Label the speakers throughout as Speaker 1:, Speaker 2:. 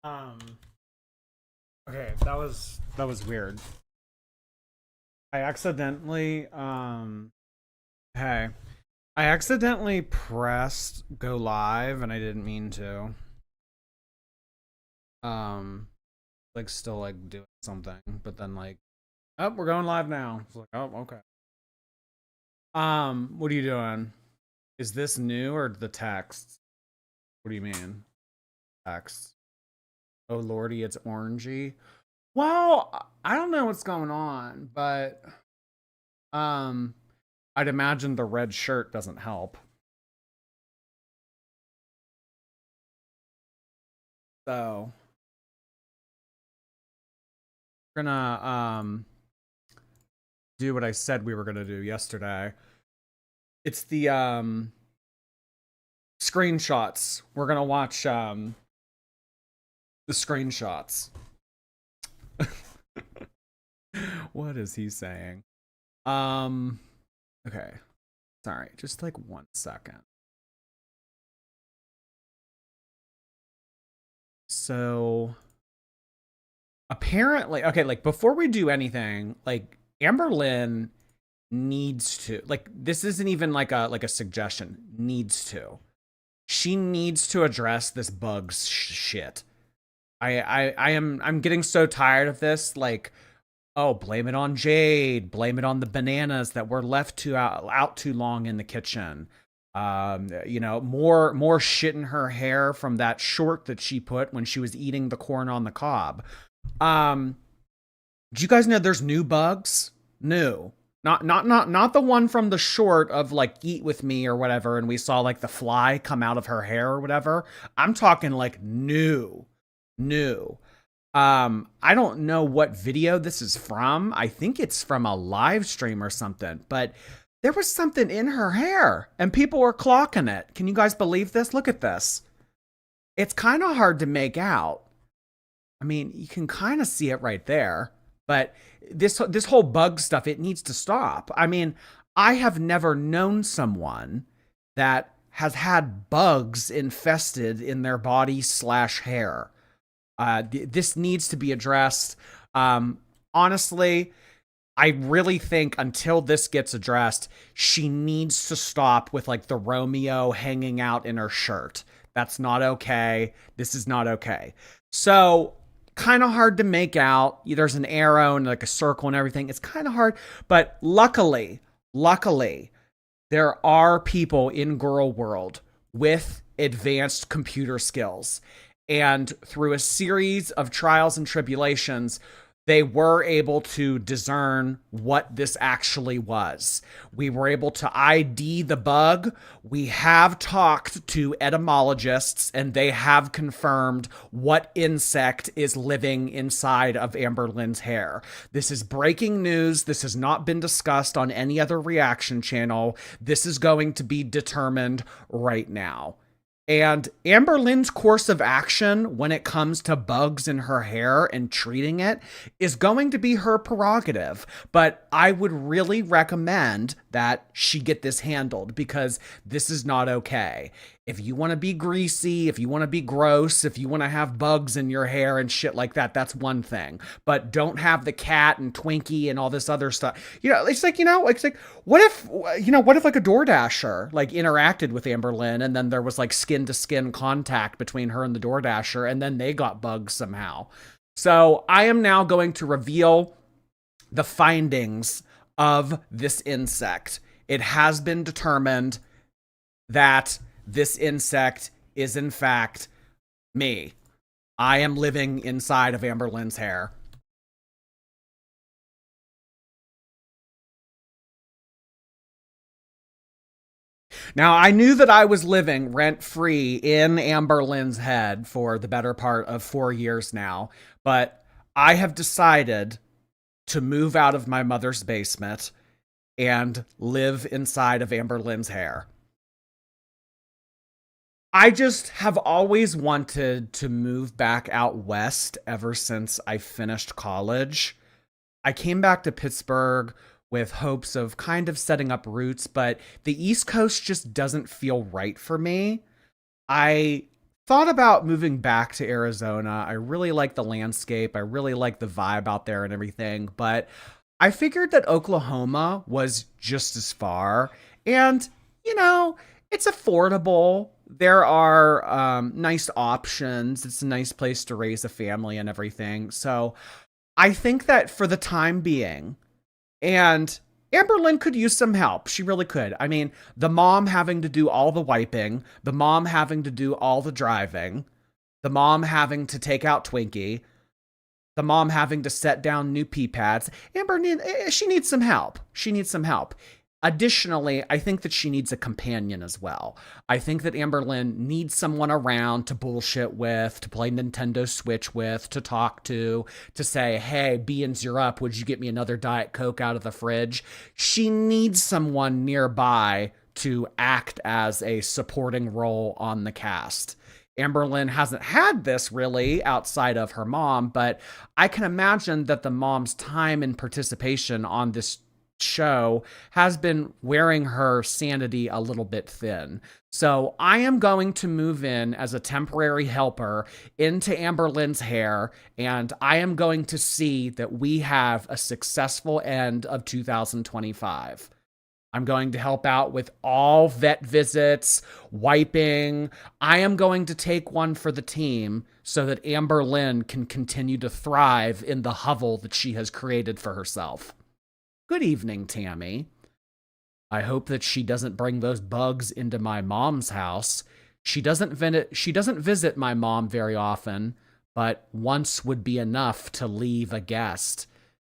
Speaker 1: Um, okay, that was weird. I accidentally hey, I accidentally pressed go live and I didn't mean to. Um, like still like doing something, but then like, oh, we're going live now. It's like, oh, okay. What are you doing? Is this new or the text? What do you mean? Text. Oh lordy, it's orangey. Well, I don't know what's going on, but um I'd imagine the red shirt doesn't help. So we're gonna do what I said we were gonna do yesterday. It's the screenshots. We're gonna watch the screenshots. What is he saying? Um okay. Sorry, just like 1 second. So apparently, okay, like before we do anything, like Amberlynn needs to, like, this isn't even like a suggestion, needs to. She needs to address this bugs shit. I'm getting so tired of this, like, oh, blame it on Jade, blame it on the bananas that were left out too long in the kitchen. More shit in her hair from that short that she put when she was eating the corn on the cob. Um, do you guys know there's new bugs? New. Not the one from the short of like Eat With Me or whatever, and we saw like the fly come out of her hair or whatever. I'm talking like new. New. I don't know what video this is from. I think it's from a live stream or something, but there was something in her hair and people were clocking it. Can you guys believe this? Look at this. It's kind of hard to make out. I mean, you can kind of see it right there, but this whole bug stuff, it needs to stop. I mean, I have never known someone that has had bugs infested in their body slash hair. This needs to be addressed. Honestly, I really think until this gets addressed, she needs to stop with like the Romeo hanging out in her shirt. That's not okay. This is not okay. So, kind of hard to make out. There's an arrow and like a circle and everything. It's kind of hard, but luckily, there are people in Girl World with advanced computer skills. And through a series of trials and tribulations, they were able to discern what this actually was. We were able to ID the bug. We have talked to etymologists, and they have confirmed what insect is living inside of Amberlynn's hair. This is breaking news. This has not been discussed on any other reaction channel. This is going to be determined right now. And Amberlynn's course of action when it comes to bugs in her hair and treating it is going to be her prerogative. But I would really recommend that she get this handled because this is not okay. If you want to be greasy, if you want to be gross, if you want to have bugs in your hair and shit like that, that's one thing. But don't have the cat and Twinkie and all this other stuff. It's like, what if like a DoorDasher like interacted with Amberlynn and then there was like skin to skin contact between her and the DoorDasher and then they got bugs somehow. So I am now going to reveal the findings of this insect. It has been determined that this insect is in fact me. I am living inside of Amberlynn's hair. Now, I knew that I was living rent free in Amberlynn's head for the better part of 4 years now, but I have decided to move out of my mother's basement and live inside of Amberlynn's hair. I just have always wanted to move back out west ever since I finished college. I came back to Pittsburgh with hopes of kind of setting up roots, but the East Coast just doesn't feel right for me. I thought about moving back to Arizona. I really like the landscape. I really like the vibe out there and everything. But I figured that Oklahoma was just as far. And, you know, it's affordable. There are nice options. It's a nice place to raise a family and everything. So I think that for the time being, and Amberlynn could use some help. She really could. I mean, the mom having to do all the wiping, the mom having to do all the driving, the mom having to take out Twinkie, the mom having to set down new pee pads. She needs some help. She needs some help. Additionally, I think that she needs a companion as well. I think that Amberlynn needs someone around to bullshit with, to play Nintendo Switch with, to talk to say, hey, beans, you're up. Would you get me another Diet Coke out of the fridge? She needs someone nearby to act as a supporting role on the cast. Amberlynn hasn't had this really outside of her mom, but I can imagine that the mom's time and participation on this show has been wearing her sanity a little bit thin. So I am going to move in as a temporary helper into Amberlynn's hair, and I am going to see that we have a successful end of 2025. I'm going to help out with all vet visits, wiping. I am going to take one for the team so that Amberlynn can continue to thrive in the hovel that she has created for herself. Good evening, Tammy. I hope that she doesn't bring those bugs into my mom's house. She doesn't visit my mom very often, but once would be enough to leave a guest.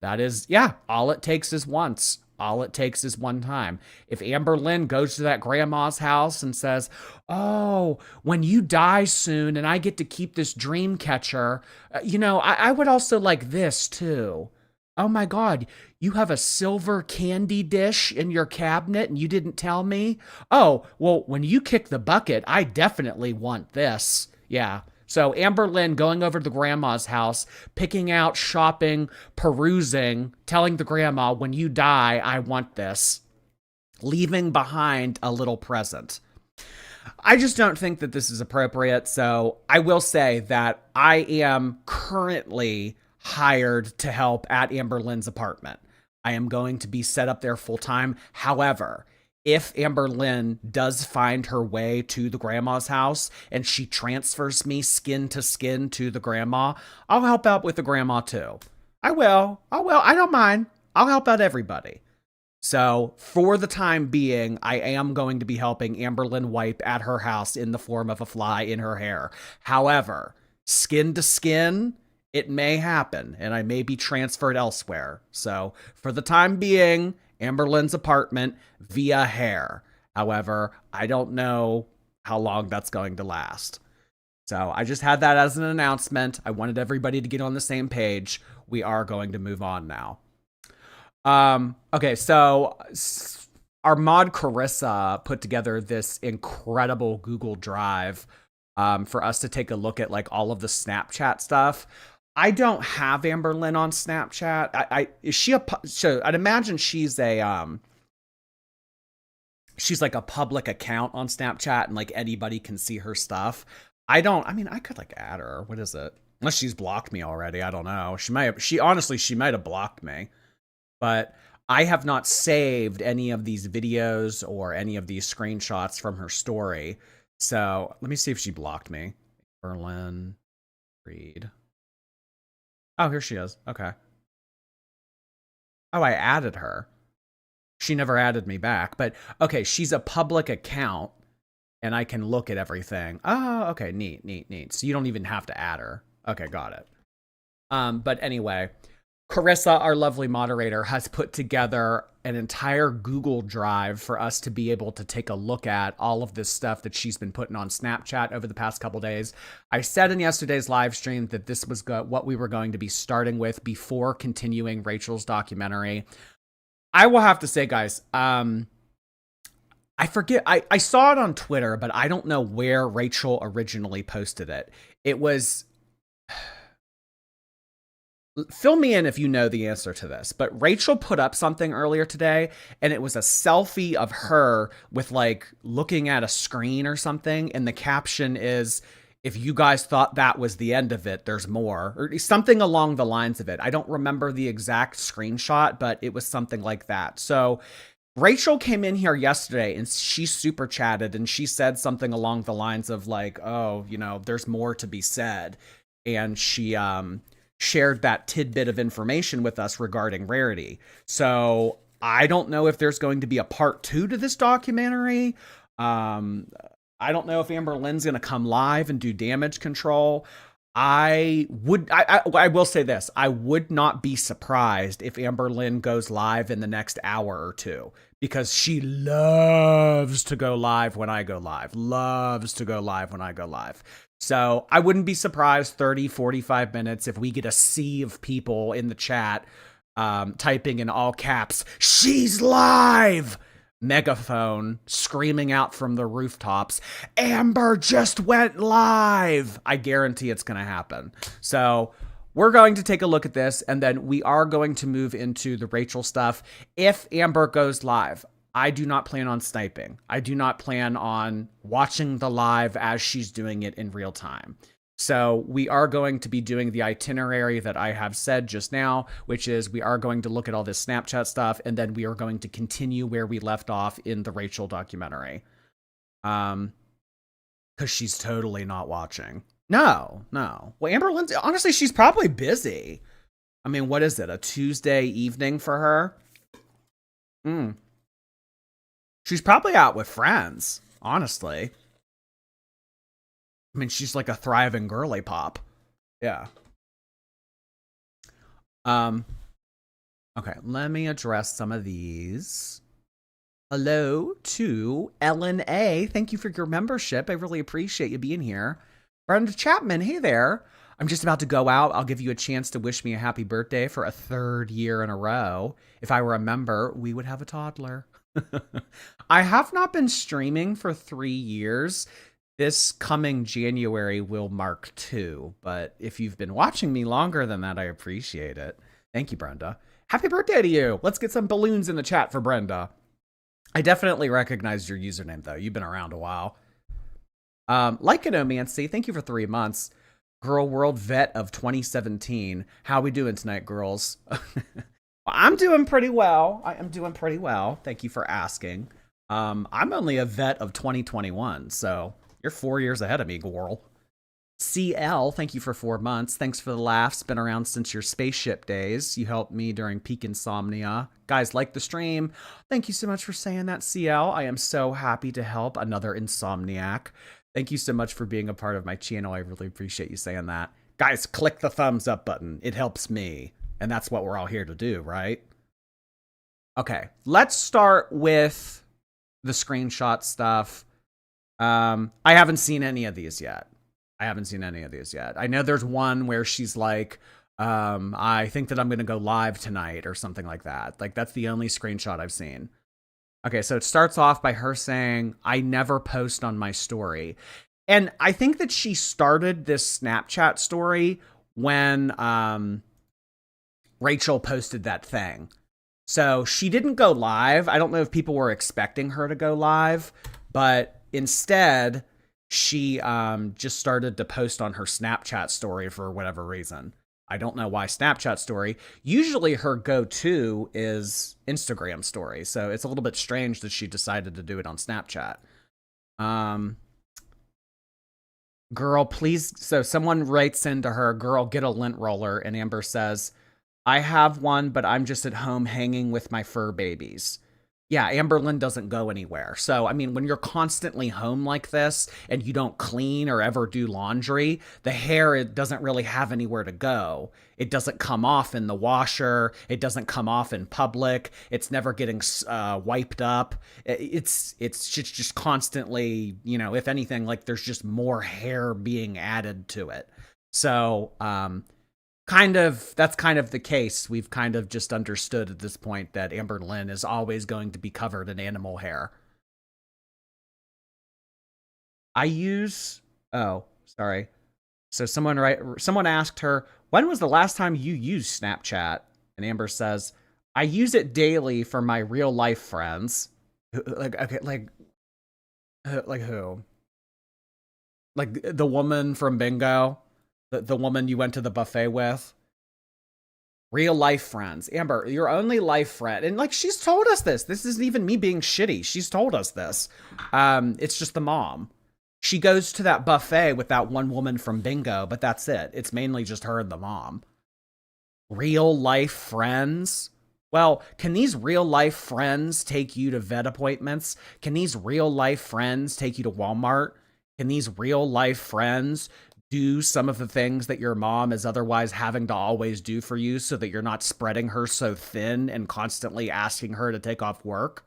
Speaker 1: That is, yeah, all it takes is once. All it takes is one time. If Amberlynn goes to that grandma's house and says, oh, when you die soon and I get to keep this dream catcher, I would also like this too. Oh my God, you have a silver candy dish in your cabinet and you didn't tell me? Oh, well, when you kick the bucket, I definitely want this. Yeah. So Amberlynn going over to the grandma's house, picking out, shopping, perusing, telling the grandma, when you die, I want this. Leaving behind a little present. I just don't think that this is appropriate. So I will say that I am currently hired to help at Amberlynn's apartment. I am going to be set up there full time. However, if Amberlynn does find her way to the grandma's house and she transfers me skin to skin to the grandma, I'll help out with the grandma too. I will. I don't mind. I'll help out everybody. So for the time being, I am going to be helping Amberlynn wipe at her house in the form of a fly in her hair. However, skin to skin, it may happen, and I may be transferred elsewhere. So, for the time being, Amberlynn's apartment via hair. However, I don't know how long that's going to last. So, I just had that as an announcement. I wanted everybody to get on the same page. We are going to move on now. Okay, so our mod Carissa put together this incredible Google Drive for us to take a look at like all of the Snapchat stuff. I don't have Amberlynn on Snapchat. So I'd imagine she's she's like a public account on Snapchat and like anybody can see her stuff. I could like add her. What is it? Unless she's blocked me already. I don't know. She might have blocked me, but I have not saved any of these videos or any of these screenshots from her story. So let me see if she blocked me. Amberlynn Reed. Oh, here she is. Okay. Oh, I added her. She never added me back, but okay, she's a public account and I can look at everything. Oh, okay, neat. So you don't even have to add her. Okay, got it. But anyway, Carissa, our lovely moderator, has put together an entire Google Drive for us to be able to take a look at all of this stuff that she's been putting on Snapchat over the past couple days. I said in yesterday's live stream that this was what we were going to be starting with before continuing Rachel's documentary. I will have to say, guys, I forget. I saw it on Twitter, but I don't know where Rachel originally posted it. It was... Fill me in if you know the answer to this, but Rachel put up something earlier today and it was a selfie of her with like looking at a screen or something. And the caption is, if you guys thought that was the end of it, there's more, or something along the lines of it. I don't remember the exact screenshot, but it was something like that. So Rachel came in here yesterday and she super chatted and she said something along the lines of like, oh, there's more to be said. And she shared that tidbit of information with us regarding Rarity. So I don't know if there's going to be a part 2 to this documentary. I don't know if Amberlynn's going to come live and do damage control. I will say this. I would not be surprised if Amberlynn goes live in the next hour or two, because she loves to go live when I go live. Loves to go live when I go live. So I wouldn't be surprised 30, 45 minutes if we get a sea of people in the chat typing in all caps, "She's live!" Megaphone screaming out from the rooftops, "Amber just went live!" I guarantee it's going to happen. So we're going to take a look at this, and then we are going to move into the Rachel stuff. If Amber goes live, I do not plan on sniping. I do not plan on watching the live as she's doing it in real time. So we are going to be doing the itinerary that I have said just now, which is we are going to look at all this Snapchat stuff, and then we are going to continue where we left off in the Rachel documentary. Because she's totally not watching. No. Well, Amberlynn, honestly, she's probably busy. I mean, what is it? A Tuesday evening for her? She's probably out with friends, honestly. I mean, she's like a thriving girly pop. Yeah. Okay, let me address some of these. Hello to Ellen A. Thank you for your membership. I really appreciate you being here. Brenda Chapman, hey there. I'm just about to go out. I'll give you a chance to wish me a happy birthday for a 3rd year in a row. If I were a member, we would have a toddler. I have not been streaming for 3 years. This coming January will mark 2, but if you've been watching me longer than that, I appreciate it. Thank you, Brenda. Happy birthday to you. Let's get some balloons in the chat for Brenda. I definitely recognized your username, though. You've been around a while. Lycanomancy, thank you for 3 months. Girl World Vet of 2017. How we doing tonight, girls? I'm doing pretty well. I am doing pretty well. Thank you for asking. I'm only a vet of 2021, so you're 4 years ahead of me, girl. CL, thank you for 4 months. Thanks for the laughs. Been around since your spaceship days. You helped me during peak insomnia. Guys, like the stream. Thank you so much for saying that, CL. I am so happy to help another insomniac. Thank you so much for being a part of my channel. I really appreciate you saying that. Guys, click the thumbs up button. It helps me. And that's what we're all here to do, right? Okay, let's start with the screenshot stuff. I haven't seen any of these yet. I know there's one where she's like, I think that I'm going to go live tonight or something like that. Like, that's the only screenshot I've seen. Okay, so it starts off by her saying, "I never post on my story." And I think that she started this Snapchat story when Rachel posted that thing. So she didn't go live. I don't know if people were expecting her to go live, but instead she just started to post on her Snapchat story for whatever reason. I don't know why Snapchat story. Usually her go-to is Instagram story. So it's a little bit strange that she decided to do it on Snapchat. Girl, please. So someone writes into her, "Girl, get a lint roller." And Amber says, "I have one, but I'm just at home hanging with my fur babies." Yeah, Amberlynn doesn't go anywhere. So, I mean, when you're constantly home like this and you don't clean or ever do laundry, the hair, it doesn't really have anywhere to go. It doesn't come off in the washer. It doesn't come off in public. It's never getting wiped up. It's just constantly, if anything, like there's just more hair being added to it. So, that's kind of the case. We've kind of just understood at this point that Amberlynn is always going to be covered in animal hair. Oh, sorry. So someone asked her, "When was the last time you used Snapchat?" And Amber says, "I use it daily for my real life friends." Like who? Like the woman from Bingo, the woman you went to the buffet with. Real life friends. Amber, your only life friend. And like she's told us this. This isn't even me being shitty. She's told us this. It's just the mom. She goes to that buffet with that one woman from Bingo, but that's it. It's mainly just her and the mom. Real life friends. Well, can these real life friends take you to vet appointments? Can these real life friends take you to Walmart? Can these real life friends do some of the things that your mom is otherwise having to always do for you so that you're not spreading her so thin and constantly asking her to take off work?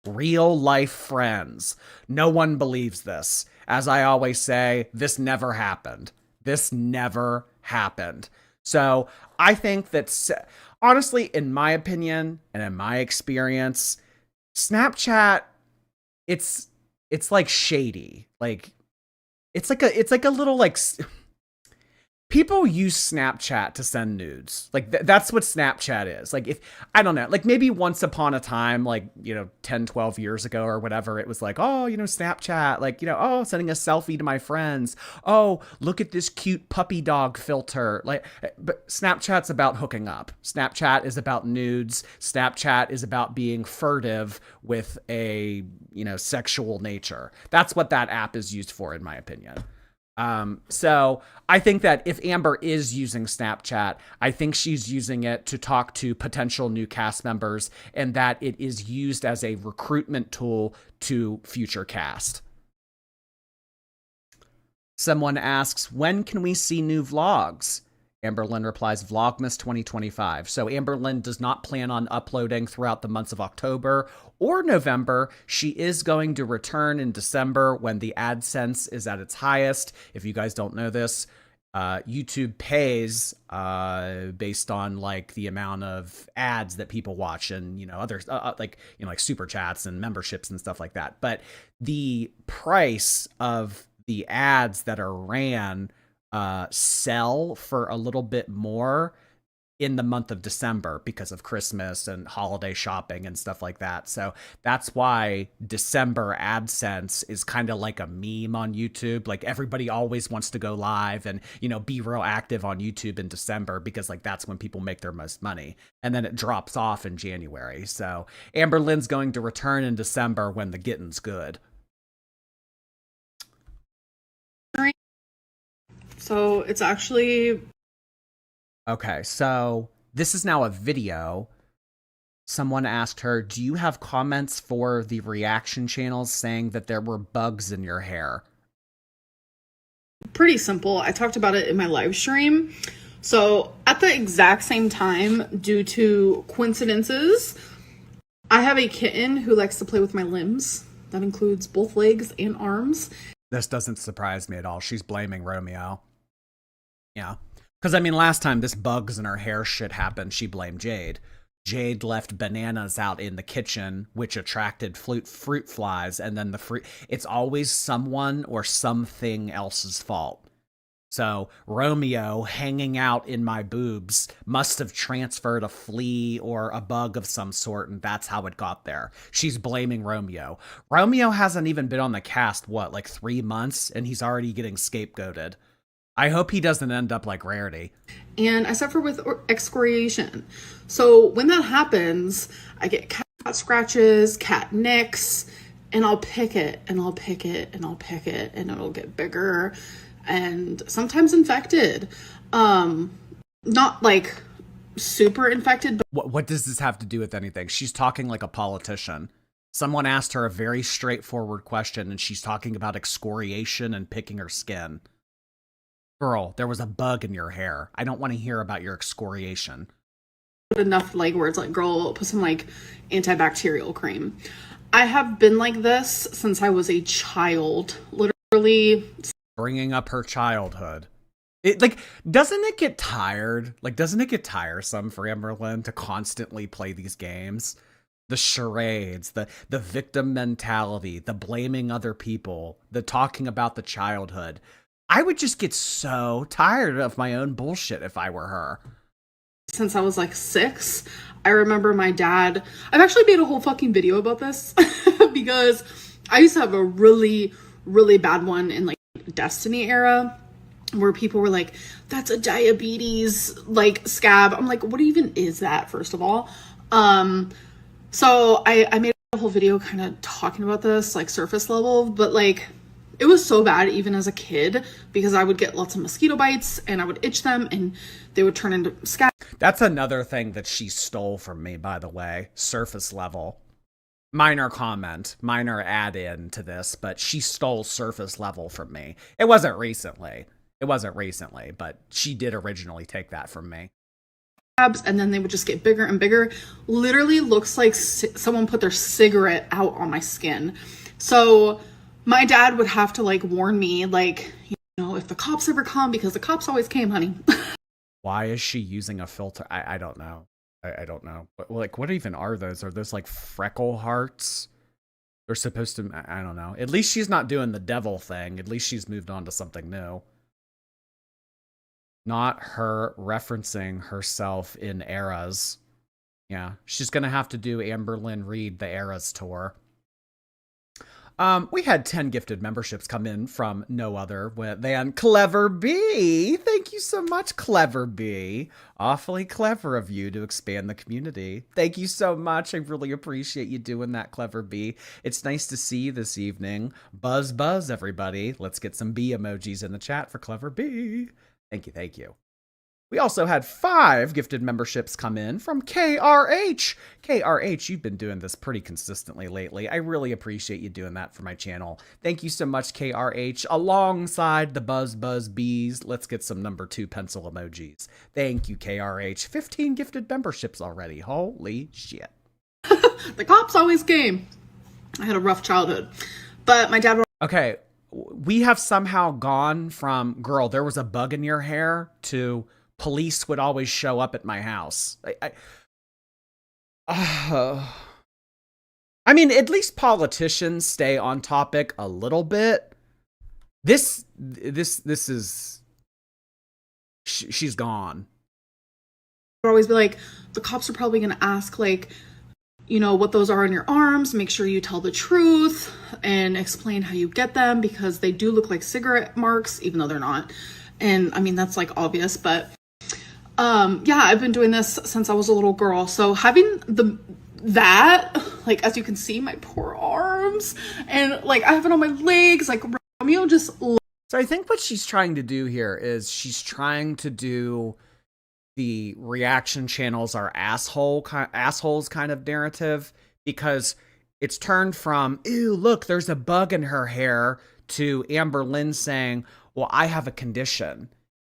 Speaker 1: Real life friends. No one believes this. As I always say, this never happened. This never happened. So I think that, honestly, in my opinion and in my experience, Snapchat, it's like shady. Like it's like a little like people use Snapchat to send nudes. Like that's what Snapchat is. Like if I don't know, like maybe once upon a time, like, 10, 12 years ago or whatever, it was like, oh, Snapchat, like, oh, sending a selfie to my friends. Oh, look at this cute puppy dog filter. Like, but Snapchat's about hooking up. Snapchat is about nudes. Snapchat is about being furtive with a, sexual nature. That's what that app is used for, in my opinion. So I think that if Amber is using Snapchat, I think she's using it to talk to potential new cast members and that it is used as a recruitment tool to future cast. Someone asks, when can we see new vlogs? Amberlynn replies, Vlogmas 2025. So Amberlynn does not plan on uploading throughout the months of October or November. She is going to return in December when the AdSense is at its highest. If you guys don't know this, YouTube pays based on like the amount of ads that people watch and, other like super chats and memberships and stuff like that. But the price of the ads that are ran sell for a little bit more in the month of December because of Christmas and holiday shopping and stuff like that. So that's why December AdSense is kind of like a meme on YouTube. Like everybody always wants to go live and, be real active on YouTube in December because like that's when people make their most money. And then it drops off in January. So Amberlynn's going to return in December when the getting's good.
Speaker 2: So it's actually...
Speaker 1: Okay, so this is now a video. Someone asked her, do you have comments for the reaction channels saying that there were bugs in your hair?
Speaker 2: Pretty simple. I talked about it in my live stream. So at the exact same time, due to coincidences, I have a kitten who likes to play with my limbs. That includes both legs and arms.
Speaker 1: This doesn't surprise me at all. She's blaming Romeo. Yeah. Because, last time this bugs in her hair shit happened, she blamed Jade. Jade left bananas out in the kitchen, which attracted fruit flies, and then the fruit... It's always someone or something else's fault. So, Romeo hanging out in my boobs must have transferred a flea or a bug of some sort, and that's how it got there. She's blaming Romeo. Romeo hasn't even been on the cast, like 3 months, and he's already getting scapegoated. I hope he doesn't end up like Rarity.
Speaker 2: And I suffer with excoriation. So when that happens, I get cat scratches, cat nicks, and I'll pick it, and I'll pick it, and I'll pick it, and it'll get bigger, and sometimes infected. Not like super infected.
Speaker 1: But what does this have to do with anything? She's talking like a politician. Someone asked her a very straightforward question, and she's talking about excoriation and picking her skin. Girl, there was a bug in your hair. I don't want to hear about your excoriation.
Speaker 2: Enough like where it's like, girl, put some like antibacterial cream. I have been like this since I was a child. Literally.
Speaker 1: Bringing up her childhood. Doesn't it get tired? Like, doesn't it get tiresome for Amberlynn to constantly play these games? The charades, the victim mentality, the blaming other people, the talking about the childhood. I would just get so tired of my own bullshit if I were her.
Speaker 2: Since I was like 6, I remember my dad... I've actually made a whole fucking video about this because I used to have a really, really bad one in like Destiny era, where people were like, that's a diabetes like scab. I'm like, what even is that, first of all? So I made a whole video kind of talking about this, like surface level, but like it was so bad even as a kid, because I would get lots of mosquito bites and I would itch them and they would turn into scab.
Speaker 1: That's another thing that she stole from me, by the way. Surface level. Minor comment, minor add in to this, but she stole surface level from me. It wasn't recently, but she did originally take that from me.
Speaker 2: And then they would just get bigger and bigger. Literally looks like someone put their cigarette out on my skin. So my dad would have to like warn me, like, you know, if the cops ever come, because the cops always came, honey.
Speaker 1: Why is she using a filter? I don't know. I don't know. But, like, what even are those? Are those like freckle hearts? They're supposed to, I don't know. At least she's not doing the devil thing. At least she's moved on to something new. Not her referencing herself in eras. Yeah, she's going to have to do Amberlynn Reed, the Eras tour. We had 10 gifted memberships come in from no other than Clever Bee. Thank you so much, Clever Bee. Awfully clever of you to expand the community. Thank you so much. I really appreciate you doing that, Clever Bee. It's nice to see you this evening. Buzz, buzz, everybody. Let's get some bee emojis in the chat for Clever Bee. Thank you, thank you. We also had 5 gifted memberships come in from KRH. KRH, you've been doing this pretty consistently lately. I really appreciate you doing that for my channel. Thank you so much, KRH. Alongside the Buzz Buzz Bees, let's get some number 2 pencil emojis. Thank you, KRH. 15 gifted memberships already. Holy shit.
Speaker 2: The cops always came. I had a rough childhood. But my dad...
Speaker 1: Okay, we have somehow gone from, girl, there was a bug in your hair, to... police would always show up at my house. I mean, at least politicians stay on topic a little bit. This is... She's gone.
Speaker 2: I'd always be like, the cops are probably going to ask, like, you know, what those are on your arms. Make sure you tell the truth and explain how you get them, because they do look like cigarette marks, even though they're not. And I mean, that's like obvious, but yeah, I've been doing this since I was a little girl. So having that, like, as you can see, my poor arms, and like I have it on my legs, like Romeo just...
Speaker 1: So I think what she's trying to do here is she's trying to do the reaction channels are assholes kind of narrative, because it's turned from, ew, look, there's a bug in her hair, to Amberlynn saying, well, I have a condition.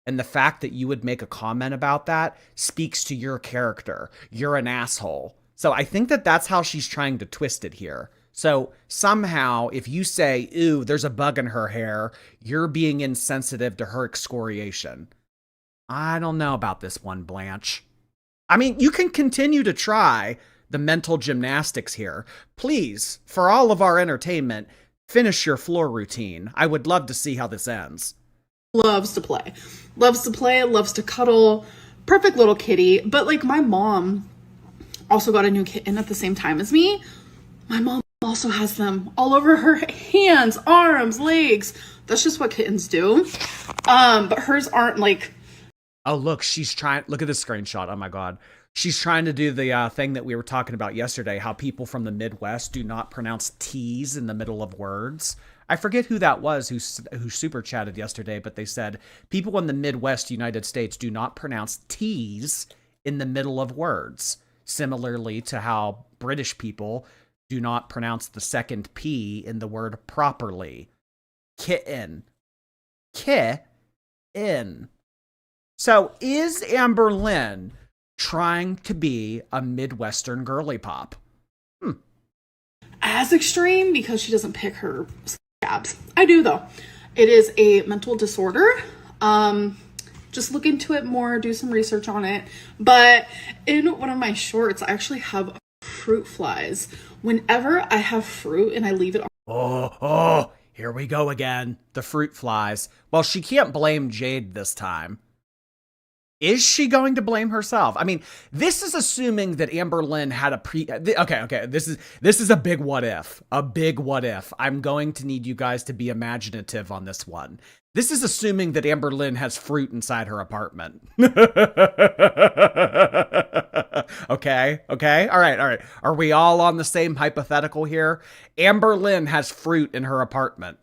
Speaker 1: And the fact that you would make a comment about that speaks to your character. You're an asshole. So I think that that's how she's trying to twist it here. So somehow, if you say, ew, there's a bug in her hair, you're being insensitive to her excoriation. I don't know about this one, Blanche. I mean, you can continue to try the mental gymnastics here. Please, for all of our entertainment, finish your floor routine. I would love to see how this ends.
Speaker 2: Loves to play, loves to cuddle. Perfect little kitty. But like, my mom also got a new kitten at the same time as me. My mom also has them all over her hands, arms, legs. That's just what kittens do. But hers aren't like...
Speaker 1: Oh, look, she's trying... Look at this screenshot. Oh, my God. She's trying to do the thing that we were talking about yesterday, how people from the Midwest do not pronounce T's in the middle of words. I forget who that was who super chatted yesterday, but they said people in the Midwest United States do not pronounce T's in the middle of words, similarly to how British people do not pronounce the second P in the word properly. Kitten. Ki-in. So is Amberlynn trying to be a Midwestern girly pop?
Speaker 2: As extreme, because she doesn't pick her scabs. I do, though. It is a mental disorder. Just look into it more, do some research on it. But in one of my shorts, I actually have fruit flies. Whenever I have fruit and I leave it on...
Speaker 1: Oh, here we go again. The fruit flies. Well, she can't blame Jade this time. Is she going to blame herself? I mean, this is assuming that Amberlynn had a okay. This is a big what if. A big what if. I'm going to need you guys to be imaginative on this one. This is assuming that Amberlynn has fruit inside her apartment. Okay. All right. Are we all on the same hypothetical here? Amberlynn has fruit in her apartment.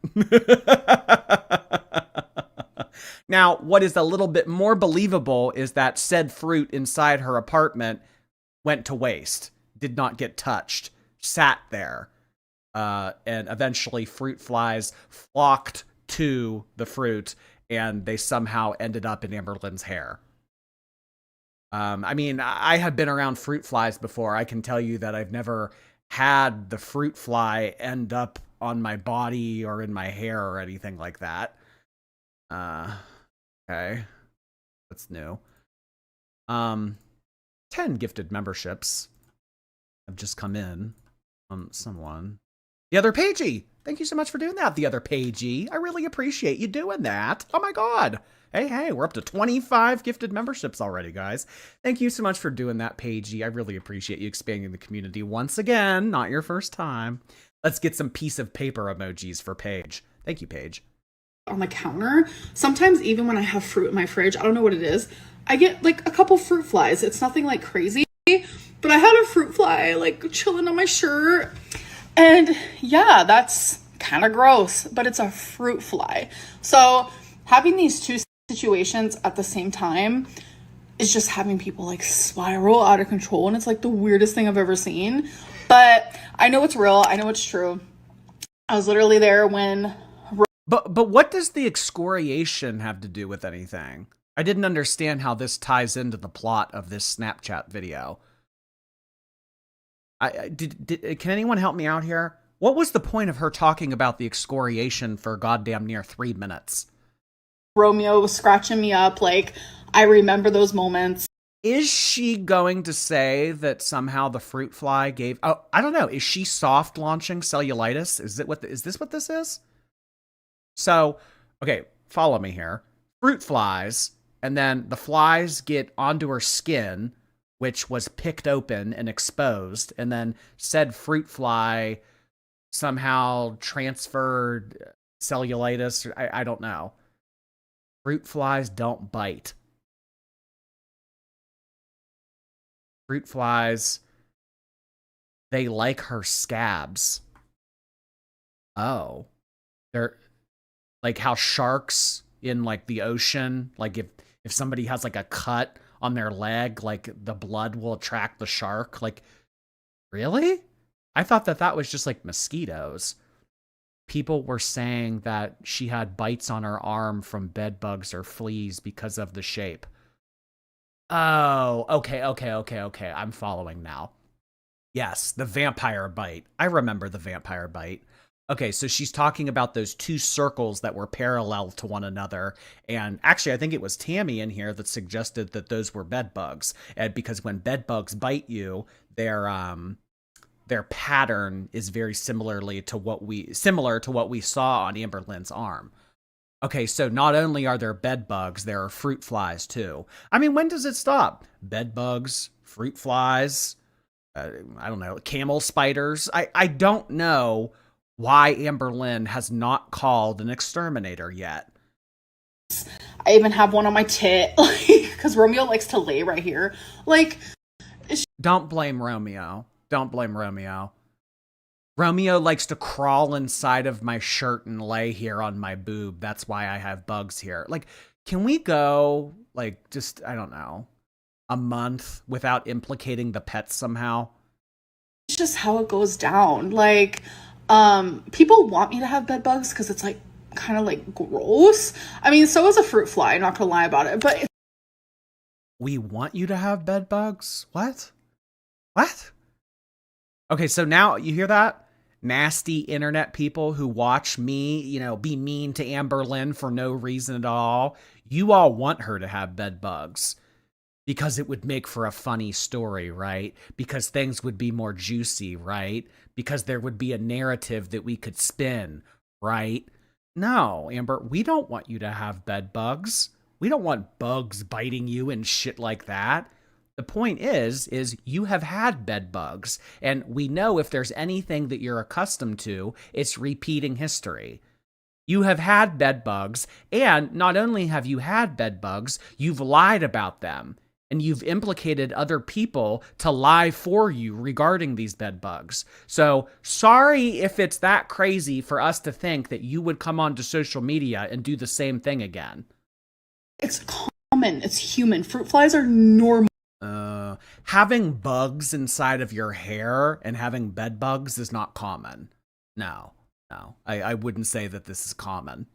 Speaker 1: Now, what is a little bit more believable is that said fruit inside her apartment went to waste, did not get touched, sat there, and eventually fruit flies flocked to the fruit, and they somehow ended up in Amberlynn's hair. I mean, I have been around fruit flies before. I can tell you that I've never had the fruit fly end up on my body or in my hair or anything like that. Okay. That's new. 10 gifted memberships have just come in from someone. The other Pagey. Thank you so much for doing that, the other Pagey. I really appreciate you doing that. Oh my god. Hey, we're up to 25 gifted memberships already, guys. Thank you so much for doing that, Pagey. I really appreciate you expanding the community once again. Not your first time. Let's get some piece of paper emojis for Paige. Thank you, Paige.
Speaker 2: On the counter. Sometimes even when I have fruit in my fridge, I don't know what it is, I get like a couple fruit flies. It's nothing like crazy, but I had a fruit fly like chilling on my shirt, and yeah, that's kind of gross, but it's a fruit fly. So having these two situations at the same time is just having people like spiral out of control, and it's like the weirdest thing I've ever seen. But I know it's real. I know it's true. I was literally there when
Speaker 1: But what does the excoriation have to do with anything? I didn't understand how this ties into the plot of this Snapchat video. Can anyone help me out here? What was the point of her talking about the excoriation for goddamn near 3 minutes?
Speaker 2: Romeo was scratching me up, like, I remember those moments.
Speaker 1: Is she going to say that somehow the fruit fly gave... Oh, I don't know. Is she soft launching cellulitis? Is this what this is? So, okay, follow me here. Fruit flies, and then the flies get onto her skin, which was picked open and exposed, and then said fruit fly somehow transferred cellulitis. I don't know. Fruit flies don't bite. Fruit flies, they like her scabs. Oh. They're... like how sharks in like the ocean, like if somebody has like a cut on their leg, like the blood will attract the shark. Like, really? I thought that was just like mosquitoes. People were saying that she had bites on her arm from bed bugs or fleas because of the shape. Oh, okay. I'm following now. Yes, the vampire bite. I remember the vampire bite. Okay, so she's talking about those two circles that were parallel to one another. And actually, I think it was Tammy in here that suggested that those were bed bugs. And because when bed bugs bite you, their pattern is very similar to what we saw on Amberlynn's arm. Okay, so not only are there bed bugs, there are fruit flies too. I mean, when does it stop? Bed bugs, fruit flies, I don't know, camel spiders. I don't know why Amberlynn has not called an exterminator yet.
Speaker 2: I even have one on my tit, like, because Romeo likes to lay right here. Like,
Speaker 1: don't blame Romeo. Don't blame Romeo. Romeo likes to crawl inside of my shirt and lay here on my boob. That's why I have bugs here. Like, can we go, like, just, I don't know, a month without implicating the pets somehow?
Speaker 2: It's just how it goes down. Like, people want me to have bed bugs because it's like kind of like gross. I mean, so is a fruit fly, not gonna lie about it, but
Speaker 1: we want you to have bed bugs? What? Okay, so now you hear that? Nasty internet people who watch me, be mean to Amberlynn for no reason at all. You all want her to have bed bugs because it would make for a funny story, right? Because things would be more juicy, right? Because there would be a narrative that we could spin, right? No, Amber, we don't want you to have bed bugs. We don't want bugs biting you and shit like that. The point is you have had bed bugs, and we know if there's anything that you're accustomed to, it's repeating history. You have had bed bugs, and not only have you had bed bugs, you've lied about them, and you've implicated other people to lie for you regarding these bed bugs. So sorry if it's that crazy for us to think that you would come onto social media and do the same thing again.
Speaker 2: It's common. It's human. Fruit flies are normal.
Speaker 1: Having bugs inside of your hair and having bed bugs is not common. No. I wouldn't say that this is common.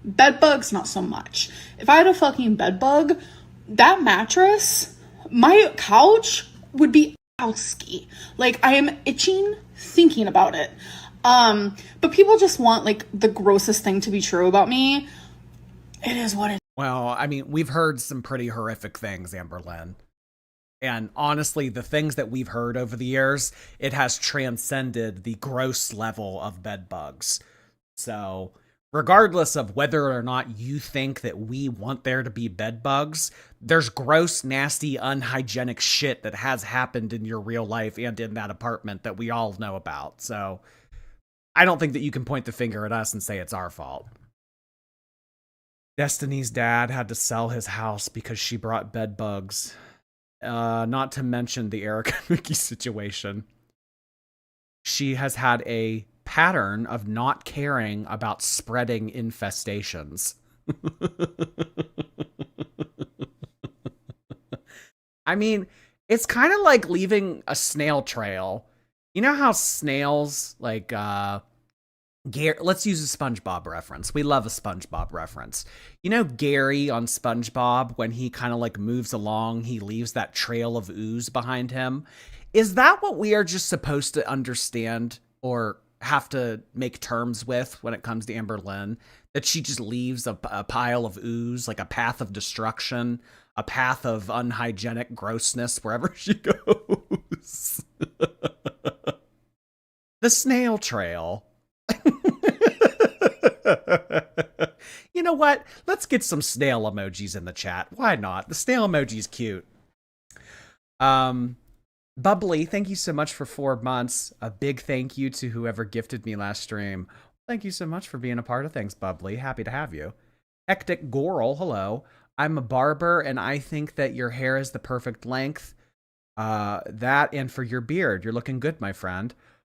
Speaker 2: Bed bugs, not so much. If I had a fucking bed bug, that mattress, my couch would be outski. Like, I am itching thinking about it. But people just want, like, the grossest thing to be true about me. It is what it is.
Speaker 1: Well, I mean, we've heard some pretty horrific things, Amberlynn. And honestly, the things that we've heard over the years, it has transcended the gross level of bed bugs. So, regardless of whether or not you think that we want there to be bed bugs, there's gross, nasty, unhygienic shit that has happened in your real life and in that apartment that we all know about. So, I don't think that you can point the finger at us and say it's our fault. Destiny's dad had to sell his house because she brought bed bugs. Not to mention the Erica Mickey situation. She has had a pattern of not caring about spreading infestations. I mean, it's kind of like leaving a snail trail. You know how snails, like, let's use a SpongeBob reference. We love a SpongeBob reference. You know Gary on SpongeBob, when he kind of like moves along, he leaves that trail of ooze behind him. Is that what we are just supposed to understand or have to make terms with when it comes to Amberlynn? That she just leaves a pile of ooze, like a path of destruction, a path of unhygienic grossness wherever she goes. The snail trail. You know what? Let's get some snail emojis in the chat. Why not? The snail emoji's cute. Bubbly, thank you so much for 4 months. A big thank you to whoever gifted me last stream. Thank you so much for being a part of things, Bubbly. Happy to have you. Hectic Goral, hello. I'm a barber, and I think that your hair is the perfect length. That and for your beard. You're looking good, my friend.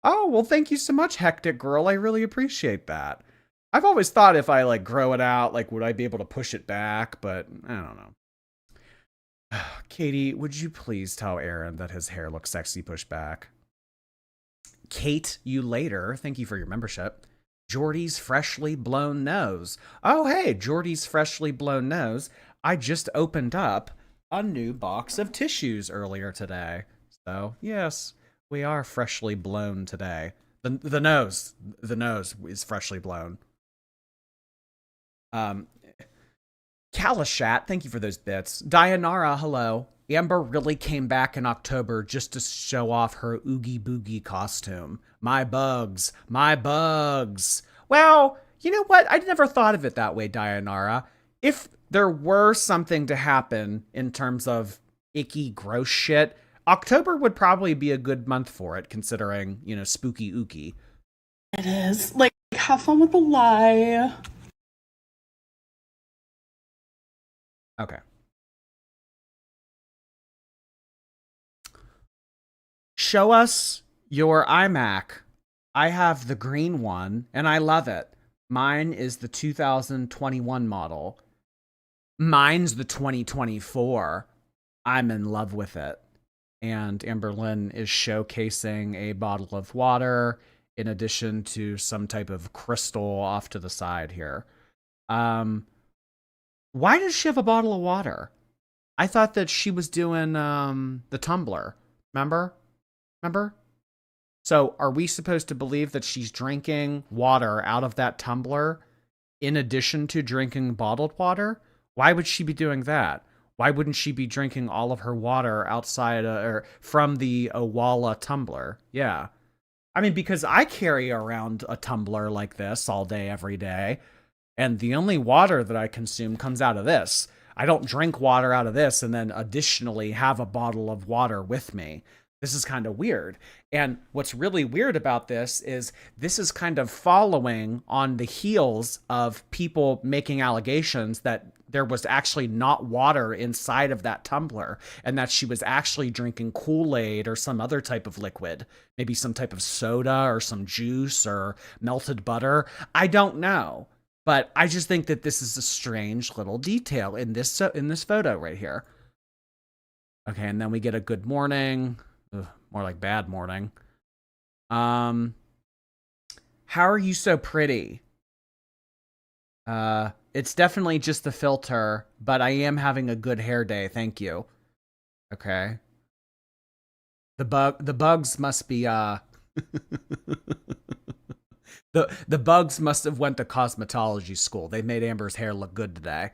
Speaker 1: Oh, well, thank you so much, Hectic Girl. I really appreciate that. I've always thought if I, like, grow it out, like, would I be able to push it back? But I don't know. Katie, would you please tell Aaron that his hair looks sexy pushed back? Kate, you later. Thank you for your membership. Jordy's freshly blown nose. Oh, hey, Jordy's freshly blown nose. I just opened up a new box of tissues earlier today. So, yes, we are freshly blown today. The nose is freshly blown. Kalashat, thank you for those bits. Dianara, hello. Amber really came back in October just to show off her Oogie Boogie costume. My bugs. Well, you know what? I never thought of it that way, Dianara. If there were something to happen in terms of icky, gross shit, October would probably be a good month for it, considering, you know, spooky ookie.
Speaker 2: It is. Like, have fun with the lie.
Speaker 1: Okay. Show us your iMac. I have the green one, and I love it. Mine is the 2021 model. Mine's the 2024. I'm in love with it. And Amberlynn is showcasing a bottle of water in addition to some type of crystal off to the side here. Why does she have a bottle of water? I thought that she was doing the tumbler. Remember? So are we supposed to believe that she's drinking water out of that tumbler in addition to drinking bottled water? Why would she be doing that? Why wouldn't she be drinking all of her water outside or from the Owala tumbler? Yeah. I mean, because I carry around a tumbler like this all day, every day. And the only water that I consume comes out of this. I don't drink water out of this and then additionally have a bottle of water with me. This is kind of weird. And what's really weird about this is kind of following on the heels of people making allegations that there was actually not water inside of that tumbler and that she was actually drinking Kool-Aid or some other type of liquid, maybe some type of soda or some juice or melted butter. I don't know. But I just think that this is a strange little detail in this photo right here. Okay, and then we get a good morning. Ugh, more like bad morning. How are you so pretty? It's definitely just the filter, but I am having a good hair day. Thank you. Okay. The bugs must be the bugs must have went to cosmetology school. They made Amber's hair look good today.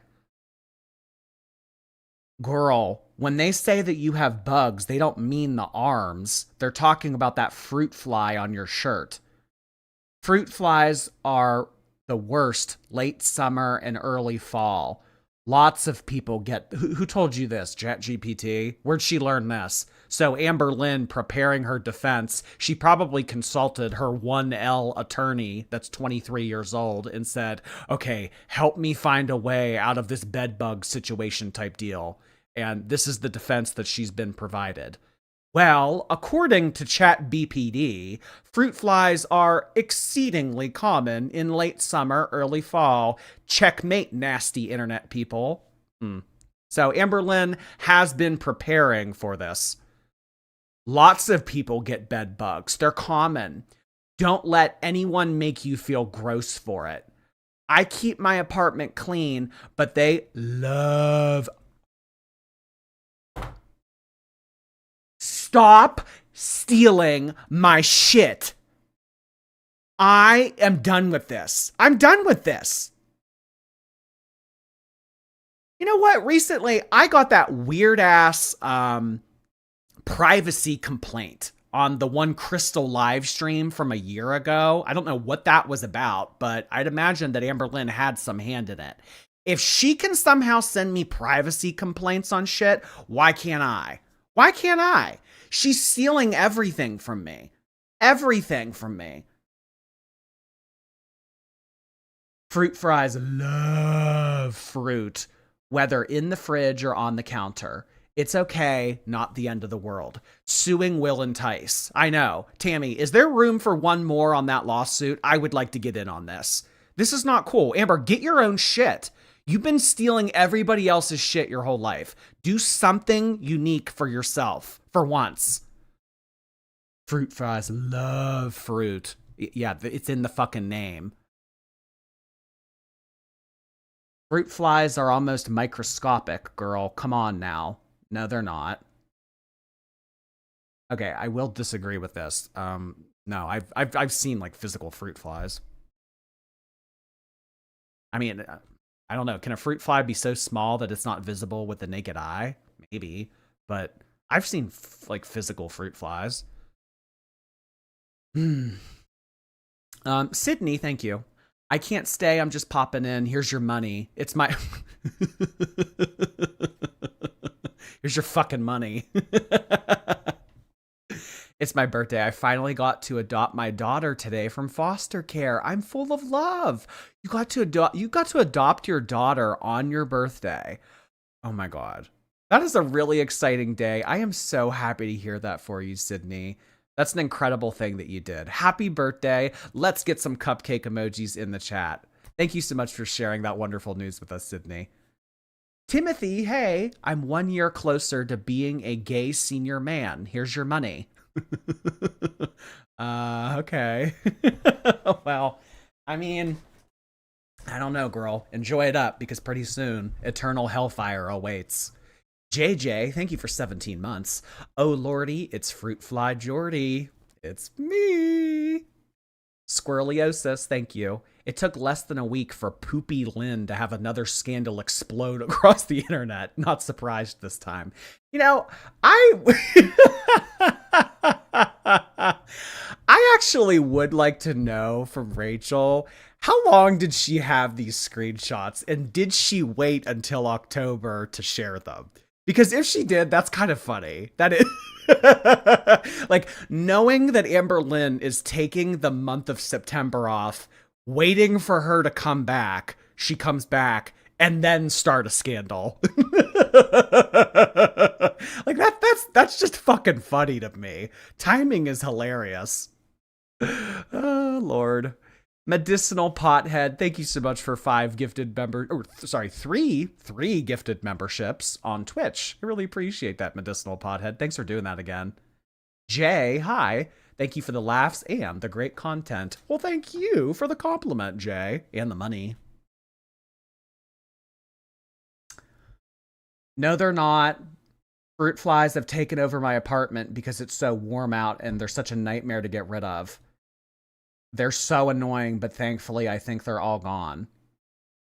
Speaker 1: Girl, when they say that you have bugs, they don't mean the arms. They're talking about that fruit fly on your shirt. Fruit flies are the worst late summer and early fall. Lots of people get... Who told you this, ChatGPT? Where'd she learn this? So Amberlynn, preparing her defense, she probably consulted her 1L attorney that's 23 years old and said, okay, help me find a way out of this bed bug situation type deal. And this is the defense that she's been provided. Well, according to ChatBPD, fruit flies are exceedingly common in late summer, early fall. Checkmate, nasty internet people. So Amberlynn has been preparing for this. Lots of people get bed bugs. They're common. Don't let anyone make you feel gross for it. I keep my apartment clean, but they love... Stop stealing my shit. I am done with this. I'm done with this. You know what? Recently, I got that weird ass privacy complaint on the one Crystal live stream from a year ago. I don't know what that was about, but I'd imagine that Amberlynn had some hand in it. If she can somehow send me privacy complaints on shit, why can't I? Why can't I? She's stealing everything from me. Everything from me. Fruit fries love fruit, whether in the fridge or on the counter. It's okay, not the end of the world. Suing will entice. I know. Tammy, is there room for one more on that lawsuit? I would like to get in on this. This is not cool. Amber, get your own shit. You've been stealing everybody else's shit your whole life. Do something unique for yourself, for once. Fruit fries love fruit. Yeah, it's in the fucking name. Fruit flies are almost microscopic, girl. Come on now. No, they're not. Okay, I will disagree with this. No, I've seen like physical fruit flies. I mean, I don't know. Can a fruit fly be so small that it's not visible with the naked eye? Maybe, but I've seen like physical fruit flies. Sydney, thank you. I can't stay. I'm just popping in. Here's your money. It's my... Here's your fucking money. It's my birthday. I finally got to adopt my daughter today from foster care. I'm full of love. You got to adopt your daughter on your birthday. Oh my God. That is a really exciting day. I am so happy to hear that for you, Sydney. That's an incredible thing that you did. Happy birthday. Let's get some cupcake emojis in the chat. Thank you so much for sharing that wonderful news with us, Sydney. Timothy, hey, I'm 1 year closer to being a gay senior man. Here's your money. Okay. Well, I mean, I don't know, girl. Enjoy it up because pretty soon eternal hellfire awaits. JJ, thank you for 17 months. Oh lordy, it's Fruit Fly Jordy. It's me. Squirreliosis, thank you. It took less than a week for Poopy Lynn to have another scandal explode across the internet. Not surprised this time. You know, I actually would like to know from Rachel How long did she have these screenshots, and did she wait until October to share them? Because if she did, that's kind of funny. That is like knowing that Amberlynn is taking the month of September off, waiting for her to come back. She comes back and then start a scandal. Like that's just fucking funny to me. Timing is hilarious. Oh Lord. Medicinal Pothead, thank you so much for 3 gifted memberships on Twitch. I really appreciate that, Medicinal Pothead. Thanks for doing that again. Jay, hi. Thank you for the laughs and the great content. Well, thank you for the compliment, Jay, and the money. No, they're not. Fruit flies have taken over my apartment because it's so warm out and they're such a nightmare to get rid of. They're so annoying, but thankfully I think they're all gone.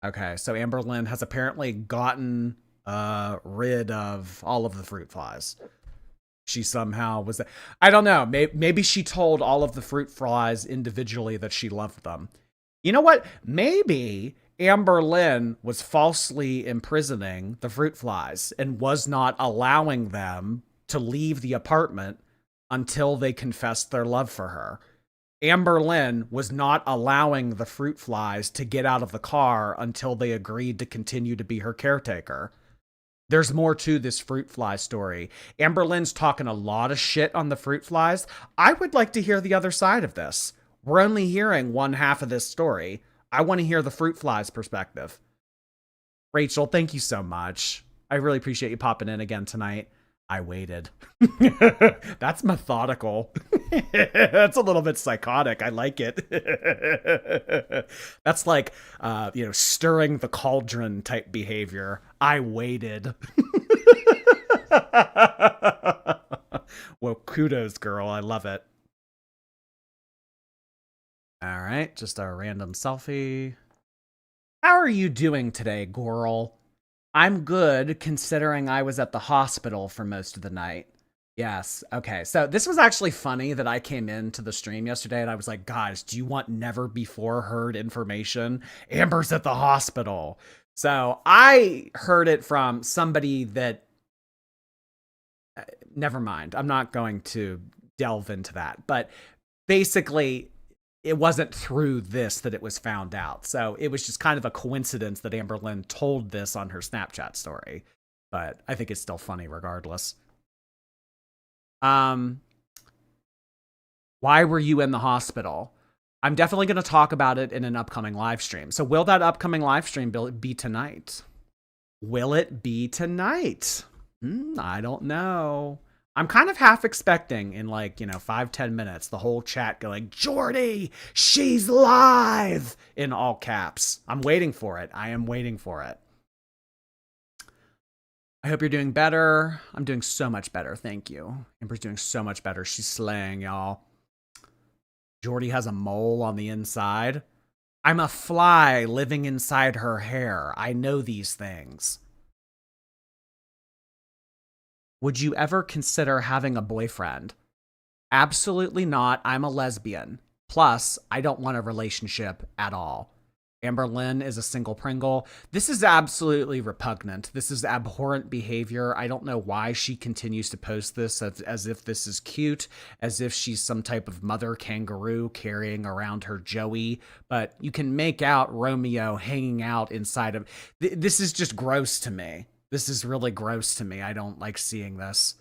Speaker 1: Okay, so Amberlynn has apparently gotten rid of all of the fruit flies. She somehow was... I don't know. Maybe she told all of the fruit flies individually that she loved them. You know what? Maybe Amberlynn was falsely imprisoning the fruit flies and was not allowing them to leave the apartment until they confessed their love for her. Amberlynn was not allowing the fruit flies to get out of the car until they agreed to continue to be her caretaker. There's more to this fruit fly story. Amberlynn's talking a lot of shit on the fruit flies. I would like to hear the other side of this. We're only hearing one half of this story. I want to hear the fruit flies perspective. Rachel, thank you so much. I really appreciate you popping in again tonight. I waited. That's methodical. That's a little bit psychotic. I like it. That's like, stirring the cauldron type behavior. I waited. Well, kudos, girl. I love it. All right, just a random selfie. How are you doing today, girl? I'm good, considering I was at the hospital for most of the night. Yes, okay. So this was actually funny that I came into the stream yesterday and I was like, guys, do you want never before heard information? Amber's at the hospital. So I heard it from somebody that... never mind. I'm not going to delve into that. But basically... it wasn't through this that it was found out. So it was just kind of a coincidence that Amberlynn told this on her Snapchat story. But I think it's still funny regardless. Why were you in the hospital? I'm definitely going to talk about it in an upcoming live stream. So will that upcoming live stream be tonight? Will it be tonight? I don't know. I'm kind of half expecting in 5-10 minutes, the whole chat going, Jordy, she's live in all caps. I'm waiting for it. I am waiting for it. I hope you're doing better. I'm doing so much better. Thank you. Amber's doing so much better. She's slaying, y'all. Jordy has a mole on the inside. I'm a fly living inside her hair. I know these things. Would you ever consider having a boyfriend? Absolutely not. I'm a lesbian. Plus, I don't want a relationship at all. Amberlynn is a single Pringle. This is absolutely repugnant. This is abhorrent behavior. I don't know why she continues to post this as if this is cute, as if she's some type of mother kangaroo carrying around her Joey. But you can make out Romeo hanging out inside of... This is just gross to me. This is really gross to me. I don't like seeing this.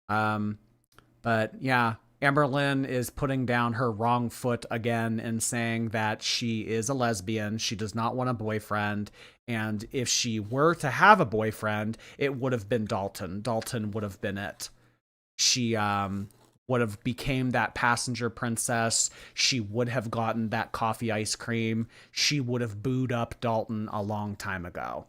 Speaker 1: But yeah, Amberlynn is putting down her wrong foot again and saying that she is a lesbian. She does not want a boyfriend. And if she were to have a boyfriend, it would have been Dalton. Dalton would have been it. She would have became that passenger princess. She would have gotten that coffee ice cream. She would have booed up Dalton a long time ago.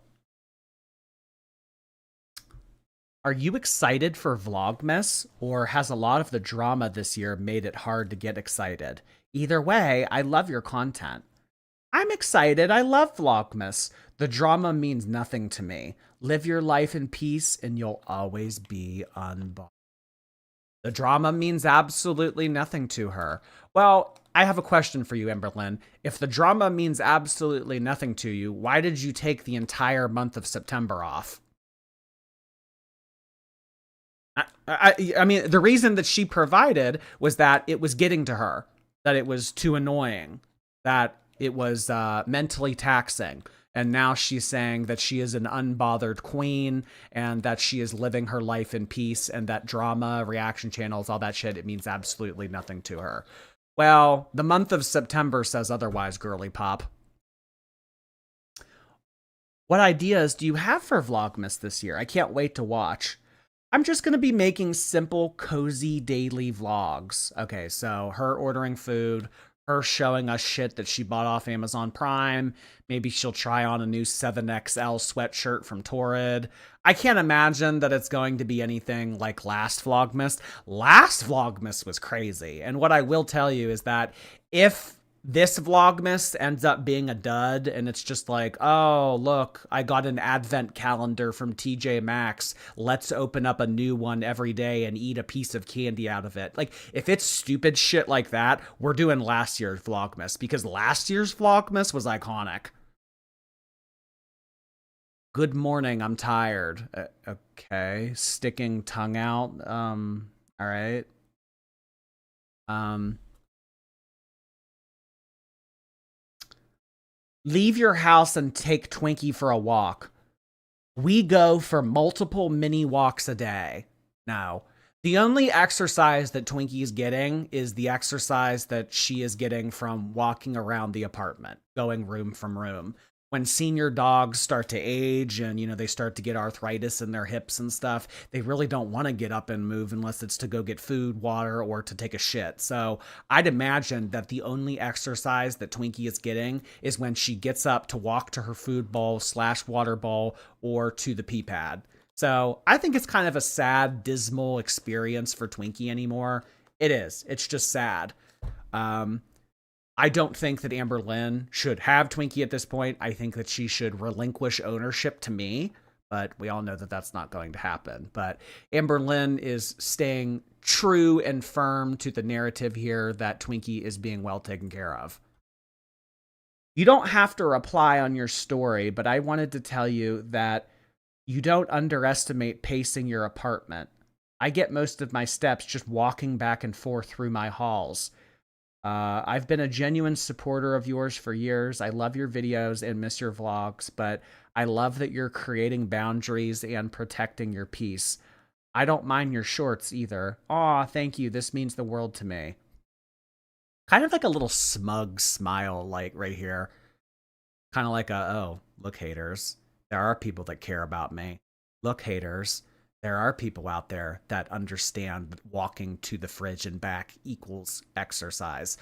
Speaker 1: Are you excited for Vlogmas, or has a lot of the drama this year made it hard to get excited? Either way, I love your content. I'm excited. I love Vlogmas. The drama means nothing to me. Live your life in peace and you'll always be unbothered. The drama means absolutely nothing to her. Well, I have a question for you, Amberlynn. If the drama means absolutely nothing to you, why did you take the entire month of September off? I mean, the reason that she provided was that it was getting to her, that it was too annoying, that it was mentally taxing. And now she's saying that she is an unbothered queen and that she is living her life in peace and that drama, reaction channels, all that shit, it means absolutely nothing to her. Well, the month of September says otherwise, girly pop. What ideas do you have for Vlogmas this year? I can't wait to watch. I'm just going to be making simple, cozy daily vlogs. Okay, so her ordering food, her showing us shit that she bought off Amazon Prime. Maybe she'll try on a new 7XL sweatshirt from Torrid. I can't imagine that it's going to be anything like last Vlogmas. Last Vlogmas was crazy. And what I will tell you is that if this Vlogmas ends up being a dud and it's just like, oh, look, I got an advent calendar from TJ Maxx. Let's open up a new one every day and eat a piece of candy out of it. Like, if it's stupid shit like that, we're doing last year's Vlogmas because last year's Vlogmas was iconic. Good morning, I'm tired. Okay, sticking tongue out. All right. Um, Leave your house and take Twinkie for a walk. We go for multiple mini walks a day. No. The only exercise that Twinkie is getting is the exercise that she is getting from walking around the apartment, going room from room. When senior dogs start to age and, they start to get arthritis in their hips and stuff, they really don't want to get up and move unless it's to go get food, water, or to take a shit. So I'd imagine that the only exercise that Twinkie is getting is when she gets up to walk to her food bowl / water bowl or to the pee pad. So I think it's kind of a sad, dismal experience for Twinkie anymore. It is. It's just sad. I don't think that Amberlynn should have Twinkie at this point. I think that she should relinquish ownership to me, but we all know that that's not going to happen. But Amberlynn is staying true and firm to the narrative here that Twinkie is being well taken care of. You don't have to reply on your story, but I wanted to tell you that you don't underestimate pacing your apartment. I get most of my steps just walking back and forth through my halls. I've been a genuine supporter of yours for years. I love your videos and miss your vlogs, but I love that you're creating boundaries and protecting your peace. I don't mind your shorts either. Aw, thank you. This means the world to me. Kind of like a little smug smile, like right here. Kind of like oh, look, haters. There are people that care about me. Look, haters. There are people out there that understand that walking to the fridge and back equals exercise.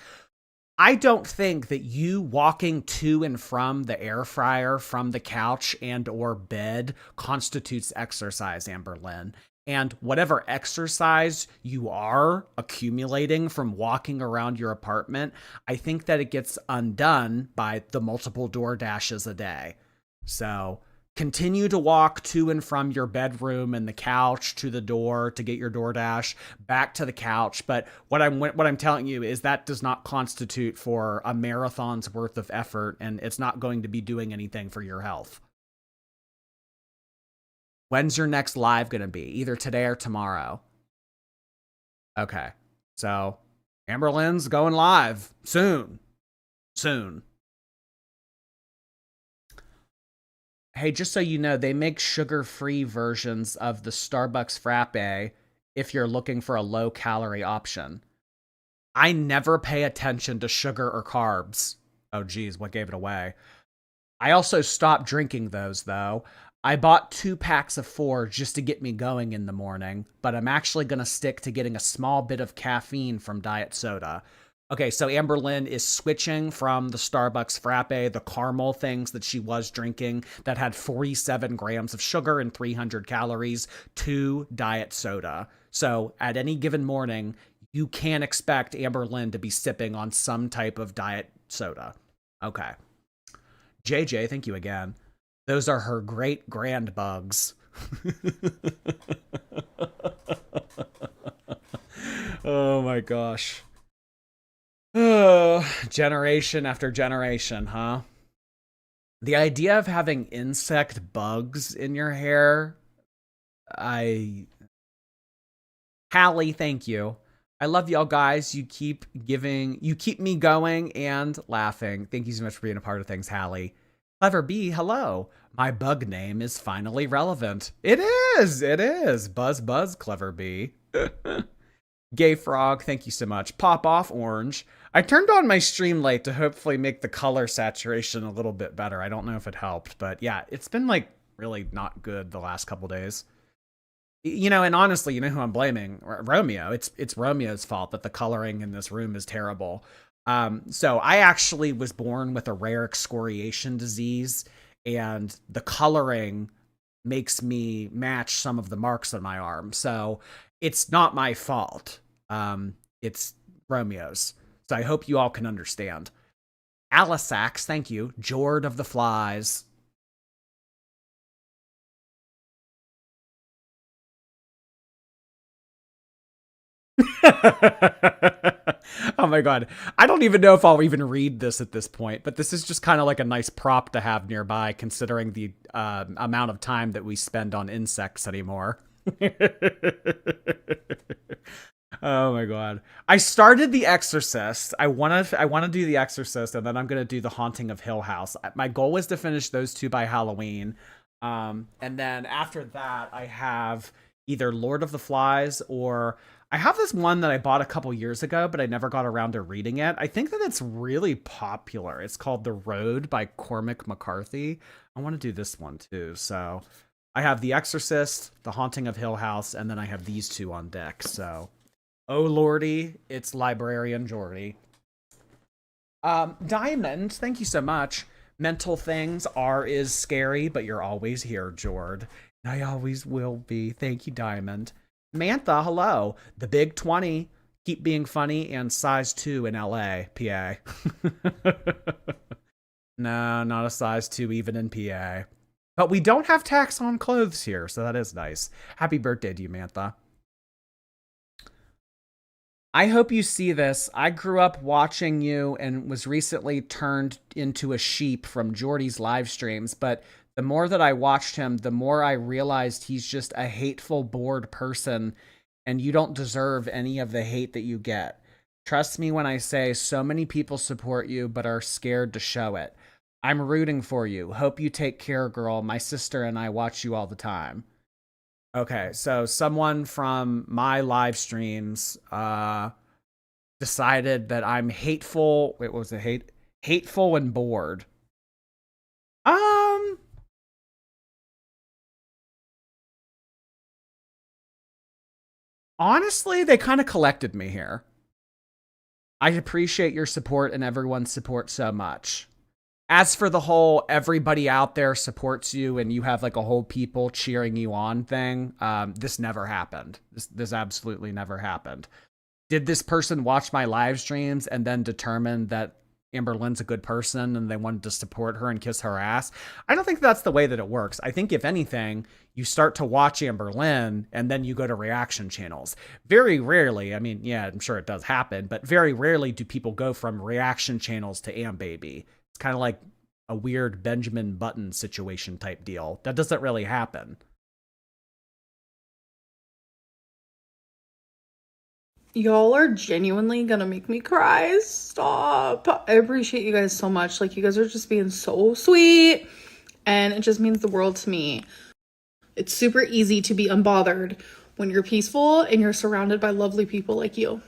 Speaker 1: I don't think that you walking to and from the air fryer, from the couch and or bed constitutes exercise, Amberlynn. And whatever exercise you are accumulating from walking around your apartment, I think that it gets undone by the multiple door dashes a day. So continue to walk to and from your bedroom and the couch to the door to get your DoorDash back to the couch. But what I'm telling you is that does not constitute for a marathon's worth of effort, and it's not going to be doing anything for your health. When's your next live going to be? Either today or tomorrow. Okay. So Amberlynn's going live soon. Soon. Hey, just so you know, they make sugar-free versions of the Starbucks Frappe if you're looking for a low-calorie option. I never pay attention to sugar or carbs. Oh, geez, what gave it away? I also stopped drinking those, though. I bought 2 packs of 4 just to get me going in the morning, but I'm actually going to stick to getting a small bit of caffeine from diet soda. Okay, so Amberlynn is switching from the Starbucks Frappe, the caramel things that she was drinking that had 47 grams of sugar and 300 calories, to diet soda. So at any given morning, you can expect Amberlynn to be sipping on some type of diet soda. Okay. JJ, thank you again. Those are her great grand bugs. Oh my gosh. Generation after generation, huh? The idea of having insect bugs in your hair, I... Hallie, thank you. I love y'all guys. You keep me going and laughing. Thank you so much for being a part of things, Hallie. Clever Bee, hello. My bug name is finally relevant. It is. Buzz Buzz, Clever Bee. Gay Frog, thank you so much. Pop Off Orange. I turned on my stream light to hopefully make the color saturation a little bit better. I don't know if it helped, but yeah, it's been like really not good the last couple days. You know, and honestly, you know who I'm blaming? Romeo. It's Romeo's fault that the coloring in this room is terrible. So I actually was born with a rare excoriation disease, and the coloring makes me match some of the marks on my arm. So it's not my fault. It's Romeo's. So I hope you all can understand. Alisax, thank you. Jord of the Flies. Oh my god. I don't even know if I'll even read this at this point, but this is just kind of like a nice prop to have nearby, considering the amount of time that we spend on insects anymore. Oh my god. I started The Exorcist. I want to do The Exorcist, and then I'm going to do The Haunting of Hill House. My goal was to finish those two by Halloween. And then after that, I have either Lord of the Flies, or I have this one that I bought a couple years ago, but I never got around to reading it. I think that it's really popular. It's called The Road by Cormac McCarthy. I want to do this one too. So I have The Exorcist, The Haunting of Hill House, and then I have these two on deck. So, oh lordy, it's Librarian Jordy. Diamond, thank you so much. Mental things is scary, but you're always here, Jord. I always will be. Thank you, Diamond. Mantha, hello. The Big 20. Keep being funny, and size 2 in LA, PA. No, not a size 2 even in PA. But we don't have tax on clothes here, so that is nice. Happy birthday to you, Mantha. I hope you see this. I grew up watching you and was recently turned into a sheep from Jordy's live streams, but the more that I watched him, the more I realized he's just a hateful, bored person, and you don't deserve any of the hate that you get. Trust me when I say so many people support you but are scared to show it. I'm rooting for you. Hope you take care, girl. My sister and I watch you all the time. Okay, so someone from my live streams decided that I'm hateful. Wait, what was it? Hateful and bored. Honestly, they kind of collected me here. I appreciate your support and everyone's support so much. As for the whole everybody out there supports you and you have like a whole people cheering you on thing, this never happened. This absolutely never happened. Did this person watch my live streams and then determine that Amberlynn's a good person and they wanted to support her and kiss her ass? I don't think that's the way that it works. I think if anything, you start to watch Amberlynn and then you go to reaction channels. Very rarely, I mean, yeah, I'm sure it does happen, but very rarely do people go from reaction channels to Ambaby. It's kind of like a weird Benjamin Button situation type deal. That doesn't really happen.
Speaker 2: Y'all are genuinely gonna make me cry. Stop. I appreciate you guys so much. Like, you guys are just being so sweet, and it just means the world to me. It's super easy to be unbothered when you're peaceful and you're surrounded by lovely people like you.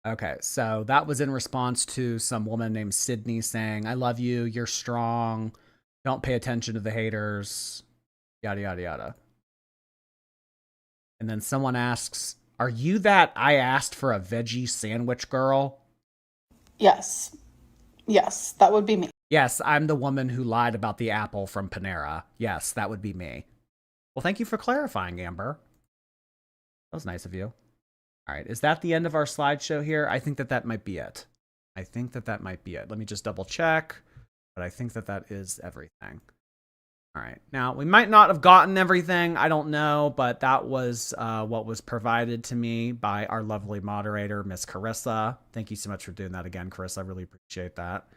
Speaker 1: Okay, so that was in response to some woman named Sydney saying, I love you, you're strong, don't pay attention to the haters, yada, yada, yada. And then someone asks, are you that I asked for a veggie sandwich girl?
Speaker 2: Yes. Yes, that would be me.
Speaker 1: Yes, I'm the woman who lied about the apple from Panera. Yes, that would be me. Well, thank you for clarifying, Amber. That was nice of you. All right, is that the end of our slideshow here? I think that might be it. I think that might be it. Let me just double check, but I think that is everything. All right. Now, we might not have gotten everything. I don't know, but that was what was provided to me by our lovely moderator, Miss Carissa. Thank you so much for doing that again, Carissa. I really appreciate that.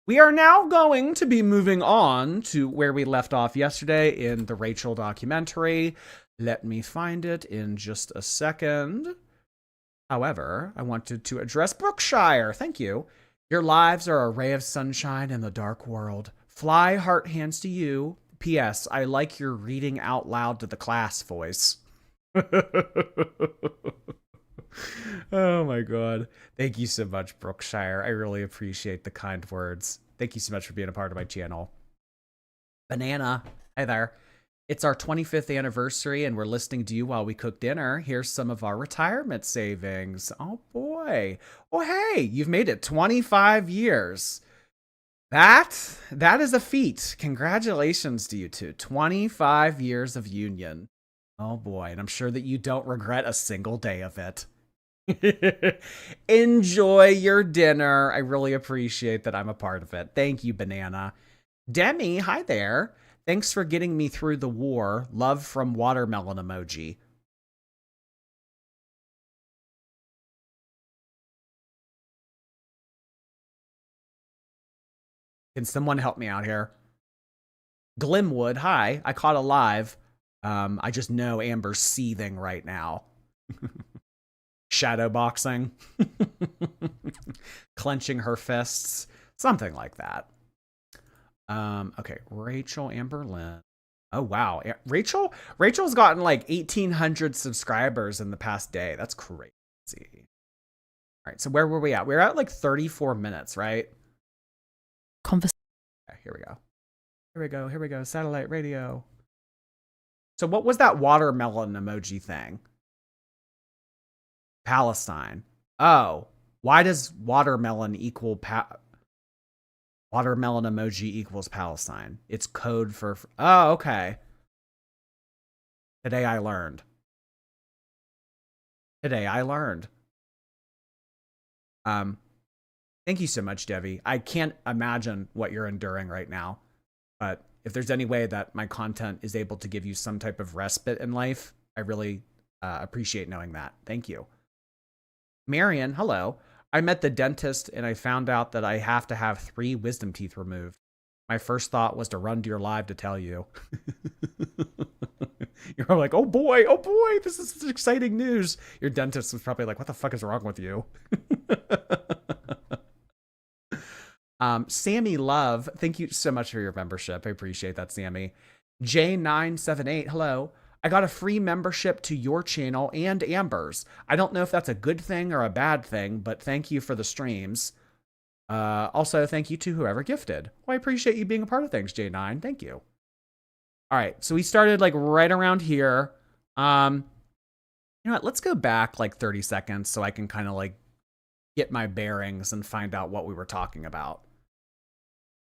Speaker 1: We are now going to be moving on to where we left off yesterday in the Rachel documentary. Let me find it in just a second. However, I wanted to address Brookshire. Thank you. Your lives are a ray of sunshine in the dark world. Fly heart hands to you. P.S. I like your reading out loud to the class voice. Oh my god. Thank you so much, Brookshire. I really appreciate the kind words. Thank you so much for being a part of my channel. Banana. Hi there. It's our 25th anniversary and we're listening to you while we cook dinner. Here's some of our retirement savings. Oh boy. Oh hey, you've made it 25 years. That is a feat. Congratulations to you two. 25 years of union. Oh boy, and I'm sure that you don't regret a single day of it. Enjoy your dinner. I really appreciate that I'm a part of it. Thank you, Banana. Demi, hi there. Thanks for getting me through the war. Love from watermelon emoji. Can someone help me out here? Glimwood, hi. I caught a live. I just know Amber's seething right now. Shadow boxing. Clenching her fists. Something like that. Okay, Rachel Amberlynn. Oh wow, Rachel's gotten like 1,800 subscribers in the past day. That's crazy. All right, so where were we at? We were at like 34 minutes, right?
Speaker 3: Okay,
Speaker 1: here we go. Here we go. Satellite radio. So what was that watermelon emoji thing? Palestine. Oh, why does watermelon equal watermelon emoji equals Palestine? It's code for... Oh, okay. Today I learned. Thank you so much, Devi. I can't imagine what you're enduring right now, but if there's any way that my content is able to give you some type of respite in life, I really appreciate knowing that. Thank you. Marion, hello. I met the dentist and I found out that I have to have 3 wisdom teeth removed. My first thought was to run to your live to tell you. You're like, oh boy, this is such exciting news. Your dentist was probably like, what the fuck is wrong with you? Sammy Love, thank you so much for your membership. I appreciate that, Sammy. J978, hello. I got a free membership to your channel and Amber's. I don't know if that's a good thing or a bad thing, but thank you for the streams. Also, thank you to whoever gifted. Well, I appreciate you being a part of things, J9. Thank you. All right, so we started like right around here. You know what? Let's go back like 30 seconds so I can kind of like get my bearings and find out what we were talking about.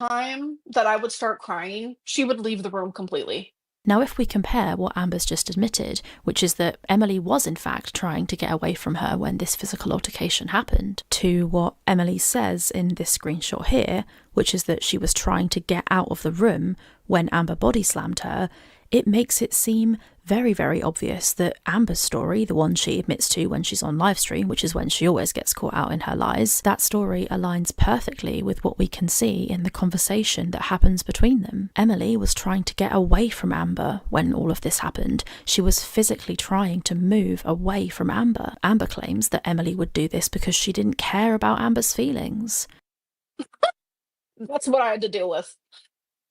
Speaker 2: Time that I would start crying, she would leave the room completely.
Speaker 3: now if we compare what Amber's just admitted, which is that Emily was in fact trying to get away from her when this physical altercation happened, to what Emily says in this screenshot here, which is that she was trying to get out of the room when Amber body slammed her, it makes it seem very, very obvious that Amber's story, the one she admits to when she's on livestream, which is when she always gets caught out in her lies, that story aligns perfectly with what we can see in the conversation that happens between them. Emily was trying to get away from Amber when all of this happened. She was physically trying to move away from Amber. Amber claims that Emily would do this because she didn't care about Amber's feelings.
Speaker 2: That's what I had to deal with.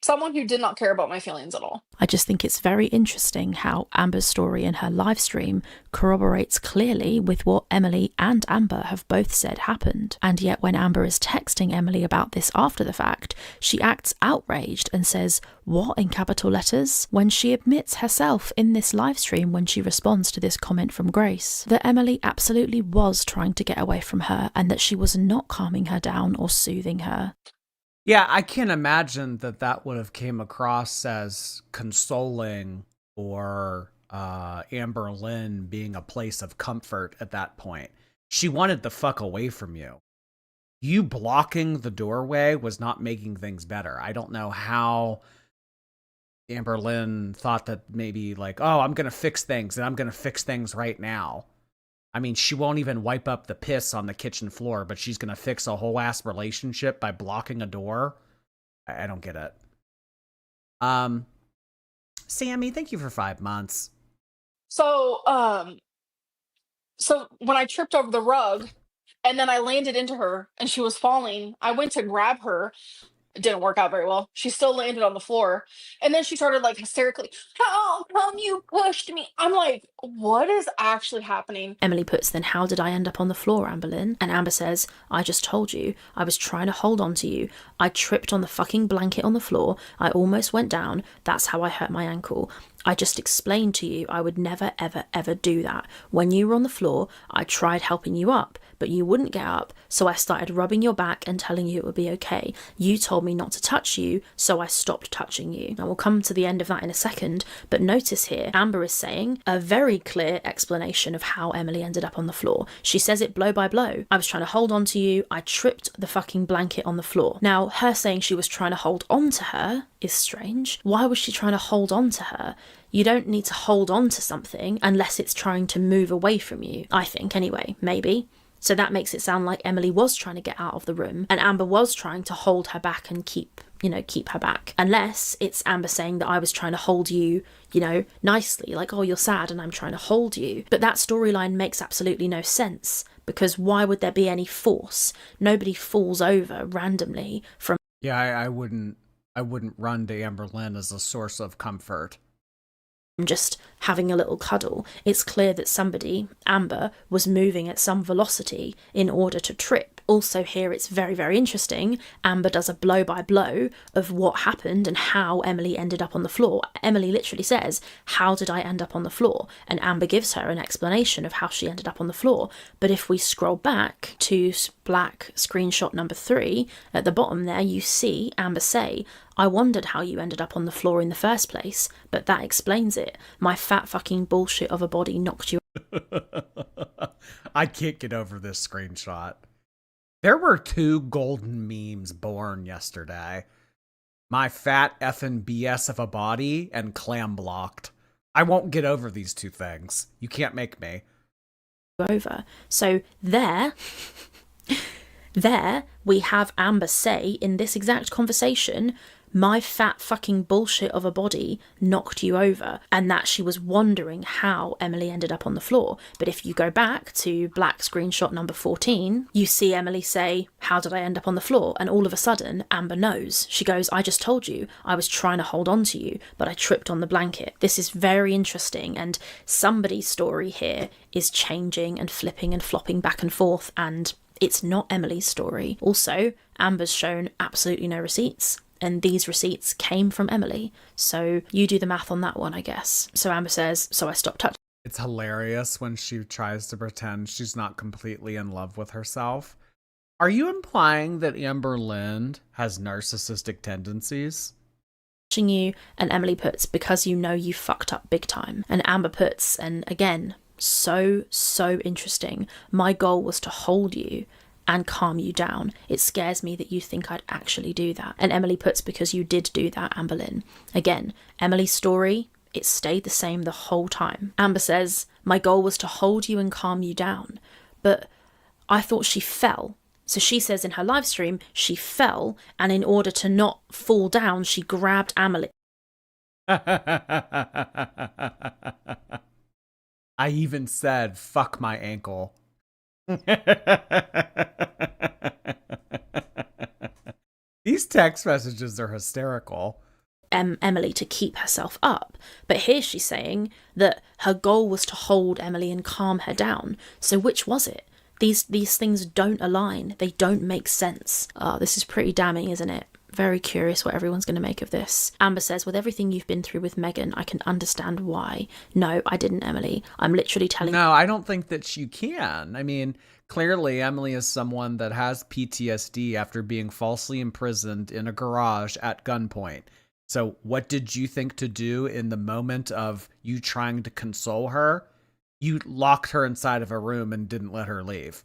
Speaker 2: Someone who did not care about my feelings at all.
Speaker 3: I just think it's very interesting how Amber's story in her live stream corroborates clearly with what Emily and Amber have both said happened. And yet when Amber is texting Emily about this after the fact, she acts outraged and says, "What?" in capital letters, when she admits herself in this live stream when she responds to this comment from Grace, that Emily absolutely was trying to get away from her and that she was not calming her down or soothing her.
Speaker 1: Yeah, I can't imagine that that would have came across as consoling or Amberlynn being a place of comfort at that point. She wanted the fuck away from you. You blocking the doorway was not making things better. I don't know how Amberlynn thought that maybe like, oh, I'm going to fix things and I'm going to fix things right now. I mean, she won't even wipe up the piss on the kitchen floor, but she's going to fix a whole ass relationship by blocking a door. I don't get it. Sammy, thank you for 5 months.
Speaker 4: So when I tripped over the rug and then I landed into her and she was falling, I went to grab her. It didn't work out very well. She still landed on the floor. And then she started like hysterically, how come you pushed me? I'm like, what is actually happening?
Speaker 3: Emily puts, then how did I end up on the floor, Amberlynn? And Amber says, I just told you. I was trying to hold on to you. I tripped on the fucking blanket on the floor. I almost went down. That's how I hurt my ankle. I just explained to you I would never, ever, ever do that. When you were on the floor, I tried helping you up, but you wouldn't get up, so I started rubbing your back and telling you it would be okay. You told me not to touch you, so I stopped touching you. Now we'll come to the end of that in a second, but notice here, Amber is saying a very clear explanation of how Emily ended up on the floor. She says it blow by blow. I was trying to hold on to you, I tripped the fucking blanket on the floor. Now, her saying she was trying to hold on to her is strange. Why was she trying to hold on to her? You don't need to hold on to something unless it's trying to move away from you, I think anyway, maybe. So that makes it sound like Emily was trying to get out of the room and Amber was trying to hold her back and keep her back. Unless it's Amber saying that I was trying to hold you, nicely, like, oh, you're sad and I'm trying to hold you. But that storyline makes absolutely no sense because why would there be any force? Nobody falls over randomly from...
Speaker 1: Yeah, I wouldn't run to Amberlynn as a source of comfort.
Speaker 3: Just having a little cuddle. It's clear that somebody, Amber, was moving at some velocity in order to trip. Also here it's very, very interesting. Amber does a blow by blow of what happened and how Emily ended up on the floor. Emily literally says, how did I end up on the floor? And Amber gives her an explanation of how she ended up on the floor. But if we scroll back to black screenshot number 3, at the bottom there you see Amber say, I wondered how you ended up on the floor in the first place, but that explains it. My fat fucking bullshit of a body knocked you.
Speaker 1: I can't get over this screenshot. There were 2 golden memes born yesterday. My fat effing BS of a body and clam blocked. I won't get over these 2 things. You can't make me.
Speaker 3: Over. So there we have Amber say in this exact conversation, my fat fucking bullshit of a body knocked you over, and that she was wondering how Emily ended up on the floor. But if you go back to black screenshot number 14, you see Emily say, how did I end up on the floor? And all of a sudden, Amber knows. She goes, I just told you, I was trying to hold on to you, but I tripped on the blanket. This is very interesting, and somebody's story here is changing and flipping and flopping back and forth, and it's not Emily's story. Also, Amber's shown absolutely no receipts. And these receipts came from Emily. So you do the math on that one, I guess. So Amber says, so I stopped touching.
Speaker 1: It's hilarious when she tries to pretend she's not completely in love with herself. Are you implying that Amberlynn has narcissistic tendencies?
Speaker 3: You, and Emily puts, because you know you fucked up big time. And Amber puts, and again, so interesting. My goal was to hold you and calm you down. It scares me that you think I'd actually do that. And Emily puts, because you did do that, Amberlynn. Again, Emily's story, it stayed the same the whole time. Amber says, my goal was to hold you and calm you down. But I thought she fell. So she says in her live stream, she fell, and in order to not fall down, she grabbed Emily.
Speaker 1: I even said, fuck my ankle. These text messages are hysterical.
Speaker 3: Emily to keep herself up. But here she's saying that her goal was to hold Emily and calm her down. So which was it? These things don't align. They don't make sense. Oh, this is pretty damning, isn't it? Very curious what everyone's going to make of this. Amber says, with everything you've been through with Megan, I can understand why. No, I didn't, Emily. I'm literally telling...
Speaker 1: No, I don't think that you can. I mean, clearly Emily is someone that has PTSD after being falsely imprisoned in a garage at gunpoint. So what did you think to do in the moment of you trying to console her? You locked her inside of a room and didn't let her leave.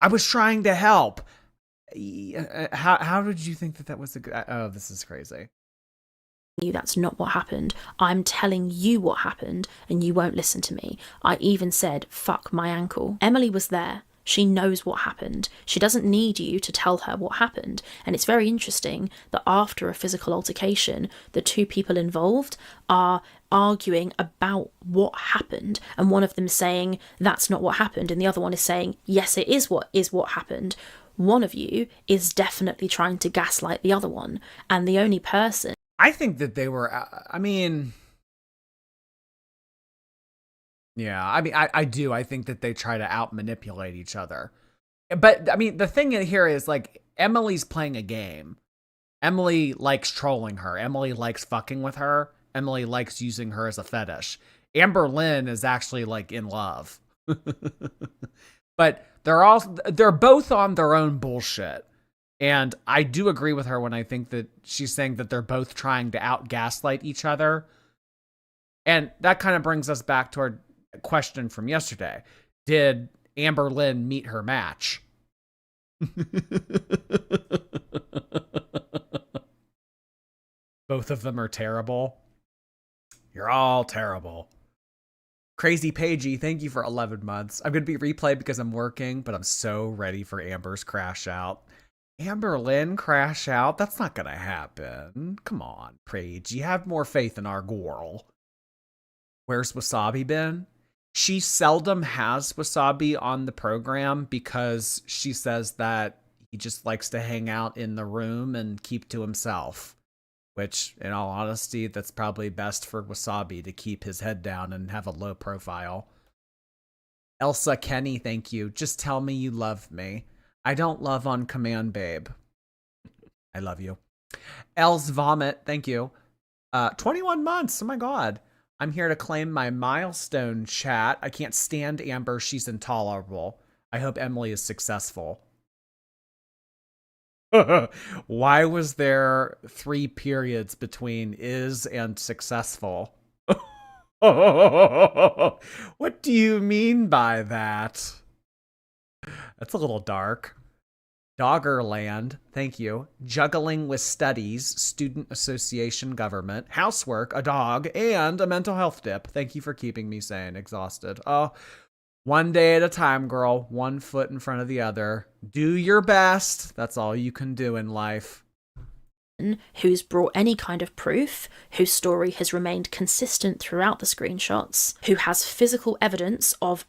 Speaker 1: I was trying to help. How did you think that was a good... Oh, this is crazy.
Speaker 3: you that's not what happened. I'm telling you what happened and you won't listen to me. I even said, fuck my ankle. Emily was there. She knows what happened. She doesn't need you to tell her what happened. And it's very interesting that after a physical altercation, the two people involved are arguing about what happened. And one of them saying, that's not what happened. And the other one is saying, yes, it is what happened. One of you is definitely trying to gaslight the other one. And the only person...
Speaker 1: I think that they were, I do. I think that they try to out manipulate each other. But I mean, the thing here is like Emily's playing a game. Emily likes trolling her. Emily likes fucking with her. Emily likes using her as a fetish. Amberlynn is actually like in love. But they're both on their own bullshit. And I do agree with her when I think that she's saying that they're both trying to out gaslight each other. And that kind of brings us back to our question from yesterday. Did Amberlynn meet her match? Both of them are terrible. You're all terrible. Crazy Pagey, thank you for 11 months. I'm going to be replayed because I'm working, but I'm so ready for Amber's crash out. Amberlynn crash out? That's not gonna happen. Come on, Pagey. Have more faith in our girl. Where's Wasabi been? She seldom has Wasabi on the program because she says that he just likes to hang out in the room and keep to himself. Which, in all honesty, that's probably best for Wasabi to keep his head down and have a low profile. Elsa Kenny, thank you. Just tell me you love me. I don't love on command, babe. I love you. Els Vomit, thank you. 21 months, oh my god. I'm here to claim my milestone, chat. I can't stand Amber, she's intolerable. I hope Emily is successful. Why was there 3 periods between is and successful? What do you mean by that? That's a little dark. Doggerland, thank you. Juggling with studies, student association, government, housework, a dog, and a mental health dip. Thank you for keeping me sane, exhausted. Oh, one day at a time, girl. One foot in front of the other. Do your best. That's all you can do in life.
Speaker 3: Who's brought any kind of proof, whose story has remained consistent throughout the screenshots, who has physical evidence of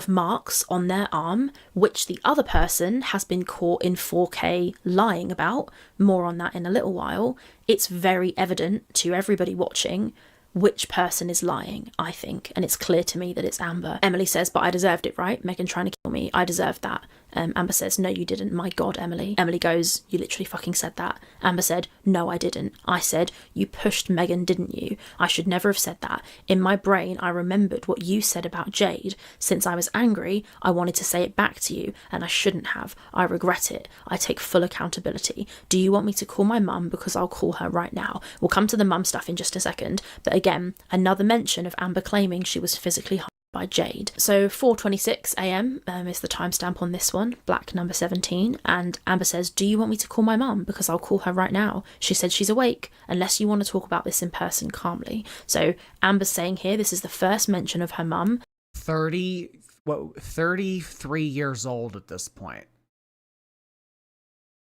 Speaker 3: marks on their arm, which the other person has been caught in 4K lying about. More on that in a little while. It's very evident to everybody watching which person is lying, I think, and it's clear to me that it's Amber. Emily says, but I deserved it, right? Megan trying to kill me. I deserved that. Amber says, no, you didn't. My God, Emily. Emily goes, you literally fucking said that. Amber said, no, I didn't. I said, you pushed Megan, didn't you? I should never have said that. In my brain, I remembered what you said about Jade. Since I was angry, I wanted to say it back to you, and I shouldn't have. I regret it. I take full accountability. Do you want me to call my mum? Because I'll call her right now. We'll come to the mum stuff in just a second. But again, another mention of Amber claiming she was physically harmed by Jade. So 4:26 a.m. Is the timestamp on this one, black number 17, and Amber says, do you want me to call my mum? Because I'll call her right now. She said she's awake, unless you want to talk about this in person calmly. So Amber's saying here, this is the first mention of her mum.
Speaker 1: 33 years old at this point.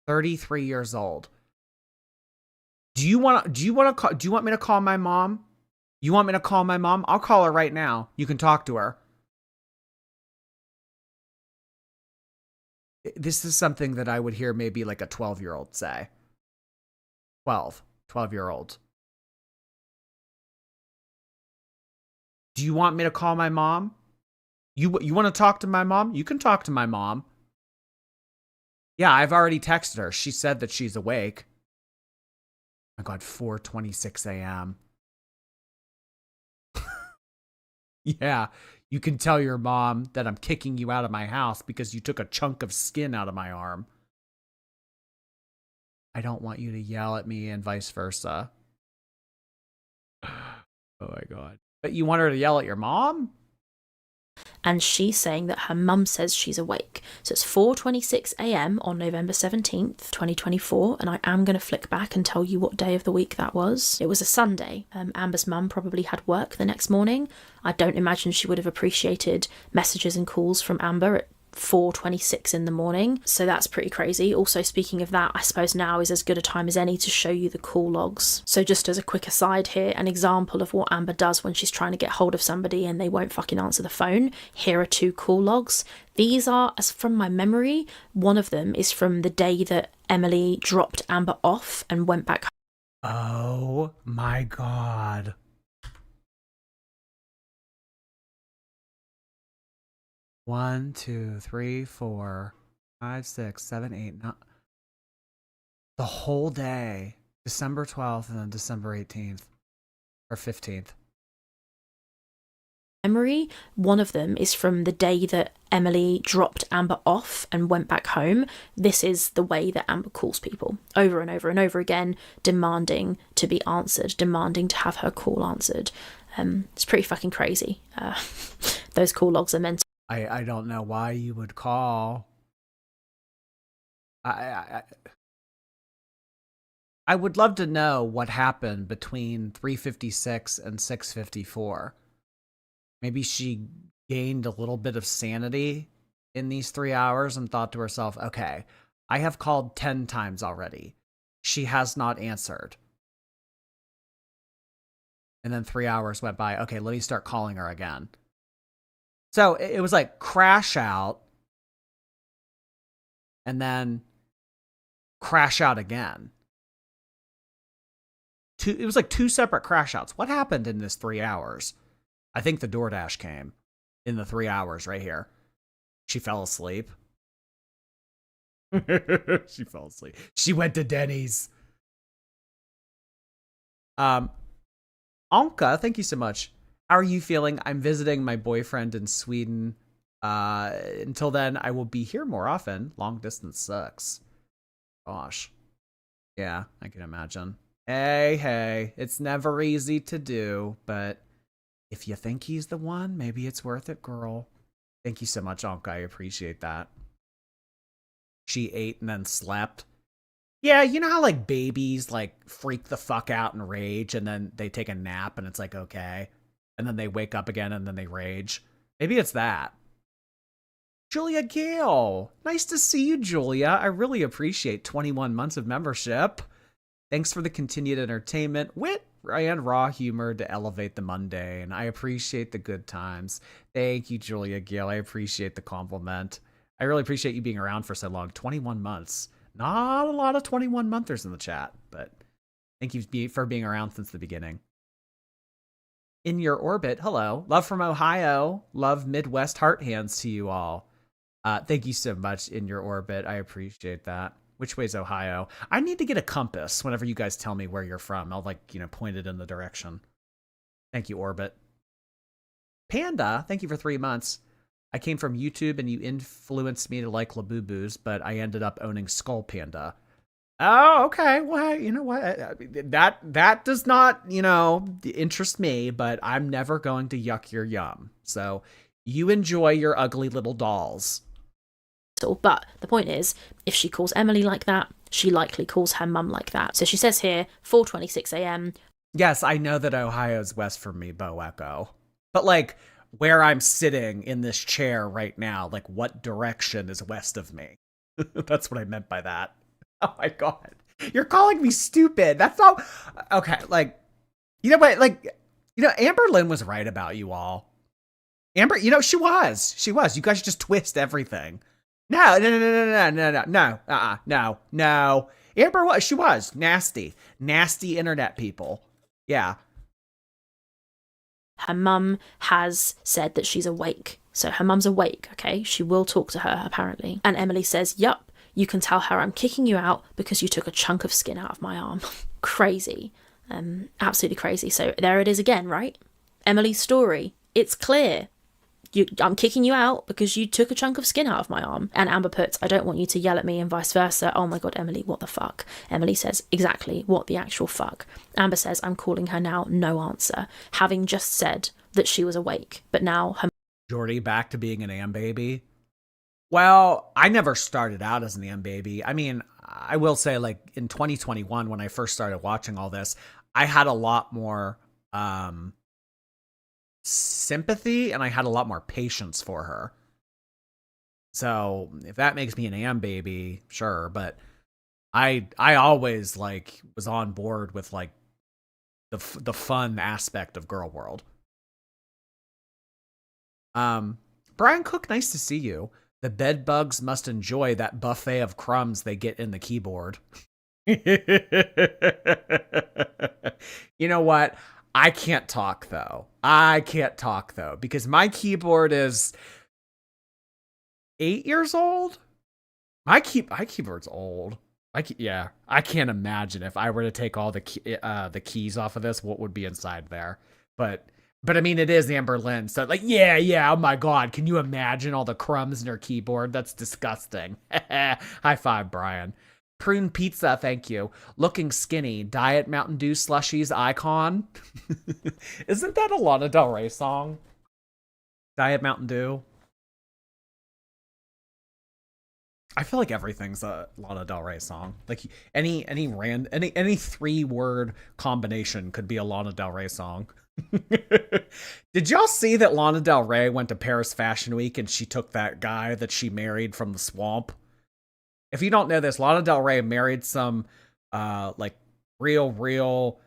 Speaker 1: 33 years old. Do you want me to call my mom? You want me to call my mom? I'll call her right now. You can talk to her. This is something that I would hear maybe like a 12-year-old say. 12-year-old. Do you want me to call my mom? You want to talk to my mom? You can talk to my mom. Yeah, I've already texted her. She said that she's awake. Oh my God, 4:26 a.m. Yeah, you can tell your mom that I'm kicking you out of my house because you took a chunk of skin out of my arm. I don't want you to yell at me and vice versa. Oh my God. But you want her to yell at your mom?
Speaker 3: And she's saying that her mum says she's awake. So it's 4:26 a.m. on November 17th, 2024. And I am going to flick back and tell you what day of the week that was. It was a Sunday. Amber's mum probably had work the next morning. I don't imagine she would have appreciated messages and calls from Amber at 4:26 in the morning. So that's pretty crazy. Also, speaking of that, I suppose now is as good a time as any to show you the call logs. So just as a quick aside here, an example of what Amber does when she's trying to get hold of somebody and they won't fucking answer the phone. Here are 2 call logs. These are, as from my memory, one of them is from the day that Emily dropped Amber off and went back home.
Speaker 1: Oh my God. One, 2, 3, 4, 5, 6, 7, 8, 9. The whole day, December 12th and then December 18th or 15th.
Speaker 3: Memory, one of them is from the day that Emily dropped Amber off and went back home. This is the way that Amber calls people over and over and over again, demanding to be answered, demanding to have her call answered. It's pretty fucking crazy. Those call logs are meant to
Speaker 1: I don't know why you would call. I would love to know what happened between 3:56 and 6:54. Maybe she gained a little bit of sanity in these 3 hours and thought to herself, okay, I have called 10 times already. She has not answered. And then 3 hours went by. Okay, let me start calling her again. So it was like crash out and then crash out again. It was like 2 separate crash outs. What happened in this 3 hours? I think the DoorDash came in the 3 hours right here. She fell asleep. She fell asleep. She went to Denny's. Anka, thank you so much. How are you feeling? I'm visiting my boyfriend in Sweden. Until then, I will be here more often. Long distance sucks. Gosh. Yeah, I can imagine. Hey, it's never easy to do, but if you think he's the one, maybe it's worth it, girl. Thank you so much, Anka. I appreciate that. She ate and then slept. Yeah, you know how like babies like freak the fuck out and rage and then they take a nap and it's like, okay. And then they wake up again and then they rage. Maybe it's that. Julia Gale. Nice to see you, Julia. I really appreciate 21 months of membership. Thanks for the continued entertainment, wit, and raw humor to elevate the mundane. I appreciate the good times. Thank you, Julia Gale. I appreciate the compliment. I really appreciate you being around for so long. 21 months. Not a lot of 21-monthers in the chat, but thank you for being around since the beginning. In your orbit, hello. Love from Ohio. Love Midwest heart hands to you all. Thank you so much, In Your Orbit. I appreciate that. Which way's Ohio? I need to get a compass whenever you guys tell me where you're from. I'll point it in the direction. Thank you, Orbit. Panda, thank you for 3 months. I came from YouTube and you influenced me to like Labubus, but I ended up owning Skull Panda. Oh, okay. Well, you know what? That does not, interest me, but I'm never going to yuck your yum. So you enjoy your ugly little dolls.
Speaker 3: But the point is, if she calls Emily like that, she likely calls her mum like that. So she says here, 4:26 a.m.
Speaker 1: Yes, I know that Ohio's west from me, Bo Echo. But like where I'm sitting in this chair right now, like what direction is west of me? That's what I meant by that. Oh my God. You're calling me stupid. That's not okay. Like, you know what? Like, Amberlynn was right about you all. Amber, she was. You guys just twist everything. No. Amber, she was nasty internet people. Yeah.
Speaker 3: Her mum has said that she's awake. So her mum's awake, okay? She will talk to her, apparently. And Emily says, yup, you can tell her I'm kicking you out because you took a chunk of skin out of my arm. Crazy. Absolutely crazy. So there it is again, right? Emily's story. It's clear. I'm kicking you out because you took a chunk of skin out of my arm. And Amber puts, I don't want you to yell at me, and vice versa. Oh my God, Emily, what the fuck? Emily says, exactly, what the actual fuck? Amber says, I'm calling her now, no answer. Having just said that she was awake, but now her
Speaker 1: Jordy back to being an Am baby? Well, I never started out as an Am baby. I mean, I will say, like, in 2021, when I first started watching all this, I had a lot more sympathy and I had a lot more patience for her. So if that makes me an Am baby, sure. But I always like was on board with like the fun aspect of Girl World. Brian Cook, nice to see you. The bed bugs must enjoy that buffet of crumbs they get in the keyboard. You know what? I can't talk though. Because my keyboard is 8 years old. My keyboard's old. I can't imagine if I were to take all the keys off of this, what would be inside there. But I mean, it is Amberlynn, so like, yeah, oh my god, can you imagine all the crumbs in her keyboard? That's disgusting. High five, Brian. Prune pizza, thank you. Looking skinny, Diet Mountain Dew slushies icon. Isn't that a Lana Del Rey song? Diet Mountain Dew. I feel like everything's a Lana Del Rey song. Like any 3-word combination could be a Lana Del Rey song. Did y'all see that Lana Del Rey went to Paris Fashion Week and she took that guy that she married from the swamp? If you don't know this, Lana Del Rey married some like real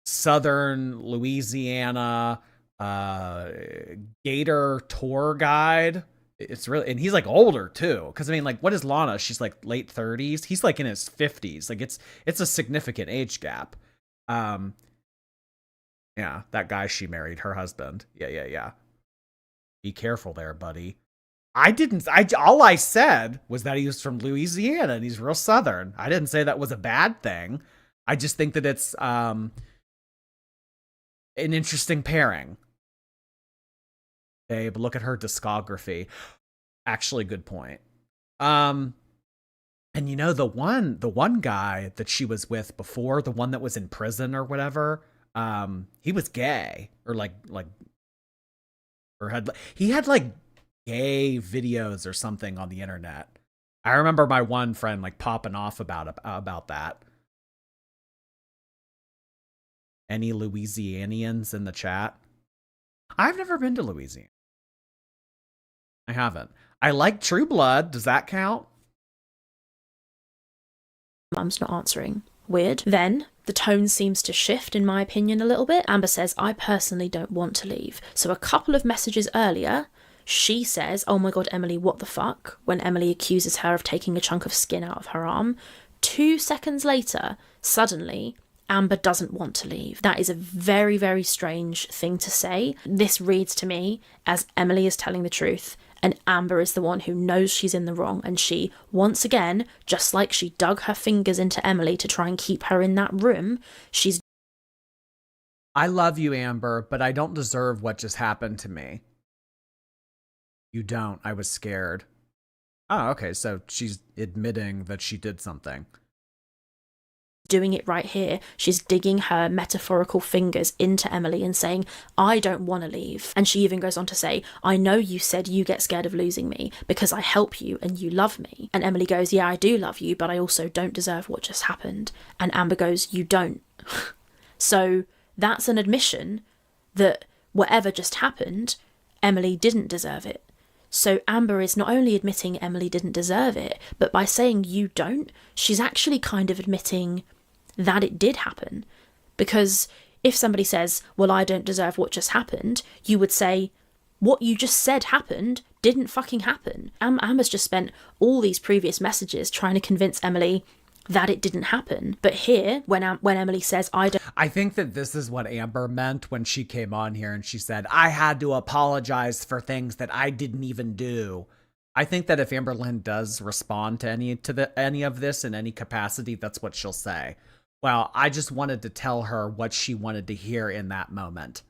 Speaker 1: southern Louisiana gator tour guide. It's really, and he's like older too. Because I mean, like, what is Lana? She's like late 30s. He's like in his 50s. Like it's a significant age gap. Yeah, that guy she married, her husband. Yeah. Be careful there, buddy. All I said was that he was from Louisiana and he's real southern. I didn't say that was a bad thing. I just think that it's an interesting pairing. Babe, look at her discography. Actually, good point. And you know, the one guy that she was with before, the one that was in prison or whatever, he was gay or he had like gay videos or something on the internet. I remember my one friend like popping off about that. Any Louisianians in the chat? I've never been to Louisiana. I haven't. I like True Blood. Does that count?
Speaker 3: Mum's not answering. Weird. Then the tone seems to shift, in my opinion, a little bit. Amber says, I personally don't want to leave. So a couple of messages earlier, she says, oh my god, Emily, what the fuck? When Emily accuses her of taking a chunk of skin out of her arm. 2 seconds later, suddenly, Amber doesn't want to leave. That is a very, very strange thing to say. This reads to me as Emily is telling the truth and Amber is the one who knows she's in the wrong, and she, once again, just like she dug her fingers into Emily to try and keep her in that room, she's...
Speaker 1: I love you, Amber, but I don't deserve what just happened to me. You don't. I was scared. Oh, okay, so she's admitting that she did something.
Speaker 3: Doing it right here. She's digging her metaphorical fingers into Emily and saying, I don't want to leave. And she even goes on to say, I know you said you get scared of losing me because I help you and you love me. And Emily goes, yeah, I do love you, but I also don't deserve what just happened. And Amber goes, you don't. So that's an admission that whatever just happened, Emily didn't deserve it. So Amber is not only admitting Emily didn't deserve it, but by saying you don't, she's actually kind of admitting that it did happen. Because if somebody says, well, I don't deserve what just happened, you would say, what you just said happened didn't fucking happen. Amber's just spent all these previous messages trying to convince Emily that it didn't happen. But here, when Emily says, I don't...
Speaker 1: I think that this is what Amber meant when she came on here and she said, I had to apologize for things that I didn't even do. I think that if Amberlynn does respond to any of this in any capacity, that's what she'll say. Well, I just wanted to tell her what she wanted to hear in that moment.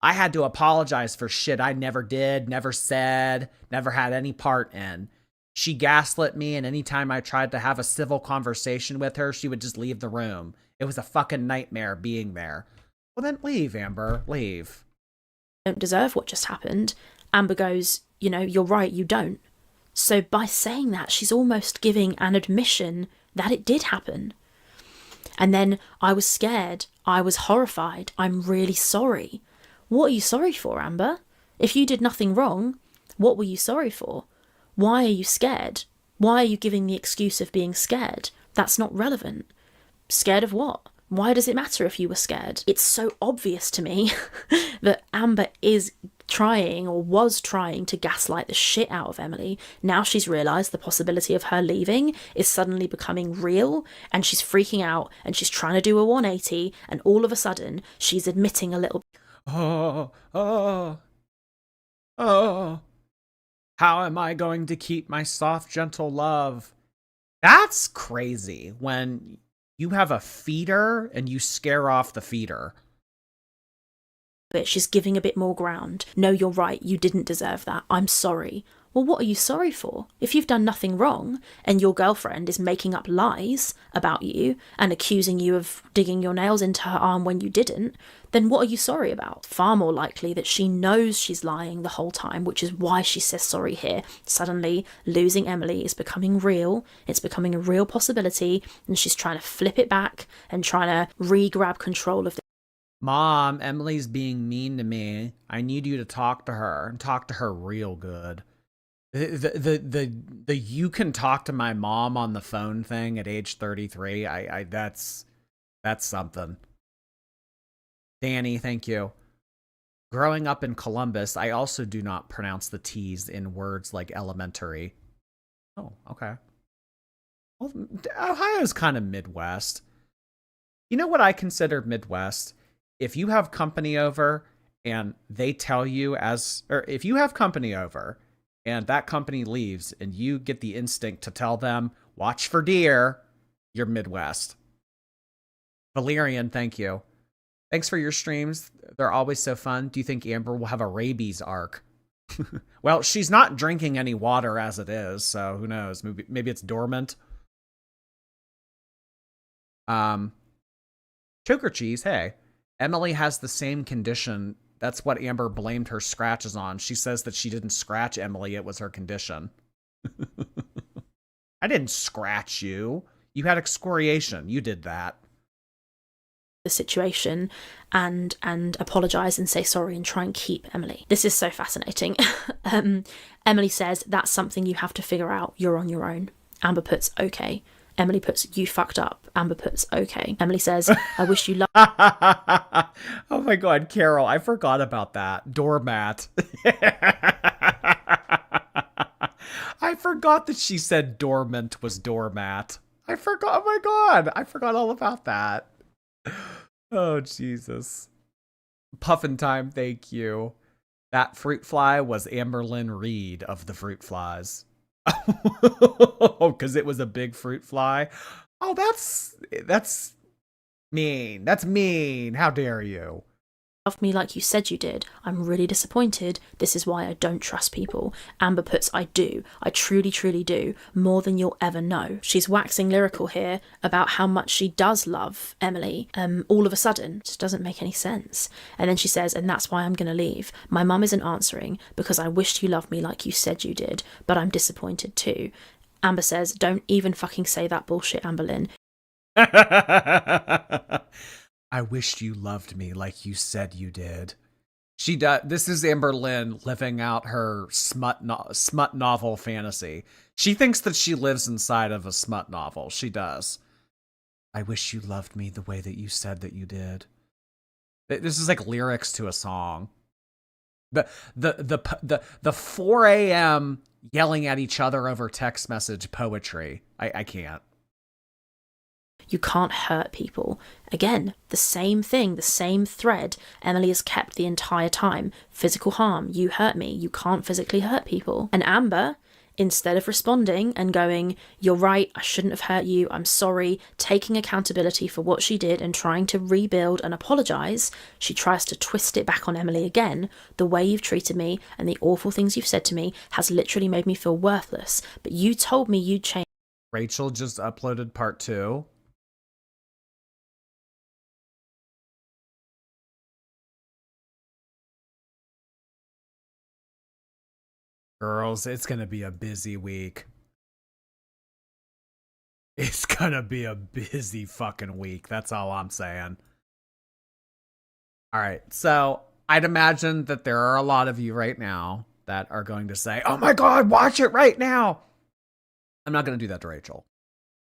Speaker 1: I had to apologize for shit I never did, never said, never had any part in. She gaslit me, and anytime I tried to have a civil conversation with her, she would just leave the room. It was a fucking nightmare being there. Well, then leave, Amber. Leave.
Speaker 3: Don't deserve what just happened. Amber goes, you know, you're right, you don't. So by saying that, she's almost giving an admission that it did happen. And then, I was scared, I was horrified, I'm really sorry. What are you sorry for, Amber? If you did nothing wrong, what were you sorry for? Why are you scared? Why are you giving the excuse of being scared? That's not relevant. Scared of what? Why does it matter if you were scared? It's so obvious to me that Amber is trying, or was trying, to gaslight the shit out of Emily. Now she's realised the possibility of her leaving is suddenly becoming real, and she's freaking out, and she's trying to do a 180, and all of a sudden she's admitting a little.
Speaker 1: Oh, oh, oh. How am I going to keep my soft, gentle love? That's crazy when you have a feeder and you scare off the feeder.
Speaker 3: Bit. She's giving a bit more ground. No, you're right, you didn't deserve that. I'm sorry. Well, what are you sorry for? If you've done nothing wrong and your girlfriend is making up lies about you and accusing you of digging your nails into her arm when you didn't, then what are you sorry about? Far more likely that she knows she's lying the whole time, which is why she says sorry here. Suddenly, losing Emily is becoming real. It's becoming a real possibility, and she's trying to flip it back and trying to re-grab control of the.
Speaker 1: Mom, Emily's being mean to me. I need you to talk to her, and talk to her real good. The you can talk to my mom on the phone thing at age 33. That's something. Danny, thank you. Growing up in Columbus, I also do not pronounce the T's in words like elementary. Oh, okay. Well, Ohio's kind of Midwest. You know what I consider Midwest? If you have company over and they tell you or if you have company over and that company leaves and you get the instinct to tell them, watch for deer, you're Midwest. Valerian, thank you. Thanks for your streams. They're always so fun. Do you think Amber will have a rabies arc? Well, she's not drinking any water as it is, so who knows? Maybe it's dormant. Choker cheese, hey. Emily has the same condition. That's what Amber blamed her scratches on. She says that she didn't scratch Emily, it was her condition. I didn't scratch you. You had excoriation. You did that.
Speaker 3: The situation and apologize and say sorry and try and keep Emily. This is so fascinating. Emily says, that's something you have to figure out. You're on your own. Amber puts, okay. Emily puts, you fucked up. Amber puts, okay. Emily says, I wish you loved.
Speaker 1: Oh my God, Carol, I forgot about that. Doormat. I forgot that she said dormant was doormat. I forgot. Oh my God, I forgot all about that. Oh, Jesus. Puffin time, thank you. That fruit fly was Amberlynn Reed of the fruit flies. Oh, because it was a big fruit fly. Oh, that's mean. That's mean. How dare you?
Speaker 3: Love me like you said you did. I'm really disappointed. This is why I don't trust people. Amber puts, I do. I truly, truly do. More than you'll ever know. She's waxing lyrical here about how much she does love Emily. All of a sudden, it just doesn't make any sense. And then she says, and that's why I'm going to leave. My mum isn't answering because I wished you loved me like you said you did, but I'm disappointed too. Amber says, don't even fucking say that bullshit, Amberlynn.
Speaker 1: I wished you loved me like you said you did. She does. This is Amberlynn living out her smut novel fantasy. She thinks that she lives inside of a smut novel. She does. I wish you loved me the way that you said that you did. This is like lyrics to a song. The 4 a.m. yelling at each other over text message poetry. I can't.
Speaker 3: You can't hurt people. Again, the same thing, the same thread Emily has kept the entire time. Physical harm. You hurt me. You can't physically hurt people. And Amber, instead of responding and going, you're right, I shouldn't have hurt you, I'm sorry, taking accountability for what she did and trying to rebuild and apologise, she tries to twist it back on Emily again. The way you've treated me and the awful things you've said to me has literally made me feel worthless. But you told me you'd change.
Speaker 1: Rachel just uploaded part 2. Girls, it's gonna be a busy week. It's gonna be a busy fucking week. That's all I'm saying. All right. So I'd imagine that there are a lot of you right now that are going to say, oh my God, watch it right now. I'm not going to do that to Rachel.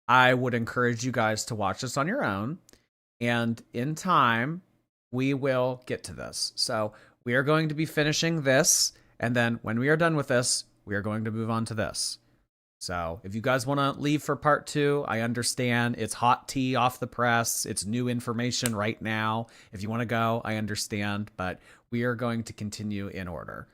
Speaker 1: I would encourage you guys to watch this on your own. And in time, we will get to this. So we are going to be finishing this. And then when we are done with this, we are going to move on to this. So if you guys want to leave for part 2, I understand. It's hot tea off the press. It's new information right now. If you want to go, I understand. But we are going to continue in order.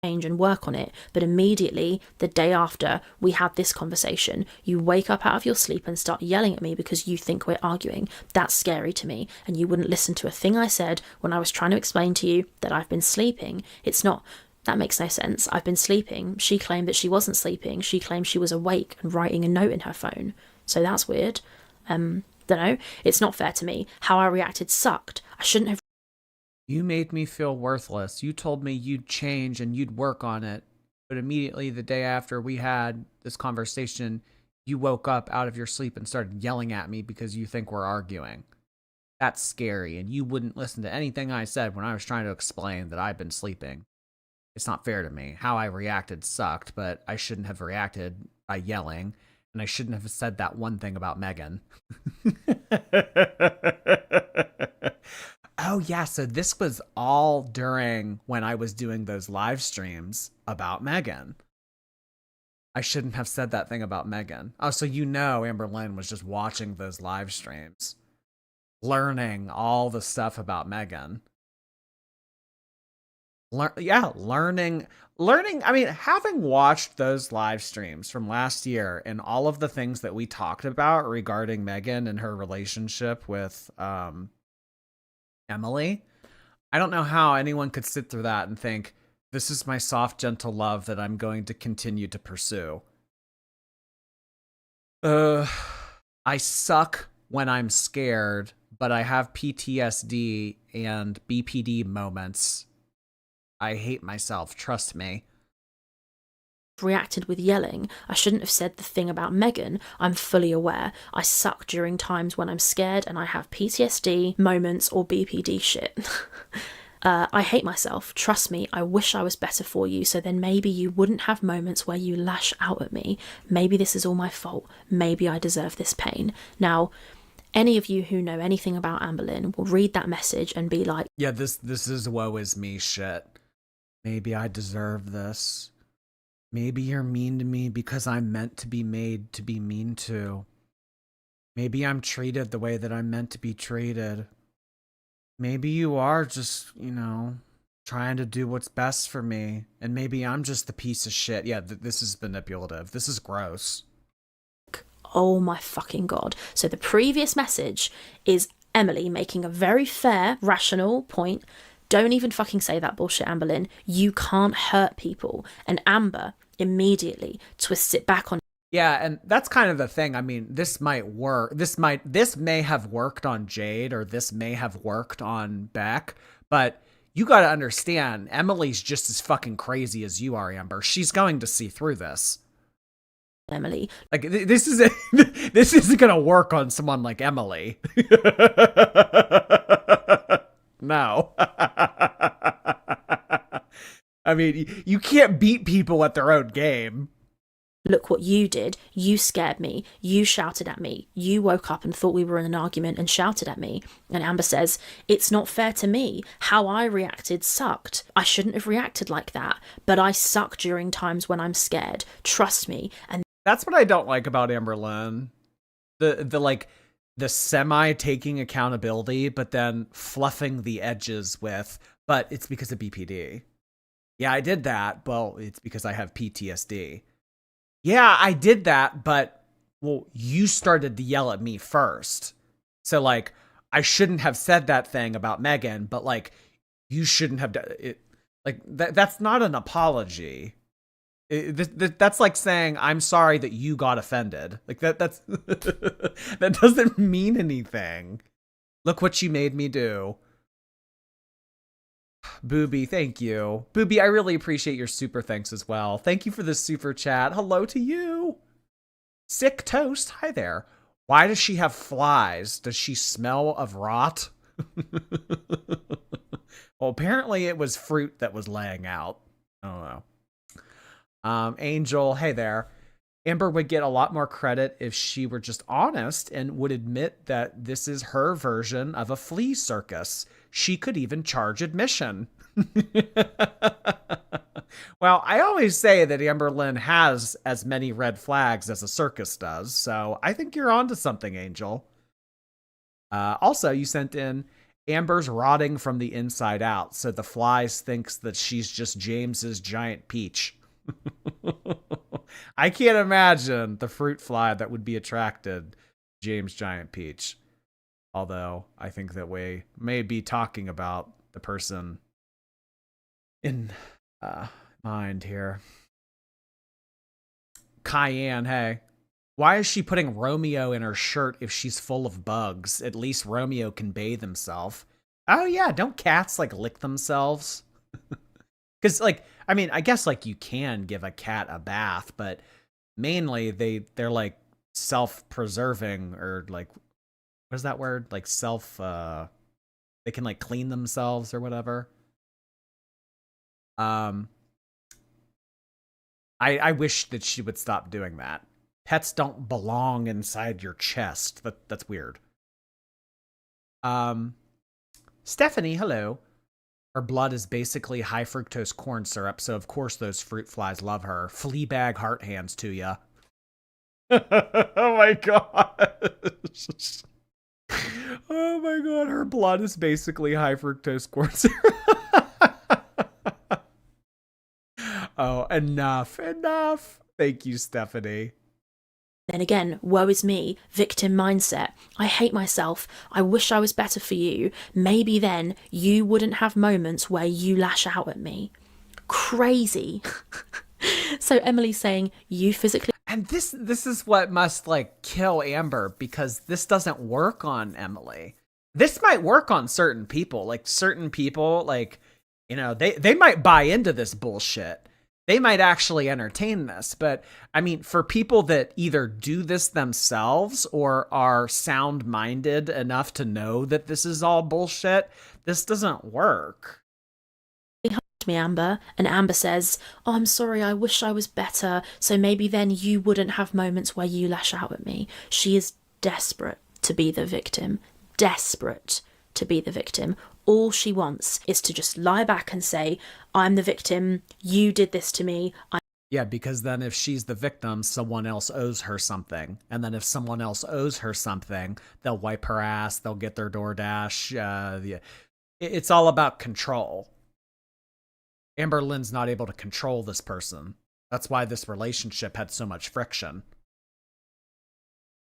Speaker 3: And work on it, but immediately the day after we had this conversation, you wake up out of your sleep and start yelling at me because you think we're arguing. That's scary to me, and you wouldn't listen to a thing I said when I was trying to explain to you that I've been sleeping. It's not, that makes no sense. I've been sleeping. She claimed that she wasn't sleeping. She claimed she was awake and writing a note in her phone. So that's weird. Don't know. It's not fair to me. How I reacted sucked. I shouldn't have.
Speaker 1: You made me feel worthless. You told me you'd change and you'd work on it. But immediately the day after we had this conversation, you woke up out of your sleep and started yelling at me because you think we're arguing. That's scary, and you wouldn't listen to anything I said when I was trying to explain that I've been sleeping. It's not fair to me. How I reacted sucked, but I shouldn't have reacted by yelling, and I shouldn't have said that one thing about Megan. Oh, yeah, so this was all during when I was doing those live streams about Megan. I shouldn't have said that thing about Megan. Oh, so Amberlynn was just watching those live streams, learning all the stuff about Megan. Learning. I mean, having watched those live streams from last year and all of the things that we talked about regarding Megan and her relationship with Emily, I don't know how anyone could sit through that and think, this is my soft, gentle love that I'm going to continue to pursue. I suck when I'm scared, but I have PTSD and BPD moments. I hate myself, trust me.
Speaker 3: Reacted with yelling. I shouldn't have said the thing about Megan. I'm fully aware. I suck during times when I'm scared and I have PTSD moments or BPD shit. I hate myself. Trust me, I wish I was better for you, so then maybe you wouldn't have moments where you lash out at me. Maybe this is all my fault. Maybe I deserve this pain. Now, any of you who know anything about Amberlynn will read that message and be like,
Speaker 1: yeah, this is woe is me shit. Maybe I deserve this. Maybe you're mean to me because I'm meant to be made to be mean to. Maybe I'm treated the way that I'm meant to be treated. Maybe you are just, trying to do what's best for me. And maybe I'm just the piece of shit. Yeah, this is manipulative. This is gross.
Speaker 3: Oh my fucking God. So the previous message is Emily making a very fair, rational point. Don't even fucking say that bullshit, Amberlynn. You can't hurt people. And Amber immediately twists it back on.
Speaker 1: Yeah, and that's kind of the thing. I mean, this might work. This may have worked on Jade, or this may have worked on Beck, but you got to understand, Emily's just as fucking crazy as you are, Amber. She's going to see through this.
Speaker 3: Emily.
Speaker 1: Like, this isn't going to work on someone like Emily. No. I mean, you can't beat people at their own game.
Speaker 3: Look what you did. You scared me. You shouted at me. You woke up and thought we were in an argument and shouted at me. And Amber says, it's not fair to me. How I reacted sucked. I shouldn't have reacted like that. But I suck during times when I'm scared. Trust me. And
Speaker 1: that's what I don't like about Amberlynn. The semi taking accountability, but then fluffing the edges with, but it's because of BPD. Yeah, I did that. Well, it's because I have PTSD. Yeah, I did that, but, well, you started to yell at me first. So, like, I shouldn't have said that thing about Megan, but, like, you shouldn't have done it. Like, that's not an apology. That's like saying, I'm sorry that you got offended. Like, that's that doesn't mean anything. Look what you made me do. Booby, thank you. Booby, I really appreciate your super thanks as well. Thank you for the super chat. Hello to you. Sick Toast, hi there. Why does she have flies? Does she smell of rot? Well, apparently it was fruit that was laying out. I don't know. Angel, hey there. Amber would get a lot more credit if she were just honest and would admit that this is her version of a flea circus. She could even charge admission. Well, I always say that Amberlynn has as many red flags as a circus does, so I think you're onto something, Angel. Also, you sent in Amber's rotting from the inside out, so the flies thinks that she's just James's giant peach. I can't imagine the fruit fly that would be attracted to James Giant Peach. Although I think that we may be talking about the person in mind here. Cayenne, hey. Why is she putting Romeo in her shirt if she's full of bugs? At least Romeo can bathe himself. Oh yeah, don't cats like lick themselves? Because like, I mean, I guess like you can give a cat a bath, but mainly they're like self-preserving, or like, what is that word? Like they can like clean themselves or whatever. I wish that she would stop doing that. Pets don't belong inside your chest. That's weird. Stephanie, hello. Her blood is basically high fructose corn syrup, so of course those fruit flies love her. Fleabag heart hands to ya. Oh my god. Oh my god, her blood is basically high fructose corn syrup. Oh, enough. Thank you, Stephanie.
Speaker 3: Then again, woe is me, victim mindset. I hate myself. I wish I was better for you. Maybe then you wouldn't have moments where you lash out at me. Crazy. So Emily's saying you physically...
Speaker 1: And this is what must like kill Amber, because this doesn't work on Emily. This might work on certain people. Like certain people, like, you know, they might buy into this bullshit. They might actually entertain this. But I mean, for people that either do this themselves or are sound-minded enough to know that this is all bullshit, this doesn't work.
Speaker 3: me, Amber, and Amber says, oh, I'm sorry, I wish I was better, so maybe then you wouldn't have moments where you lash out at me. She is desperate to be the victim. Desperate to be the victim. All she wants is to just lie back and say, I'm the victim, you did this to me.
Speaker 1: Yeah, because then if she's the victim, someone else owes her something. And then if someone else owes her something, they'll wipe her ass, they'll get their DoorDash. It's all about control. Amberlynn's not able to control this person. That's why this relationship had so much friction.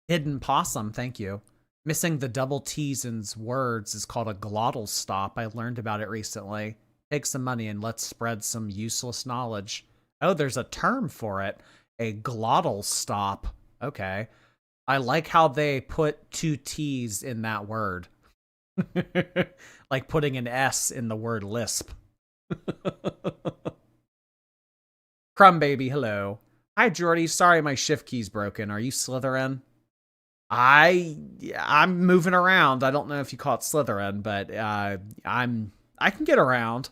Speaker 1: Hidden possum, thank you. Missing the double T's in words is called a glottal stop. I learned about it recently. Take some money and let's spread some useless knowledge. Oh, there's a term for it. A glottal stop. Okay. I like how they put two T's in that word. Like putting an S in the word lisp. Crumb baby, hello. Hi, Jordy. Sorry my shift key's broken. Are you Slytherin? I'm moving around. I don't know if you call it Slytherin, but I can get around.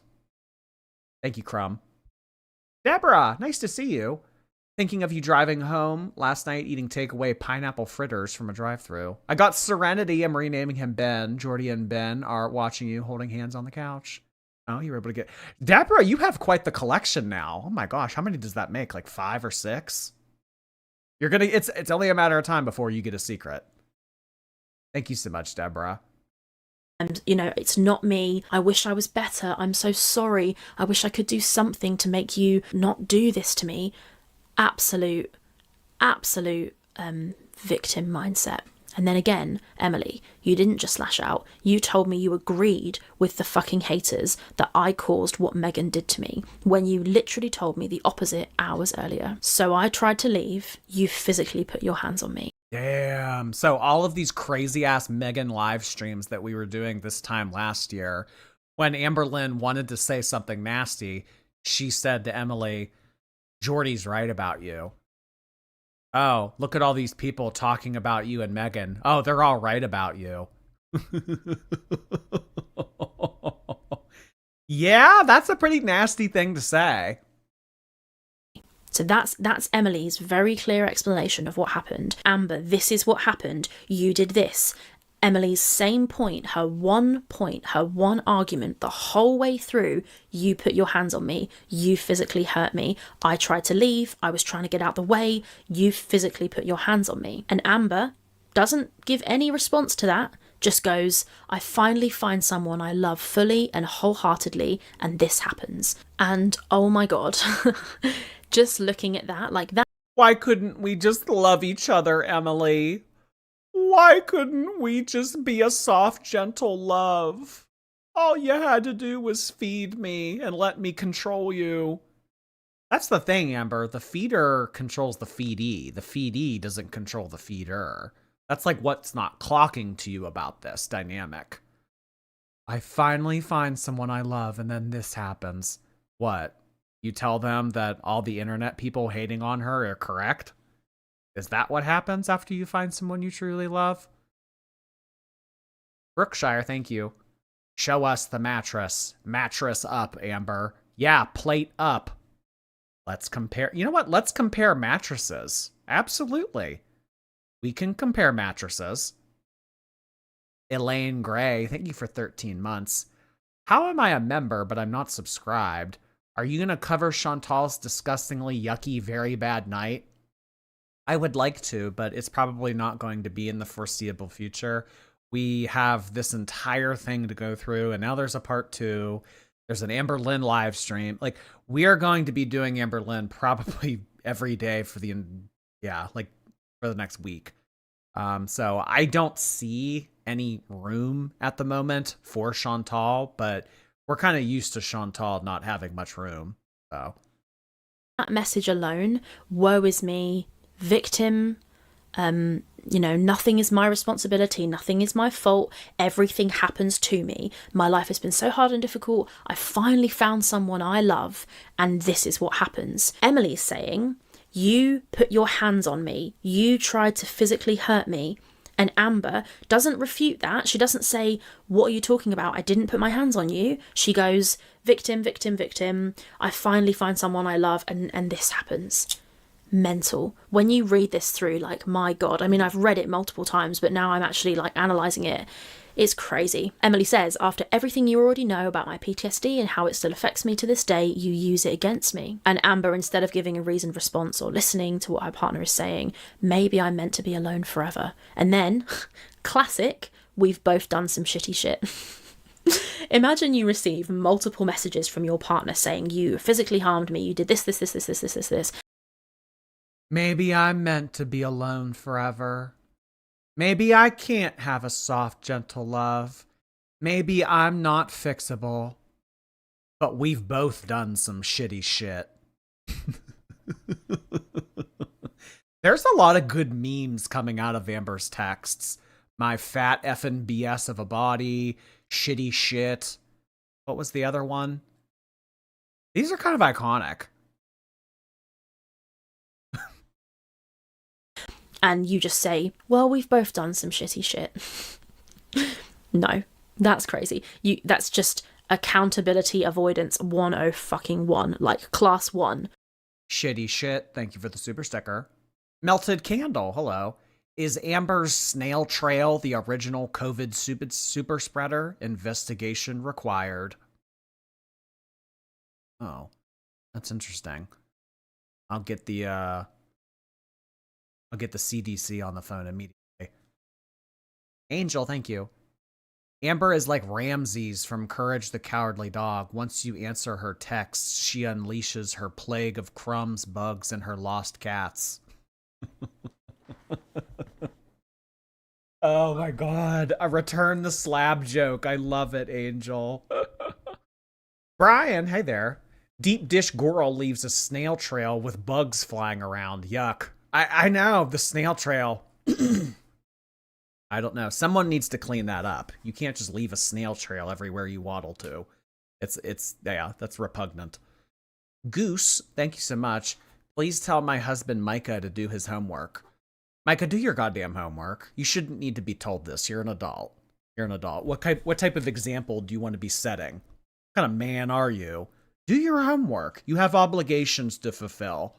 Speaker 1: Thank you, Crumb. Deborah, nice to see you. Thinking of you driving home last night, eating takeaway pineapple fritters from a drive-thru. I got Serenity. I'm renaming him Ben. Jordy and Ben are watching you, holding hands on the couch. Oh, you were able to get... Deborah, you have quite the collection now. Oh my gosh, how many does that make? Like 5 or 6? You're gonna... It's only a matter of time before you get a secret. Thank you so much, Deborah.
Speaker 3: And, you know, it's not me. I wish I was better. I'm so sorry. I wish I could do something to make you not do this to me. Absolute victim mindset. And then again, Emily, you didn't just lash out. You told me you agreed with the fucking haters that I caused what Megan did to me, when you literally told me the opposite hours earlier. So I tried to leave. You physically put your hands on me.
Speaker 1: Damn. So all of these crazy ass Megan live streams that we were doing this time last year when Amberlynn wanted to say something nasty, she said to Emily, Jordy's right about you. Oh, look at all these people talking about you and Megan. Oh, they're all right about you. Yeah, that's a pretty nasty thing to say.
Speaker 3: So that's Emily's very clear explanation of what happened. Amber, this is what happened. You did this. Emily's same point, her one argument the whole way through. You put your hands on me. You physically hurt me. I tried to leave. I was trying to get out the way. You physically put your hands on me. And Amber doesn't give any response to that. Just goes, I finally find someone I love fully and wholeheartedly, and this happens. And oh my God, just looking at that, like that.
Speaker 1: Why couldn't we just love each other, Emily? Why couldn't we just be a soft, gentle love? All you had to do was feed me and let me control you. That's the thing, Amber. The feeder controls the feedee. The feedee doesn't control the feeder. That's like what's not clocking to you about this dynamic. I finally find someone I love and then this happens. What? You tell them that all the internet people hating on her are correct? Is that what happens after you find someone you truly love? Brookshire, thank you. Show us the mattress. Mattress up, Amber. Yeah, plate up. Let's compare. You know what? Let's compare mattresses. Absolutely. We can compare mattresses. Elaine Gray, thank you for 13 months. How am I a member, but I'm not subscribed? Are you going to cover Chantal's disgustingly yucky, very bad night? I would like to, but it's probably not going to be in the foreseeable future. We have this entire thing to go through, and now there's a part 2. There's an Amberlynn live stream. Like, we are going to be doing Amberlynn probably every day for the next week. So I don't see any room at the moment for Chantal, but we're kind of used to Chantal not having much room. So
Speaker 3: that message alone, woe is me, victim, nothing is my responsibility, nothing is my fault, everything happens to me, my life has been so hard and difficult, I finally found someone I love, and this is what happens. Emily's saying, you put your hands on me, you tried to physically hurt me, and Amber doesn't refute that. She doesn't say, what are you talking about? I didn't put my hands on you. She goes, victim, victim, victim, I finally find someone I love, and this happens. Mental. When you read this through, like, my God, I mean, I've read it multiple times, but now I'm actually like analysing it. It's crazy. Emily says, after everything you already know about my PTSD and how it still affects me to this day, you use it against me. And Amber, instead of giving a reasoned response or listening to what her partner is saying, maybe I'm meant to be alone forever. And then, classic, we've both done some shitty shit. Imagine you receive multiple messages from your partner saying, you physically harmed me, you did this.
Speaker 1: Maybe I'm meant to be alone forever. Maybe I can't have a soft, gentle love. Maybe I'm not fixable. But we've both done some shitty shit. There's a lot of good memes coming out of Amber's texts. My fat effing BS of a body, shitty shit. What was the other one? These are kind of iconic.
Speaker 3: And you just say, well, we've both done some shitty shit. No, that's crazy. That's just accountability avoidance 101, like class 1.
Speaker 1: Shitty shit. Thank you for the super sticker. Melted Candle. Hello. Is Amber's snail trail the original COVID super spreader? Investigation required. Oh, that's interesting. I'll get the CDC on the phone immediately. Angel, thank you. Amber is like Ramses from Courage the Cowardly Dog. Once you answer her texts, she unleashes her plague of crumbs, bugs, and her lost cats. Oh my God. A return the slab joke. I love it, Angel. Brian, hey there. Deep Dish Girl leaves a snail trail with bugs flying around. Yuck. I know, the snail trail. I don't know. Someone needs to clean that up. You can't just leave a snail trail everywhere you waddle to. Yeah, that's repugnant. Goose, thank you so much. Please tell my husband Micah to do his homework. Micah, do your goddamn homework. You shouldn't need to be told this. You're an adult. You're an adult. What type of example do you want to be setting? What kind of man are you? Do your homework. You have obligations to fulfill.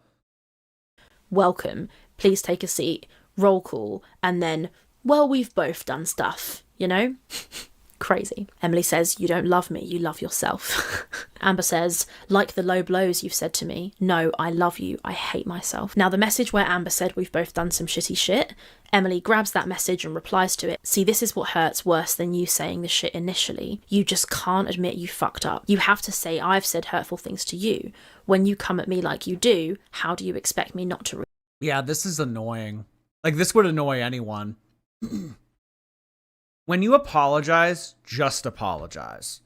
Speaker 3: Welcome. Please take a seat. Roll call. And then, well, we've both done stuff, you know? Crazy. Emily says, you don't love me, you love yourself. Amber says, like the low blows you've said to me, no, I love you, I hate myself. Now the message where Amber said we've both done some shitty shit, Emily grabs that message and replies to it. See, this is what hurts worse than you saying the shit initially. You just can't admit you fucked up. You have to say I've said hurtful things to you. When you come at me like you do, how do you expect me not to?
Speaker 1: Yeah, this is annoying. Like, this would annoy anyone. When you apologize, just apologize.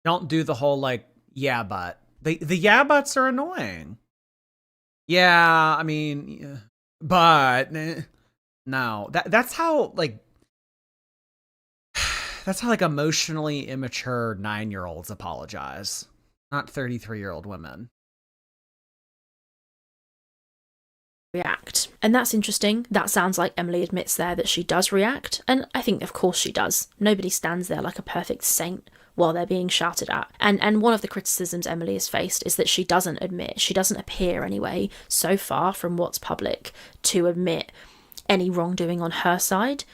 Speaker 1: Don't do the whole, like, yeah, but. The yeah, buts are annoying. Yeah, I mean, yeah, but. No. That's how, like, emotionally immature 9-year-olds apologize. Not 33-year-old women.
Speaker 3: React. And that's interesting. That sounds like Emily admits there that she does react, and I think of course she does. Nobody stands there like a perfect saint while they're being shouted at. And one of the criticisms Emily has faced is that she doesn't appear anyway, so far from what's public, to admit any wrongdoing on her side.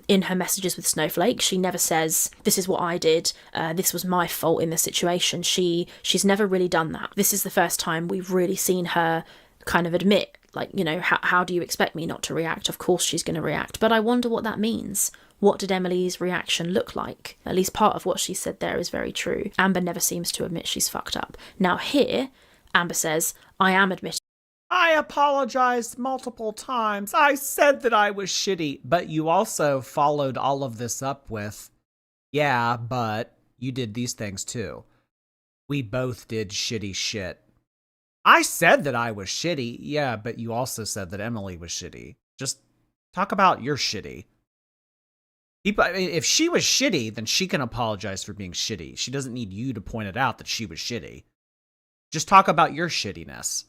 Speaker 3: In her messages with Snowflake, she never says, this is what I did, this was my fault in the situation. She's never really done that. This is the first time we've really seen her kind of admit, like, you know, how do you expect me not to react? Of course she's going to react. But I wonder what that means. What did Emily's reaction look like? At least part of what she said there is very true. Amber never seems to admit she's fucked up. Now here, Amber says, I am admitting.
Speaker 1: I apologized multiple times. I said that I was shitty. But you also followed all of this up with, yeah, but you did these things too. We both did shitty shit. I said that I was shitty. Yeah, but you also said that Emily was shitty. Just talk about your shitty. If she was shitty, then she can apologize for being shitty. She doesn't need you to point it out that she was shitty. Just talk about your shittiness.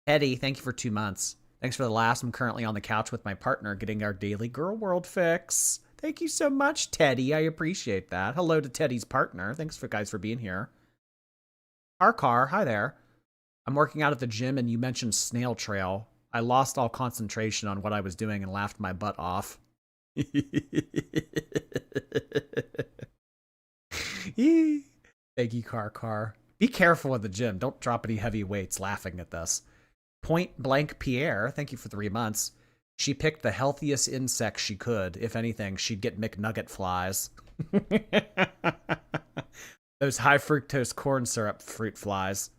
Speaker 1: Eddie, thank you for 2 months. Thanks for the last. I'm currently on the couch with my partner getting our daily girl world fix. Thank you so much, Teddy. I appreciate that. Hello to Teddy's partner. Thanks for guys for being here. Car, hi there. I'm working out at the gym and you mentioned snail trail. I lost all concentration on what I was doing and laughed my butt off. Thank you, Car. Be careful at the gym. Don't drop any heavy weights laughing at this. Point Blank Pierre, thank you for 3 months. She picked the healthiest insect she could. If anything, she'd get McNugget flies. Those high fructose corn syrup fruit flies.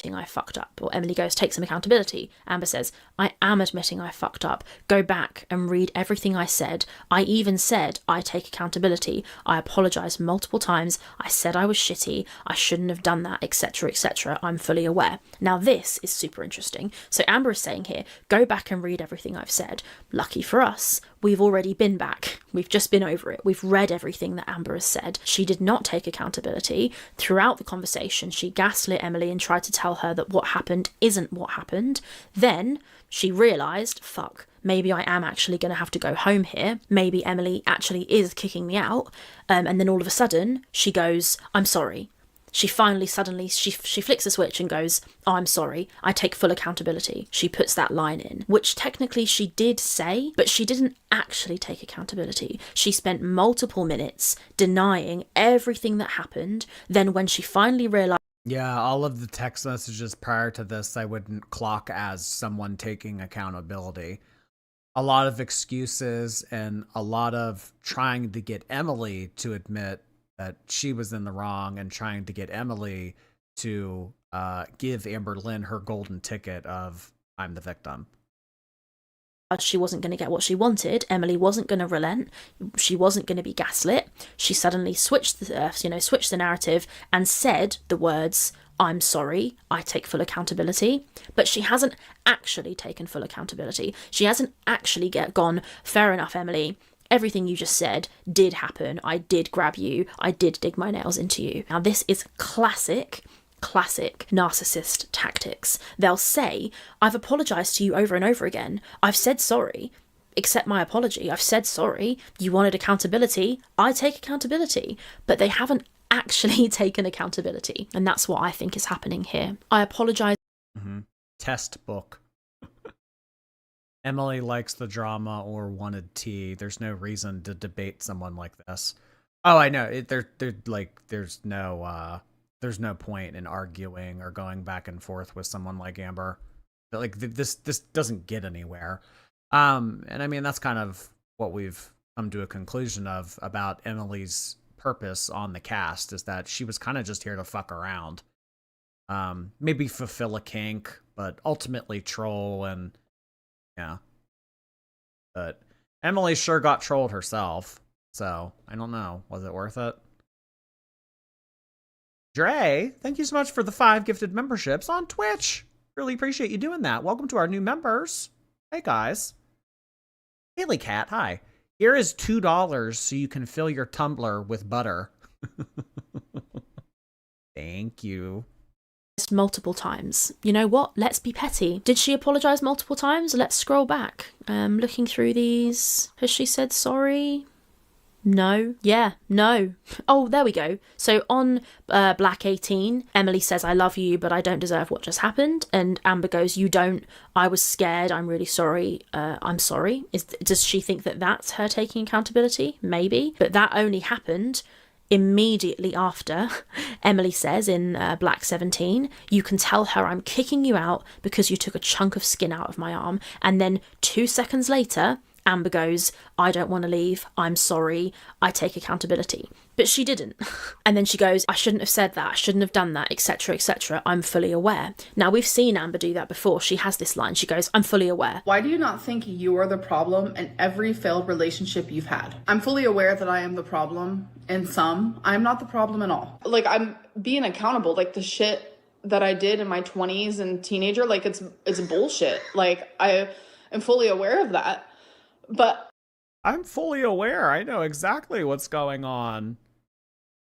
Speaker 3: I fucked up. Or Emily goes, take some accountability. Amber says, I am admitting I fucked up. Go back and read everything I said. I even said I take accountability. I apologise multiple times. I said I was shitty. I shouldn't have done that, etc., etc. I'm fully aware. Now this is super interesting. So Amber is saying here, go back and read everything I've said. Lucky for us, we've already been back. We've just been over it. We've read everything that Amber has said. She did not take accountability. Throughout the conversation, she gaslit Emily and tried to tell her that what happened isn't what happened. Then she realised, fuck, maybe I am actually going to have to go home here. Maybe Emily actually is kicking me out. And then all of a sudden, she goes, I'm sorry. She finally suddenly, she flicks a switch and goes, oh, I'm sorry, I take full accountability. She puts that line in, which technically she did say, but she didn't actually take accountability. She spent multiple minutes denying everything that happened. Then when she finally realised,
Speaker 1: yeah, all of the text messages prior to this, I wouldn't clock as someone taking accountability. A lot of excuses and a lot of trying to get Emily to admit that she was in the wrong and trying to get Emily to give Amberlynn her golden ticket of I'm the victim.
Speaker 3: She wasn't going to get what she wanted. Emily wasn't going to relent. She wasn't going to be gaslit. She suddenly switched the narrative and said the words, I'm sorry, I take full accountability. But she hasn't actually taken full accountability. She hasn't actually gone, fair enough, Emily, everything you just said did happen. I did grab you. I did dig my nails into you. Now, this is classic narcissist tactics. They'll say, I've apologized to you over and over again. I've said sorry. Accept my apology. I've said sorry. You wanted accountability. I take accountability. But they haven't actually taken accountability. And that's what I think is happening here. I apologize.
Speaker 1: Test book. Emily likes the drama or wanted tea. There's no reason to debate someone like this. Oh, I know. There's no point in arguing or going back and forth with someone like Amber. Like this doesn't get anywhere. And I mean, that's kind of what we've come to a conclusion of about Emily's purpose on the cast, is that she was kind of just here to fuck around. Maybe fulfill a kink, but ultimately troll. And yeah. But Emily sure got trolled herself. So I don't know. Was it worth it? Dre, thank you so much for the 5 gifted memberships on Twitch. Really appreciate you doing that. Welcome to our new members. Hey, guys. Haley Cat, hi. Here is $2 so you can fill your tumbler with butter. Thank you.
Speaker 3: Multiple times. You know what? Let's be petty. Did she apologize multiple times? Let's scroll back. Looking through these. Has she said sorry? No. Yeah, no. Oh, there we go. So on Black 18, Emily says, I love you, but I don't deserve what just happened. And Amber goes, you don't. I was scared. I'm really sorry. I'm sorry. Does she think that that's her taking accountability? Maybe. But that only happened immediately after. Emily says in Black 17, you can tell her I'm kicking you out because you took a chunk of skin out of my arm. And then 2 seconds later, Amber goes, I don't want to leave. I'm sorry. I take accountability. But she didn't. And then she goes, I shouldn't have said that. I shouldn't have done that, etc., etc. I'm fully aware. Now, we've seen Amber do that before. She has this line. She goes, I'm fully aware.
Speaker 2: Why do you not think you are the problem in every failed relationship you've had? I'm fully aware that I am the problem in some. I'm not the problem in all. Like, I'm being accountable. Like, the shit that I did in my 20s and teenager, like, it's bullshit. Like, I am fully aware of that. But
Speaker 1: I'm fully aware. I know exactly what's going on.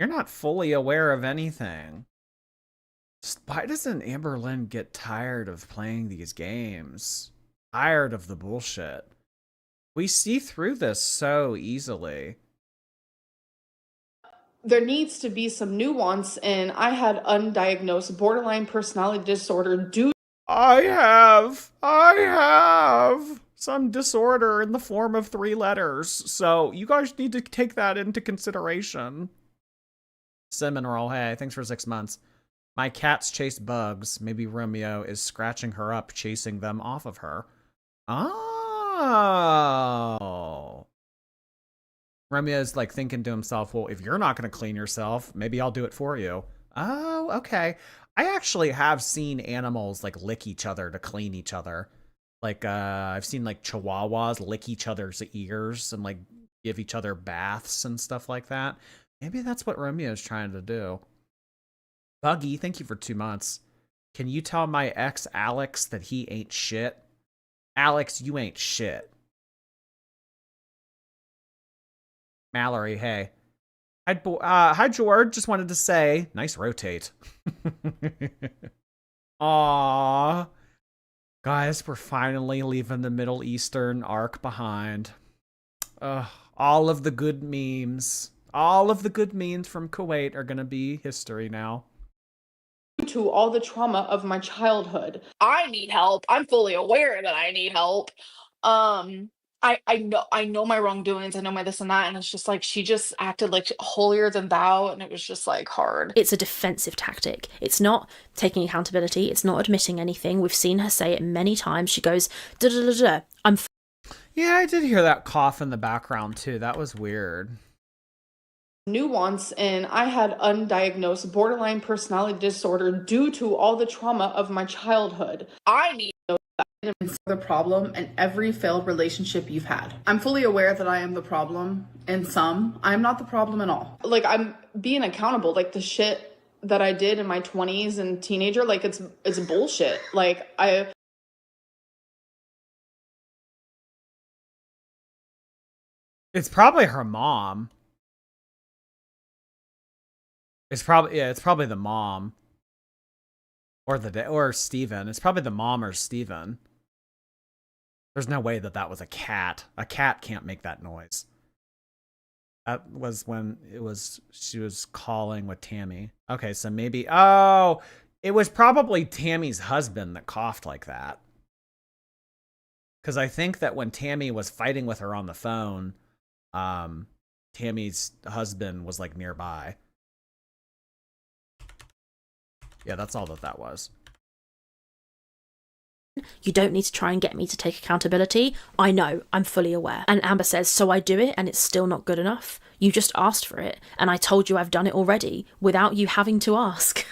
Speaker 1: You're not fully aware of anything. Why doesn't Amberlynn get tired of playing these games? Tired of the bullshit. We see through this so easily.
Speaker 2: there needs to be some nuance, and I had undiagnosed borderline personality disorder due.
Speaker 1: I have some disorder in the form of 3 letters, so you guys need to take that into consideration. Cinnamon, hey, thanks for 6 months. My cats chase bugs. Maybe Romeo is scratching her up, chasing them off of her. Oh. Romeo's like thinking to himself, well, if you're not going to clean yourself, maybe I'll do it for you. Oh, okay. I actually have seen animals like lick each other to clean each other. Like, I've seen like chihuahuas lick each other's ears and like give each other baths and stuff like that. Maybe that's what Romeo's trying to do. Buggy, thank you for 2 months. Can you tell my ex Alex that he ain't shit? Alex, you ain't shit. Mallory, hey. Hi, George. Just wanted to say, nice rotate. Aww. Guys, we're finally leaving the Middle Eastern arc behind. All of the good memes. All of the good memes from Kuwait are going to be history now.
Speaker 2: To all the trauma of my childhood.
Speaker 4: I need help. I'm fully aware that I need help. I know my wrongdoings. I know my this and that. And it's just like, she just acted like holier than thou. And it was just like hard.
Speaker 3: It's a defensive tactic. It's not taking accountability. It's not admitting anything. We've seen her say it many times. She goes, da da da da.
Speaker 1: Yeah, I did hear that cough in the background too. That was weird.
Speaker 2: Nuance, and I had undiagnosed borderline personality disorder due to all the trauma of my childhood.
Speaker 4: I need
Speaker 2: the problem in every failed relationship you've had. I'm fully aware that I am the problem in some. I'm not the problem in all. Like, I'm being accountable. Like, the shit that I did in my 20s and teenager, like it's bullshit. Like
Speaker 1: It's probably her mom. It's probably the mom. Or Steven. It's probably the mom or Steven. There's no way that was a cat. A cat can't make that noise. That was when she was calling with Tammy. Okay, so maybe it was probably Tammy's husband that coughed like that. Because I think that when Tammy was fighting with her on the phone, Tammy's husband was like nearby. Yeah, that's all that was.
Speaker 3: You don't need to try and get me to take accountability. I know, I'm fully aware. And Amber says, so I do it and it's still not good enough. You just asked for it and I told you I've done it already without you having to ask.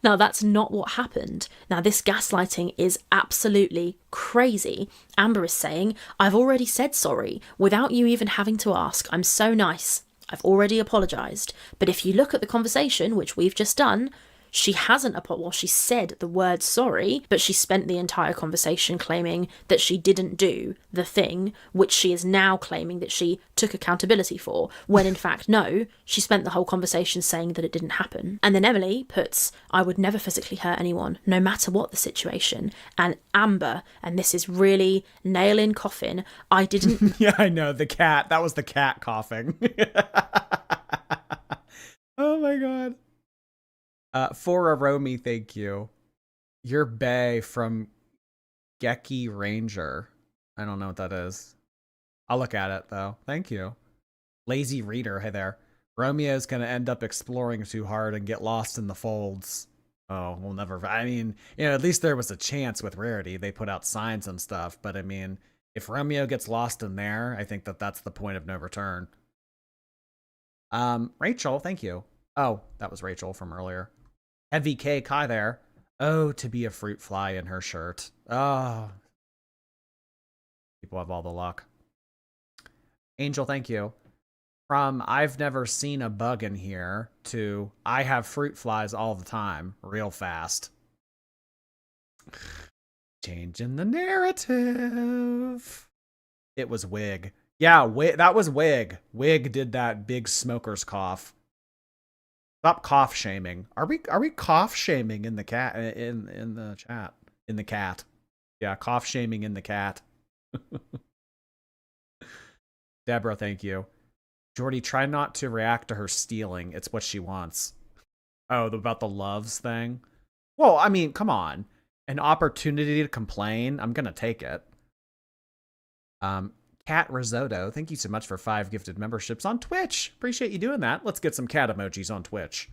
Speaker 3: Now, that's not what happened. Now, this gaslighting is absolutely crazy. Amber is saying, I've already said sorry without you even having to ask. I'm so nice. I've already apologised. But if you look at the conversation, which we've just done, she hasn't she said the word sorry, but she spent the entire conversation claiming that she didn't do the thing, which she is now claiming that she took accountability for, when in fact, no, she spent the whole conversation saying that it didn't happen. And then Emily puts, I would never physically hurt anyone, no matter what the situation. And Amber, and this is really nail in coffin, I didn't...
Speaker 1: Yeah, I know, the cat. That was the cat coughing. Oh my god. For a Romy, thank you. You're Bay from Geki Ranger. I don't know what that is. I'll look at it, though. Thank you. Lazy Reader, hey there. Romeo's gonna end up exploring too hard and get lost in the folds. Oh, we'll never... I mean, at least there was a chance with Rarity. They put out signs and stuff, but I mean, if Romeo gets lost in there, I think that's the point of no return. Rachel, thank you. Oh, that was Rachel from earlier. Heavy Cake, hi there. Oh, to be a fruit fly in her shirt. Oh. People have all the luck. Angel, thank you. From I've never seen a bug in here to I have fruit flies all the time, real fast. Changing the narrative. It was Wig. Yeah, that was Wig. Wig did that big smoker's cough. Stop cough shaming. Are we cough shaming in the cat in the chat? In the cat. Yeah, cough shaming in the cat. Deborah, thank you. Jordy, try not to react to her stealing. It's what she wants. Oh, about the loves thing? Well, I mean, come on. An opportunity to complain. I'm gonna take it. Cat Risotto, thank you so much for 5 gifted memberships on Twitch. Appreciate you doing that. Let's get some cat emojis on Twitch.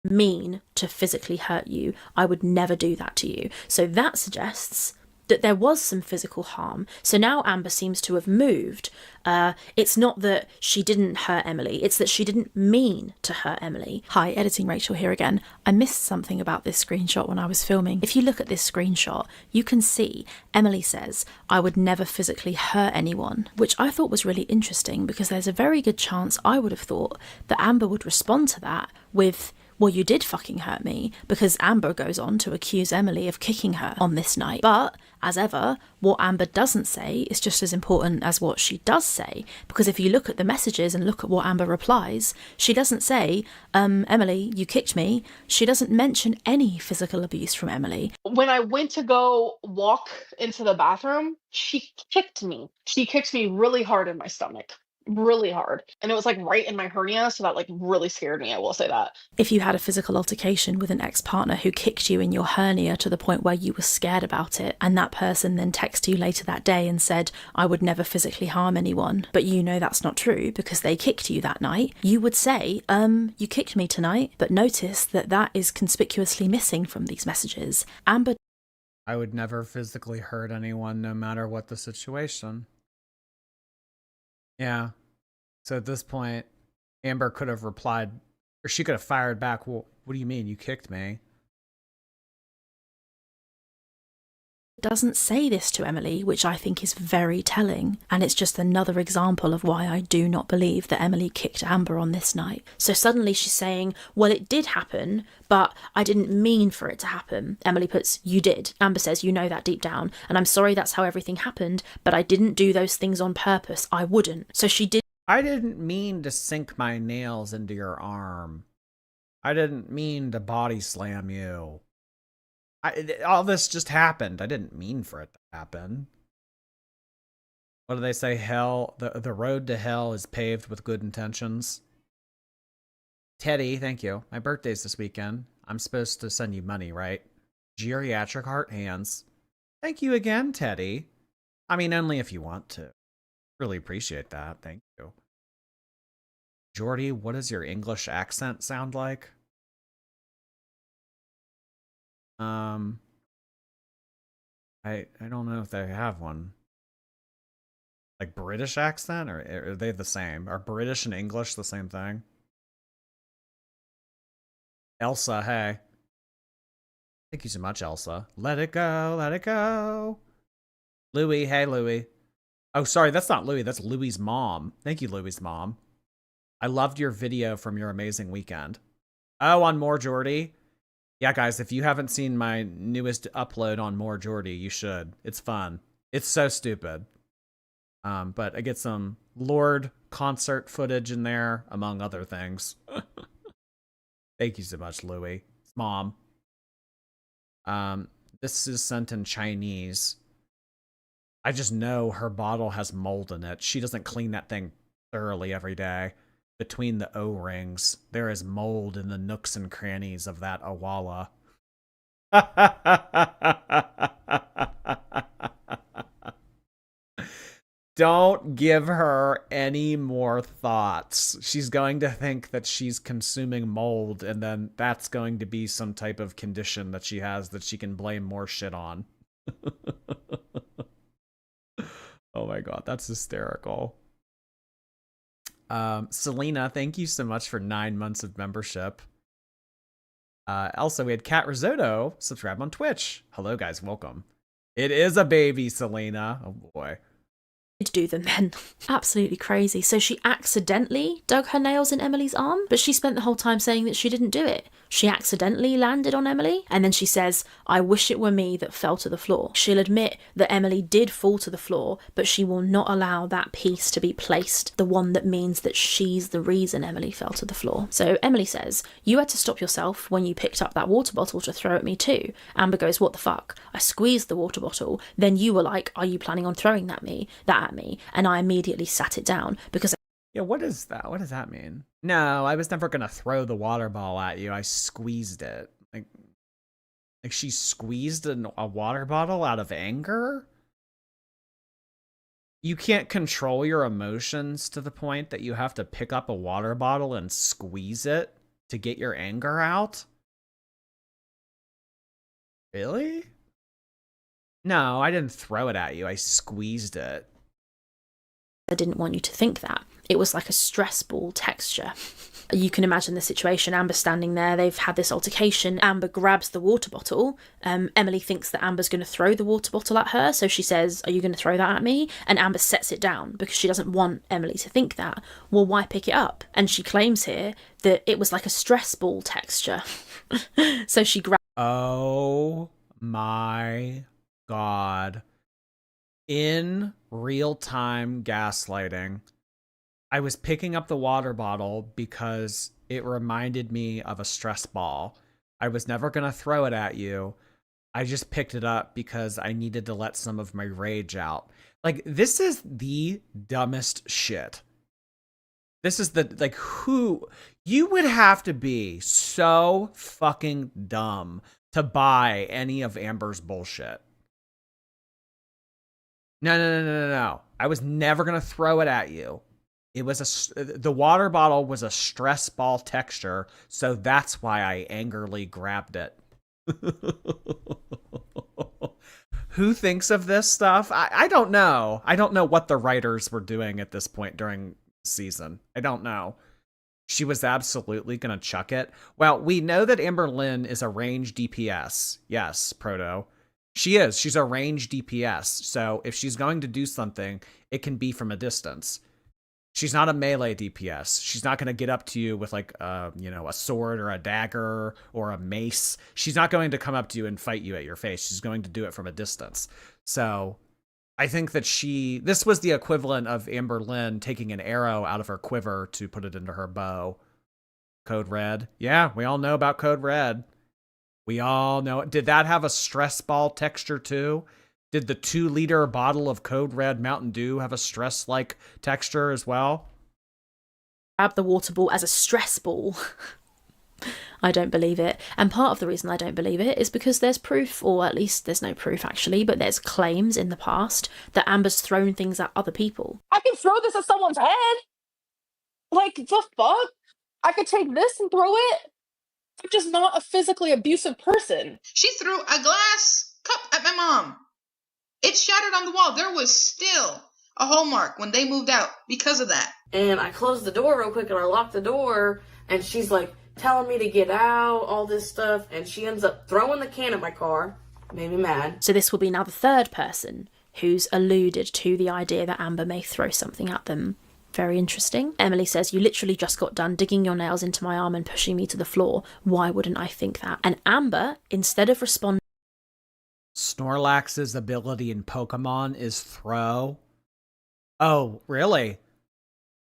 Speaker 3: Mean to physically hurt you. I would never do that to you. So that suggests that there was some physical harm. So now Amber seems to have moved. It's not that she didn't hurt Emily, it's that she didn't mean to hurt Emily. Hi, Editing Rachel here again. I missed something about this screenshot when I was filming. If you look at this screenshot, you can see Emily says, I would never physically hurt anyone, which I thought was really interesting because there's a very good chance I would have thought that Amber would respond to that with, well, you did fucking hurt me, because Amber goes on to accuse Emily of kicking her on this night. But, as ever, what Amber doesn't say is just as important as what she does say, because if you look at the messages and look at what Amber replies, she doesn't say, Emily, you kicked me. She doesn't mention any physical abuse from Emily.
Speaker 4: When I went to go walk into the bathroom, she kicked me. She kicked me really hard in my stomach. Really hard. And it was like right in my hernia, so that like really scared me, I will say that.
Speaker 3: If you had a physical altercation with an ex-partner who kicked you in your hernia to the point where you were scared about it, and that person then texted you later that day and said, I would never physically harm anyone, but you know that's not true because they kicked you that night, you would say, you kicked me tonight. But notice that that is conspicuously missing from these messages. Amber,
Speaker 1: I would never physically hurt anyone no matter what the situation. Yeah. So at this point, Amber could have replied, or she could have fired back, well, what do you mean? You kicked me.
Speaker 3: doesn't say this to Emily, which I think is very telling, and it's just another example of why I do not believe that Emily kicked Amber on this night. So suddenly she's saying, well, it did happen, but I didn't mean for it to happen. Emily puts, you did. Amber says, you know that deep down, and I'm sorry that's how everything happened, but I didn't do those things on purpose. I wouldn't. So she did.
Speaker 1: I didn't mean to sink my nails into your arm. I didn't mean to body slam you. All this just happened. I didn't mean for it to happen. What do they say? Hell, the road to hell is paved with good intentions. Teddy, thank you. My birthday's this weekend. I'm supposed to send you money, right? Geriatric heart hands. Thank you again, Teddy. I mean, only if you want to. Really appreciate that. Thank you. Jordy, what does your English accent sound like? I don't know if they have one. Like British accent, or are they the same? Are British and English the same thing? Elsa, hey. Thank you so much, Elsa. Let it go, let it go. Louie, hey, Louie. Oh, sorry, that's not Louie. That's Louie's mom. Thank you, Louie's mom. I loved your video from your amazing weekend. Oh, on More Jordy? Yeah, guys, if you haven't seen my newest upload on More Jordy, you should. It's fun. It's so stupid. But I get some Lord concert footage in there, among other things. Thank you so much, Louie. It's mom. This is sent in Chinese. I just know her bottle has mold in it. She doesn't clean that thing thoroughly every day. Between the O-rings, there is mold in the nooks and crannies of that Awala. Don't give her any more thoughts. She's going to think that she's consuming mold, and then that's going to be some type of condition that she has that she can blame more shit on. Oh my god, that's hysterical. Selena, thank you so much for 9 months of membership. Also, we had Cat Risotto subscribe on Twitch. Hello, guys. Welcome. It is a baby, Selena. Oh, boy.
Speaker 3: Do them then. Absolutely crazy. So she accidentally dug her nails in Emily's arm, but she spent the whole time saying that she didn't do it. She accidentally landed on Emily, and then she says, I wish it were me that fell to the floor. She'll admit that Emily did fall to the floor, but she will not allow that piece to be placed, the one that means that she's the reason Emily fell to the floor. So Emily says, you had to stop yourself when you picked up that water bottle to throw at me too. Amber goes, what the fuck? I squeezed the water bottle, then you were like, are you planning on throwing that at me? And I immediately sat it down because
Speaker 1: yeah, what is that? What does that mean? No, I was never gonna throw the water ball at you. I squeezed it. Like she squeezed a water bottle out of anger? You can't control your emotions to the point that you have to pick up a water bottle and squeeze it to get your anger out? Really? No, I didn't throw it at you. I squeezed it.
Speaker 3: I didn't want you to think that. It was like a stress ball texture. You can imagine the situation. Amber's standing there. They've had this altercation. Amber grabs the water bottle. Emily thinks that Amber's going to throw the water bottle at her. So she says, are you going to throw that at me? And Amber sets it down because she doesn't want Emily to think that. Well, why pick it up? And she claims here that it was like a stress ball texture. So she grabs.
Speaker 1: Oh my god. In real-time gaslighting, I was picking up the water bottle because it reminded me of a stress ball. I was never going to throw it at you. I just picked it up because I needed to let some of my rage out. Like, this is the dumbest shit. This is the, like, who... You would have to be so fucking dumb to buy any of Amber's bullshit. No. I was never going to throw it at you. It was the water bottle was a stress ball texture, so that's why I angrily grabbed it. Who thinks of this stuff? I don't know. I don't know what the writers were doing at this point during the season. I don't know. She was absolutely going to chuck it. Well, we know that Amberlynn is a range DPS. Yes, Proto. She is. She's a range DPS. So if she's going to do something, it can be from a distance. She's not a melee DPS. She's not going to get up to you with like a sword or a dagger or a mace. She's not going to come up to you and fight you at your face. She's going to do it from a distance. So I think that this was the equivalent of Amberlynn taking an arrow out of her quiver to put it into her bow. Code Red. Yeah, we all know about Code Red. We all know it. Did that have a stress ball texture too? Did the 2-liter bottle of Code Red Mountain Dew have a stress-like texture as well?
Speaker 3: Grab the water ball as a stress ball. I don't believe it. And part of the reason I don't believe it is because there's proof, or at least there's no proof actually, but there's claims in the past that Amber's thrown things at other people.
Speaker 4: I can throw this at someone's head. Like, the fuck? I could take this and throw it. I'm just not a physically abusive person.
Speaker 5: She threw a glass cup at my mom. It shattered on the wall. There was still a hole mark when they moved out because of that.
Speaker 6: And I closed the door real quick and I locked the door, and she's like telling me to get out, all this stuff, and she ends up throwing the can at my car. Made me mad.
Speaker 3: So this will be now the third person who's alluded to the idea that Amber may throw something at them. Very interesting. Emily says, you literally just got done digging your nails into my arm and pushing me to the floor. Why wouldn't I think that? And Amber, instead of responding...
Speaker 1: Snorlax's ability in Pokemon is throw. Oh, really?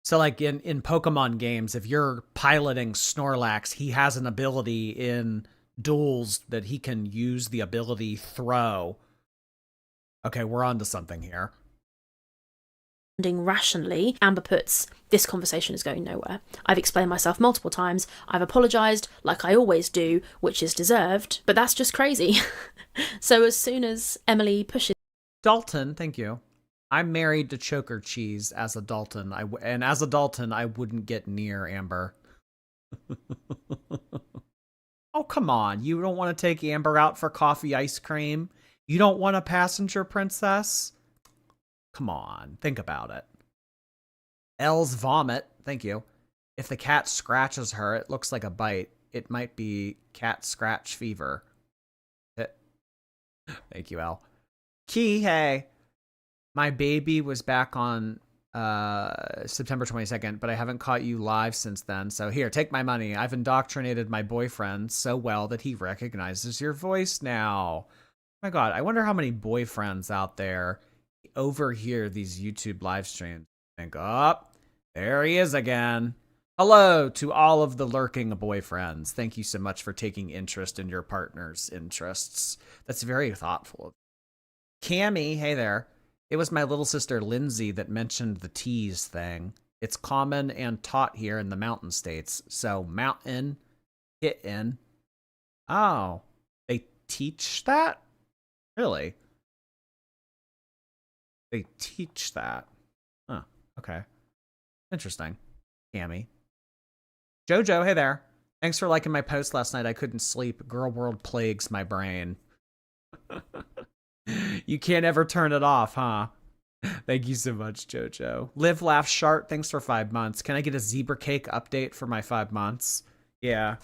Speaker 1: So like in Pokemon games, if you're piloting Snorlax, he has an ability in duels that he can use the ability throw. Okay, we're on to something here.
Speaker 3: Rationally, Amber puts, this conversation is going nowhere. I've explained myself multiple times. I've apologised, like I always do, which is deserved, but that's just crazy. So as soon as Emily pushes...
Speaker 1: Dalton, thank you. I'm married to Choker Cheese as a Dalton. And as a Dalton, I wouldn't get near Amber. Oh, come on. You don't want to take Amber out for coffee ice cream? You don't want a passenger princess? Come on, think about it. Elle's vomit, thank you. If the cat scratches her, it looks like a bite. It might be cat scratch fever. Thank you, Elle. Key, hey. My baby was back on September 22nd, but I haven't caught you live since then. So here, take my money. I've indoctrinated my boyfriend so well that he recognizes your voice now. Oh my God, I wonder how many boyfriends out there overhear these YouTube live streams. Think, oh, there he is again. Hello to all of the lurking boyfriends. Thank you so much for taking interest in your partner's interests. That's very thoughtful. Cammy, hey there. It was my little sister Lindsay that mentioned the tease thing. It's common and taught here in the mountain states. So mountain, kitten. Oh, they teach that? Really? They teach that. Huh. Okay. Interesting. Cammy. Jojo, hey there. Thanks for liking my post last night. I couldn't sleep. Girl World plagues my brain. You can't ever turn it off, huh? Thank you so much, Jojo. Live, laugh, shart. Thanks for 5 months. Can I get a zebra cake update for my 5 months? Yeah.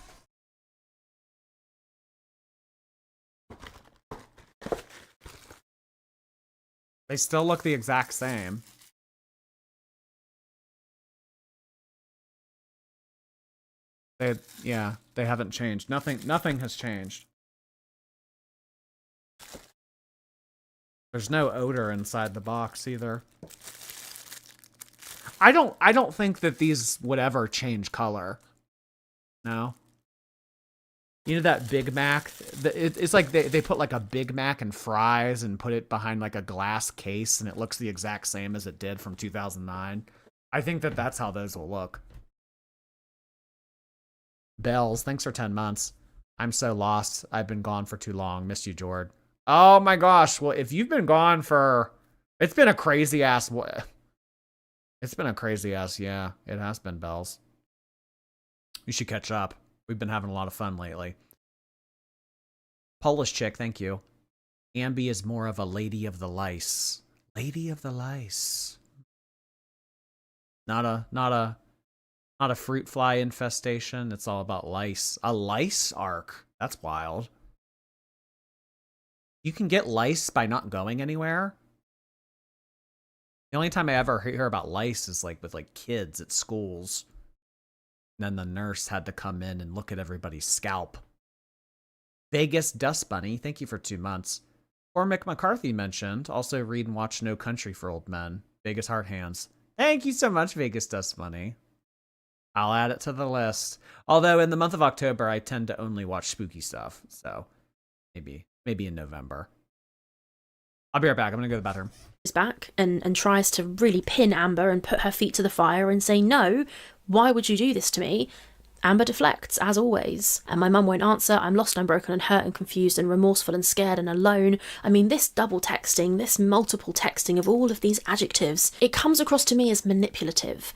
Speaker 1: They still look the exact same. They haven't changed. Nothing has changed. There's no odor inside the box either. I don't think that these would ever change color. No. You know that Big Mac? It's like they put like a Big Mac and fries and put it behind like a glass case and it looks the exact same as it did from 2009. I think that that's how those will look. Bells, thanks for 10 months. I'm so lost. I've been gone for too long. Missed you, Jord. Oh my gosh. Well, if you've been gone for... It's been a crazy ass... It's been a crazy ass, yeah. It has been, Bells. You should catch up. We've been having a lot of fun lately. Polish chick, thank you. Ambi is more of a lady of the lice. Lady of the lice. Not a fruit fly infestation. It's all about lice. A lice arc. That's wild. You can get lice by not going anywhere. The only time I ever hear about lice is like with like kids at schools. And then the nurse had to come in and look at everybody's scalp. Vegas Dust Bunny, thank you for 2 months. Cormac McCarthy mentioned, also read and watch No Country for Old Men. Vegas Heart Hands. Thank you so much, Vegas Dust Bunny. I'll add it to the list. Although in the month of October, I tend to only watch spooky stuff. So maybe in November. I'll be right back. I'm going to go to the bathroom.
Speaker 3: Back and tries to really pin Amber and put her feet to the fire and say, no, why would you do this to me? Amber deflects, as always. And my mum won't answer. I'm lost, I'm broken and hurt and confused and remorseful and scared and alone. I mean, this double texting, this multiple texting of all of these adjectives, it comes across to me as manipulative.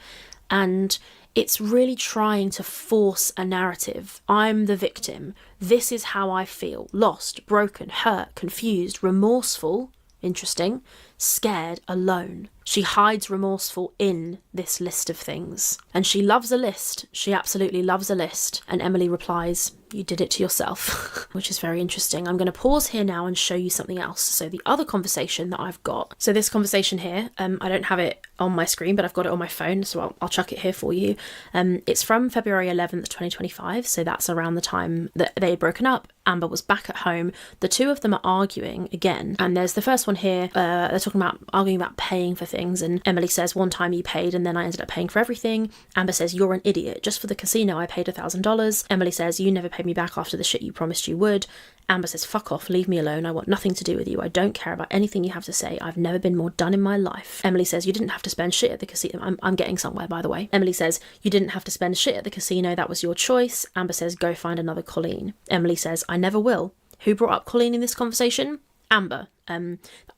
Speaker 3: And it's really trying to force a narrative. I'm the victim. This is how I feel. Lost, broken, hurt, confused, remorseful. Interesting. Scared, alone. She hides remorseful in this list of things. And she loves a list. She absolutely loves a list. And Emily replies, you did it to yourself, which is very interesting. I'm going to pause here now and show you something else. So the other conversation that I've got. So this conversation here, I don't have it on my screen, but I've got it on my phone. So I'll chuck it here for you. It's from February 11th, 2025. So that's around the time that they had broken up. Amber was back at home. The two of them are arguing again. And there's the first one here. They're talking about arguing about paying for things. And Emily says, one time you paid and then I ended up paying for everything. Amber says, you're an idiot. Just for the casino, I paid $1,000. Emily says, you never paid me back after the shit you promised you would. Amber says, fuck off, leave me alone. I want nothing to do with you. I don't care about anything you have to say. I've never been more done in my life. Emily says, you didn't have to spend shit at the casino. I'm getting somewhere, by the way. Emily says, you didn't have to spend shit at the casino. That was your choice. Amber says, go find another Colleen. Emily says, I never will. Who brought up Colleen in this conversation? Amber.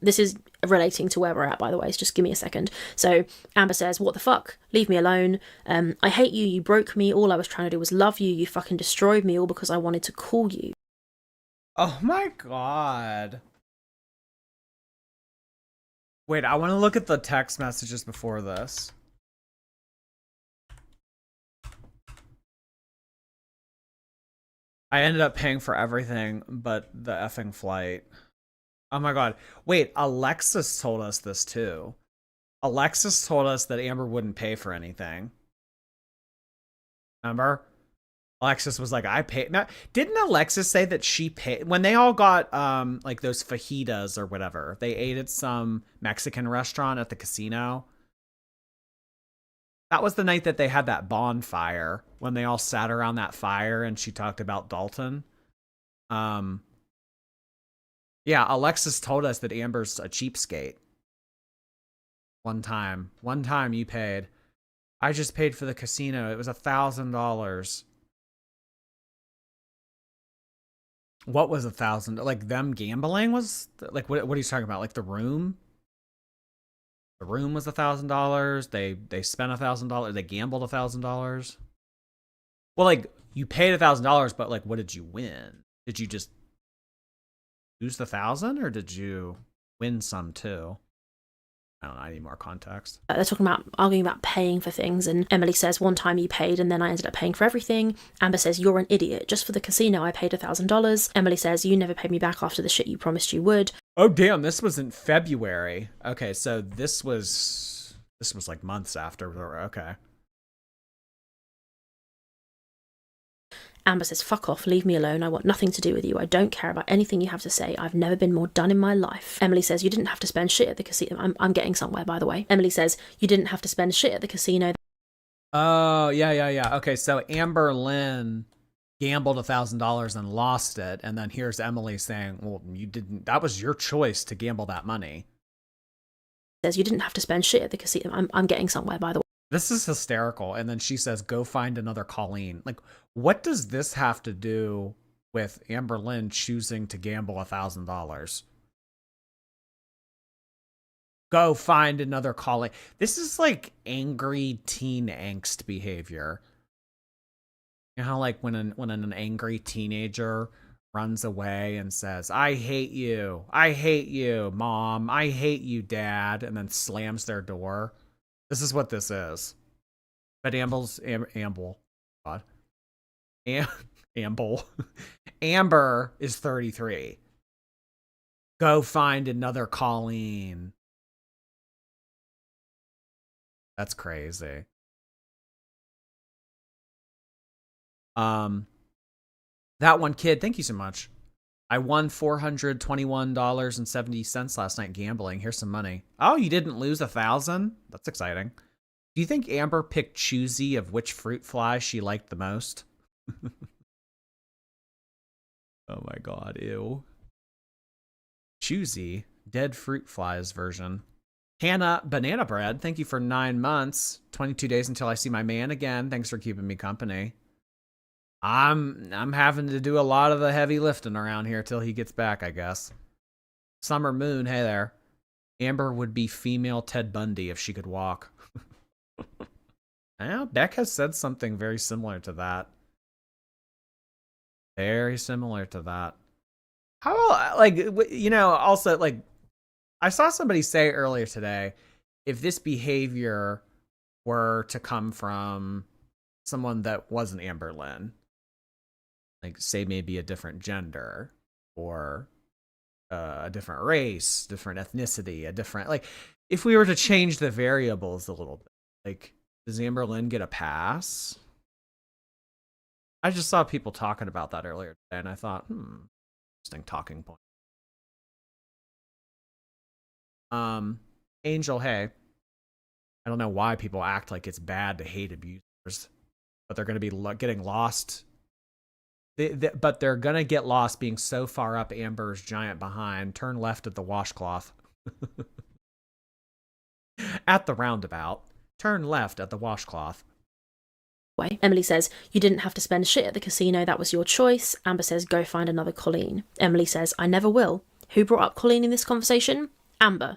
Speaker 3: This is relating to where we're at, by the way, so just give me a second. So Amber says, what the fuck? Leave me alone. I hate you. You broke me. All I was trying to do was love you. You fucking destroyed me all because I wanted to call you.
Speaker 1: Oh my god. Wait, I want to look at the text messages before this. I ended up paying for everything but the effing flight. Oh my god. Wait, Alexis told us this too. Alexis told us that Amber wouldn't pay for anything. Remember? Alexis was like, I paid. Now, didn't Alexis say that she paid when they all got like those fajitas or whatever? They ate at some Mexican restaurant at the casino. That was the night that they had that bonfire when they all sat around that fire and she talked about Dalton. Yeah, Alexis told us that Amber's a cheapskate. One time you paid. I just paid for the casino. It was $1,000. What was $1,000? Like them gambling was like what are you talking about? Like the room? The room was $1,000. They spent $1,000. They gambled $1,000. Well, like you paid $1,000, but like what did you win? Did you just lose the 1,000 or did you win some too? I don't know, I need more context.
Speaker 3: They're talking about arguing about paying for things, and Emily says, one time you paid and then I ended up paying for everything. Amber says, you're an idiot. Just for the casino, I paid $1,000. Emily says, you never paid me back after the shit you promised you would.
Speaker 1: Oh, damn, this was in February. Okay, so this was like months after. Okay.
Speaker 3: Amber says, fuck off, leave me alone. I want nothing to do with you. I don't care about anything you have to say. I've never been more done in my life. Emily says, you didn't have to spend shit at the casino. I'm getting somewhere, by the way. Emily says, you didn't have to spend shit at the casino.
Speaker 1: Oh, yeah. Okay, so Amberlynn gambled $1,000 and lost it. And then here's Emily saying, well, you didn't, that was your choice to gamble that money.
Speaker 3: Says, you didn't have to spend shit at the casino. I'm getting somewhere, by the way.
Speaker 1: This is hysterical. And then she says, go find another Colleen. Like, what does this have to do with Amberlynn choosing to gamble $1,000? Go find another Colleen. This is like angry teen angst behavior. You know how like when an angry teenager runs away and says, I hate you, mom, I hate you, dad, and then slams their door. This is what this is. But Amber is 33. Go find another Colleen. That's crazy. That one kid, thank you so much. I won $421.70 last night gambling. Here's some money. Oh, you didn't lose 1,000? That's exciting. Do you think Amber picked choosy of which fruit fly she liked the most? Oh my god, ew. Choosy, dead fruit flies version. Hannah Banana Bread, thank you for 9 months. 22 days until I see my man again. Thanks for keeping me company. I'm having to do a lot of the heavy lifting around here till he gets back, I guess. Summer Moon, hey there. Amber would be female Ted Bundy if she could walk. Well, Beck has said something very similar to that. Very similar to that. How, like, also, like, I saw somebody say earlier today, if this behavior were to come from someone that wasn't Amberlynn, like, say maybe a different gender or a different race, different ethnicity, a different, like, if we were to change the variables a little bit, like, does Amberlynn get a pass? I just saw people talking about that earlier today, and I thought, interesting talking point. Angel, hey. I don't know why people act like it's bad to hate abusers, but they're going to be getting lost. But they're going to get lost being so far up Amber's giant behind. Turn left at the washcloth. At the roundabout. Turn left at the washcloth.
Speaker 3: Emily says, you didn't have to spend shit at the casino. That was your choice. Amber says, go find another Colleen. Emily says, I never will. Who brought up Colleen in this conversation? Amber.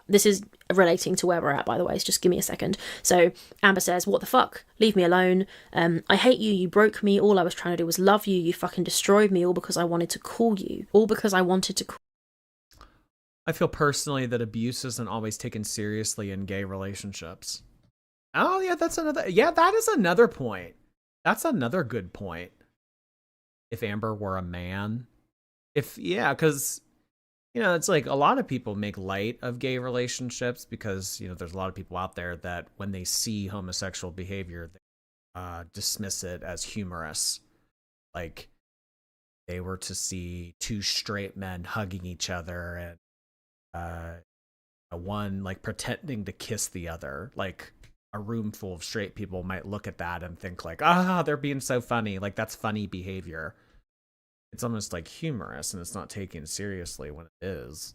Speaker 3: This is relating to where we're at, by the way, so just give me a second. So Amber says, what the fuck? Leave me alone. I hate you. You broke me. All I was trying to do was love you. You fucking destroyed me, all because I wanted to call you. All because I wanted to call.
Speaker 1: I feel personally that abuse isn't always taken seriously in gay relationships. Oh, yeah, that is another point. That's another good point. If Amber were a man. Because, it's like a lot of people make light of gay relationships because, there's a lot of people out there that when they see homosexual behavior, they dismiss it as humorous. Like, they were to see two straight men hugging each other and one, like, pretending to kiss the other, like, a room full of straight people might look at that and think like, they're being so funny. Like, that's funny behavior. It's almost like humorous and it's not taken seriously when it is.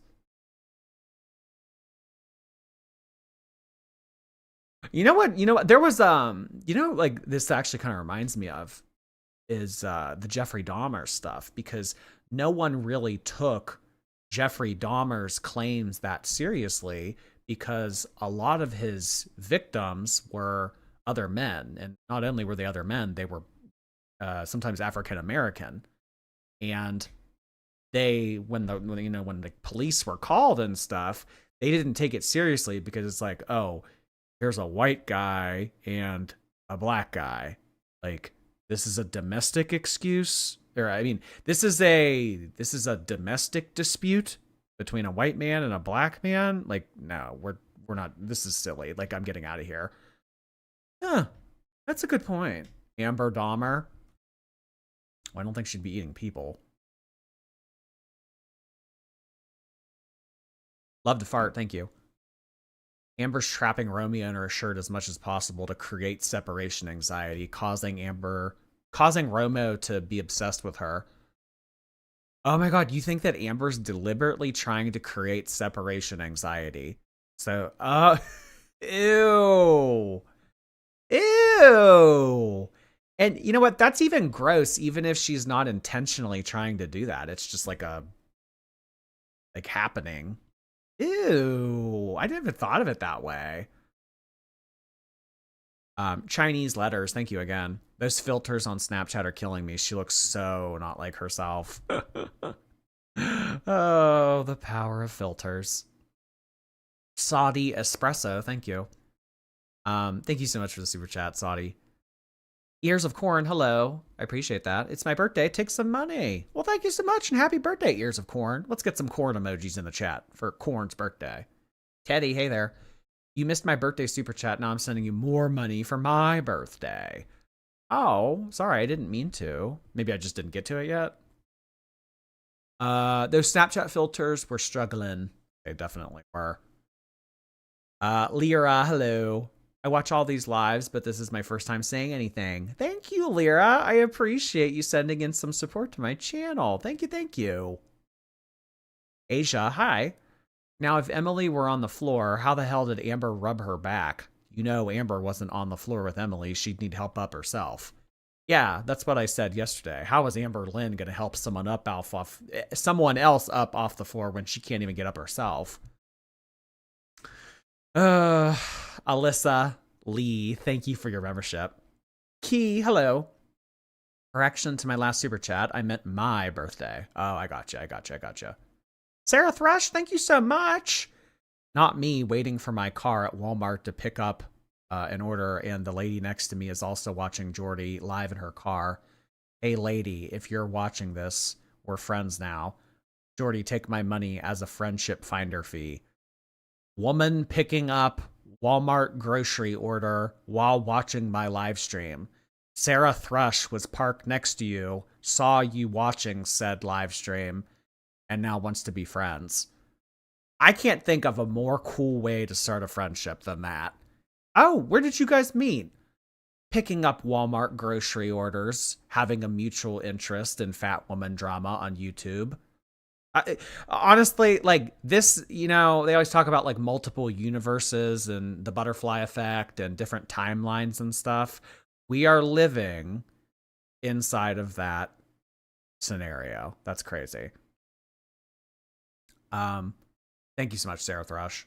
Speaker 1: You know what? There was, like, this actually kind of reminds me of is the Jeffrey Dahmer stuff, because no one really took Jeffrey Dahmer's claims that seriously, because a lot of his victims were other men, and not only were they other men, they were sometimes African American, and when the police were called and stuff, they didn't take it seriously because it's like, oh, here's a white guy and a black guy, like, this is a domestic excuse, or this is a domestic dispute between a white man and a black man. Like, no, we're not. This is silly. Like, I'm getting out of here. Huh. That's a good point. Amber Dahmer. Well, I don't think she'd be eating people. Love to fart. Thank you. Amber's trapping Romeo in her shirt as much as possible to create separation anxiety, causing Romeo to be obsessed with her. Oh my god, you think that Amber's deliberately trying to create separation anxiety? So, ew. Ew. And you know what? That's even gross, even if she's not intentionally trying to do that. It's just like happening. Ew. I didn't even thought of it that way. Chinese letters. Thank you again. Those filters on Snapchat are killing me. She looks so not like herself. Oh, the power of filters. Saudi Espresso. Thank you. Thank you so much for the super chat, Saudi. Ears of Corn, hello. I appreciate that. It's my birthday. Take some money. Well, thank you so much, and happy birthday, Ears of Corn. Let's get some corn emojis in the chat for Corn's birthday. Teddy, hey there. You missed my birthday super chat. Now I'm sending you more money for my birthday. Oh, sorry, I didn't mean to. Maybe I just didn't get to it yet. Those Snapchat filters were struggling. They definitely were. Lyra, hello. I watch all these lives, but this is my first time saying anything. Thank you, Lyra. I appreciate you sending in some support to my channel. Thank you, thank you. Asia, hi. Now, if Emily were on the floor, how the hell did Amber rub her back? You know Amber wasn't on the floor with Emily. She'd need help up herself. Yeah, that's what I said yesterday. How is Amberlynn going to help someone else up off the floor when she can't even get up herself? Alyssa Lee, thank you for your membership. Key, hello. Correction to my last super chat. I meant my birthday. Oh, I gotcha. Sarah Thrush, thank you so much. Not me waiting for my car at Walmart to pick up an order, and the lady next to me is also watching Jordy live in her car. Hey, lady, if you're watching this, we're friends now. Jordy, take my money as a friendship finder fee. Woman picking up Walmart grocery order while watching my live stream. Sarah Thrush was parked next to you, saw you watching said live stream, and now wants to be friends. I can't think of a more cool way to start a friendship than that. Oh, where did you guys meet? Picking up Walmart grocery orders, having a mutual interest in fat woman drama on YouTube. Honestly, like this, you know, they always talk about like multiple universes and the butterfly effect and different timelines and stuff. We are living inside of that scenario. That's crazy. Thank you so much, Sarah Thrush.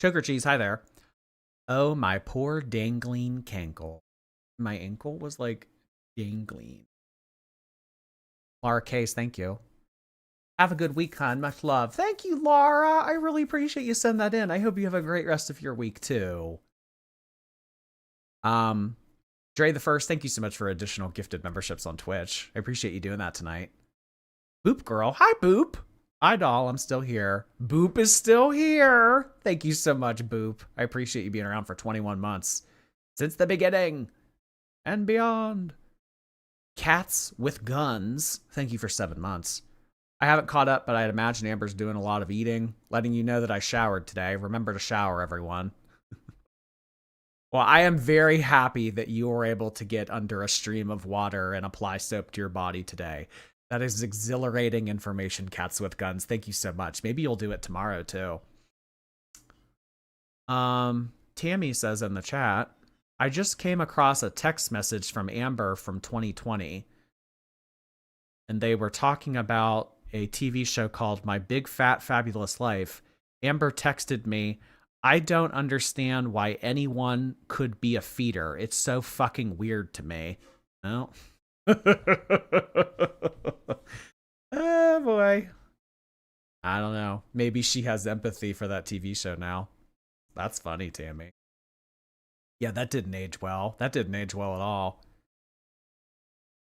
Speaker 1: Choker Cheese, hi there. Oh, my poor dangling cankle. My ankle was like dangling. Laura Case, thank you. Have a good week, hon. Much love. Thank you, Laura. I really appreciate you sending that in. I hope you have a great rest of your week, too. Dre the First, thank you so much for additional gifted memberships on Twitch. I appreciate you doing that tonight. Boop Girl. Hi, Boop. Hi, doll. I'm still here. Boop is still here. Thank you so much, Boop. I appreciate you being around for 21 months. Since the beginning. And beyond. Cats with Guns. Thank you for 7 months. I haven't caught up, but I'd imagine Amber's doing a lot of eating. Letting you know that I showered today. Remember to shower, everyone. Well, I am very happy that you were able to get under a stream of water and apply soap to your body today. That is exhilarating information, Cats with Guns. Thank you so much. Maybe you'll do it tomorrow, too. Tammy says in the chat, I just came across a text message from Amber from 2020. And they were talking about a TV show called My Big Fat Fabulous Life. Amber texted me, I don't understand why anyone could be a feeder. It's so fucking weird to me. Well. Oh boy. I don't know. Maybe she has empathy for that TV show now. That's funny, Tammy. Yeah, that didn't age well. That didn't age well at all.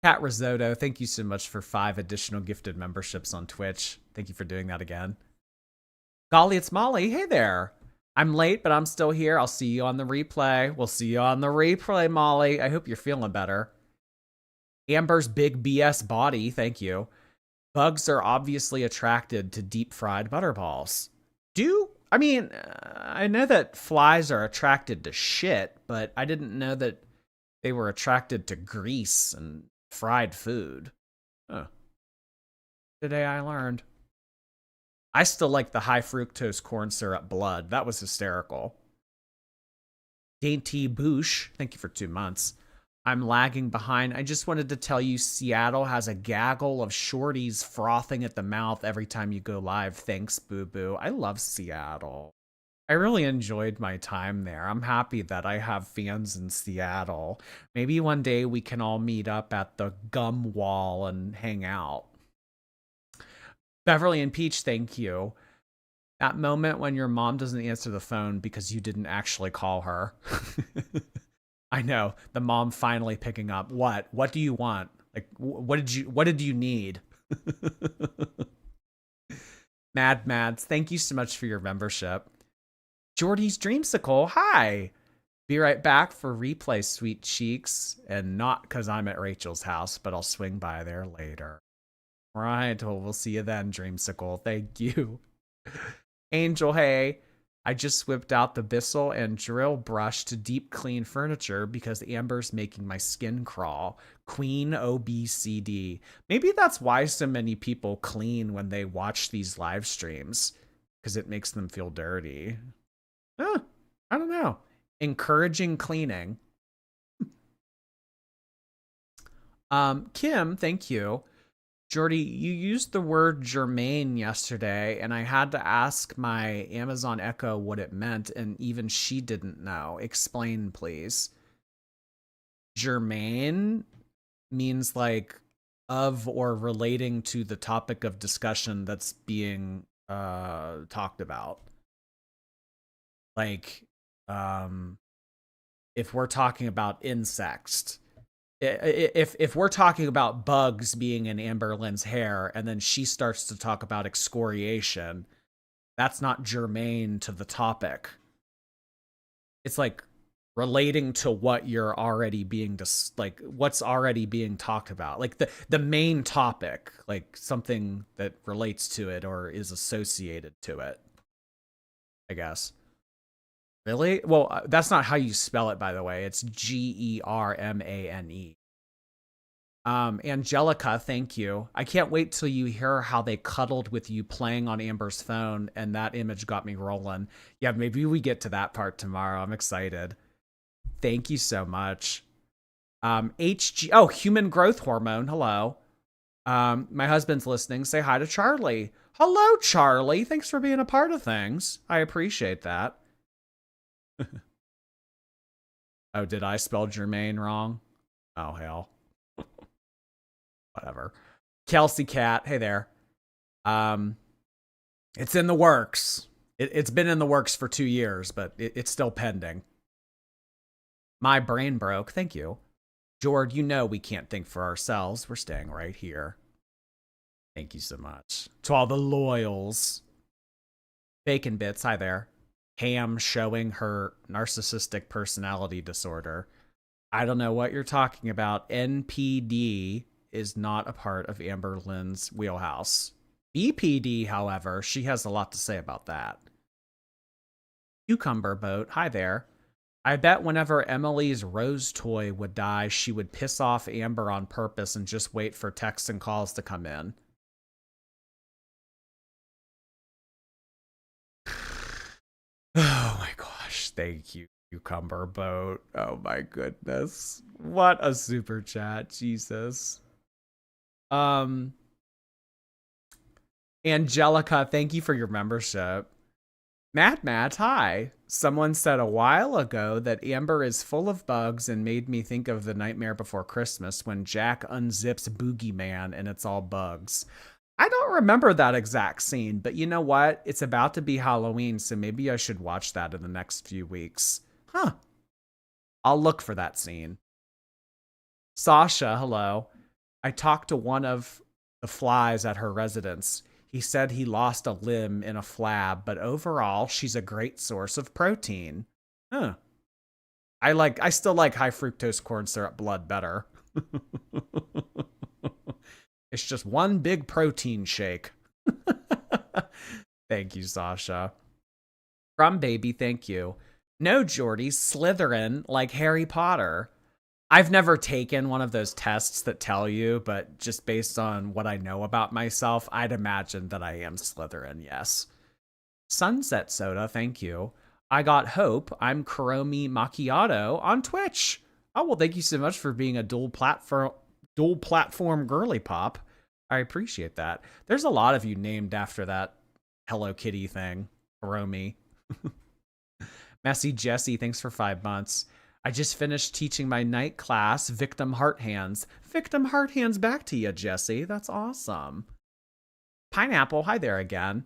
Speaker 1: Cat Risotto, thank you so much for 5 additional gifted memberships on Twitch. Thank you for doing that again. Golly, it's Molly. Hey there. I'm late, but I'm still here. I'll see you on the replay. We'll see you on the replay, Molly. I hope you're feeling better. Amber's big BS body, thank you. Bugs are obviously attracted to deep fried butterballs. I know that flies are attracted to shit, but I didn't know that they were attracted to grease and fried food. Huh. Today I learned. I still like the high fructose corn syrup blood. That was hysterical. Dainty Boosh, thank you for 2 months. I'm lagging behind. I just wanted to tell you Seattle has a gaggle of shorties frothing at the mouth every time you go live. Thanks, Boo Boo. I love Seattle. I really enjoyed my time there. I'm happy that I have fans in Seattle. Maybe one day we can all meet up at the gum wall and hang out. Beverly and Peach, thank you. That moment when your mom doesn't answer the phone because you didn't actually call her. I know. The mom finally picking up. What do you want? Like, what did you need? Mads, thank you so much for your membership. Jordy's Dreamsicle, hi. Be right back for replay, sweet cheeks. And not because I'm at Rachel's house, but I'll swing by there later. All right, well, we'll see you then, Dreamsicle. Thank you. Angel, hey. I just whipped out the Bissell and drill brush to deep clean furniture because Amber's making my skin crawl. Queen OBCD. Maybe that's why so many people clean when they watch these live streams, because it makes them feel dirty. I don't know. Encouraging cleaning. Kim, thank you. Jordy, you used the word germane yesterday, and I had to ask my Amazon Echo what it meant, and even she didn't know. Explain, please. Germane means like of or relating to the topic of discussion that's being talked about. Like, if we're talking about insects, if we're talking about bugs being in Amberlynn's hair and then she starts to talk about excoriation, that's not germane to the topic. It's like relating to what you're already being like what's already being talked about, like the main topic, like something that relates to it or is associated to it, I guess. Really? Well, that's not how you spell it, by the way. It's Germane. Angelica, thank you. I can't wait till you hear how they cuddled with you playing on Amber's phone, and that image got me rolling. Yeah, maybe we get to that part tomorrow. I'm excited. Thank you so much. Human growth hormone. Hello. My husband's listening. Say hi to Charlie. Hello, Charlie. Thanks for being a part of things. I appreciate that. Oh, did I spell Germaine wrong? Oh, hell. Whatever. Kelsey Cat, hey there. It's in the works. It's been in the works for 2 years, but it's still pending. My brain broke. Thank you. Jord, you know we can't think for ourselves. We're staying right here. Thank you so much. To all the loyals. Bacon Bits, hi there. Ham showing her narcissistic personality disorder. I don't know what you're talking about. NPD is not a part of Amberlynn's wheelhouse. BPD, however, she has a lot to say about that. Cucumber Boat, hi there. I bet whenever Emily's rose toy would die, she would piss off Amber on purpose and just wait for texts and calls to come in. Oh my gosh, thank you, Cucumber Boat. Oh my goodness. What a super chat, Jesus. Angelica, thank you for your membership. Matt, hi. Someone said a while ago that Amber is full of bugs and made me think of The Nightmare Before Christmas when Jack unzips Boogeyman and it's all bugs. I don't remember that exact scene, but you know what? It's about to be Halloween, so maybe I should watch that in the next few weeks. Huh. I'll look for that scene. Sasha, hello. I talked to one of the flies at her residence. He said he lost a limb in a flab, but overall, she's a great source of protein. Huh. I still like high fructose corn syrup blood better. It's just one big protein shake. Thank you, Sasha. From Baby, thank you. No, Jordy, Slytherin like Harry Potter. I've never taken one of those tests that tell you, but just based on what I know about myself, I'd imagine that I am Slytherin, yes. Sunset Soda, thank you. I got Hope. I'm Kuromi Macchiato on Twitch. Oh, well, thank you so much for being a dual platform girly pop. I appreciate that. There's a lot of you named after that Hello Kitty thing. Kuromi. Messy Jesse, thanks for 5 months. I just finished teaching my night class, Victim Heart Hands. Victim Heart Hands back to you, Jesse. That's awesome. Pineapple, hi there again.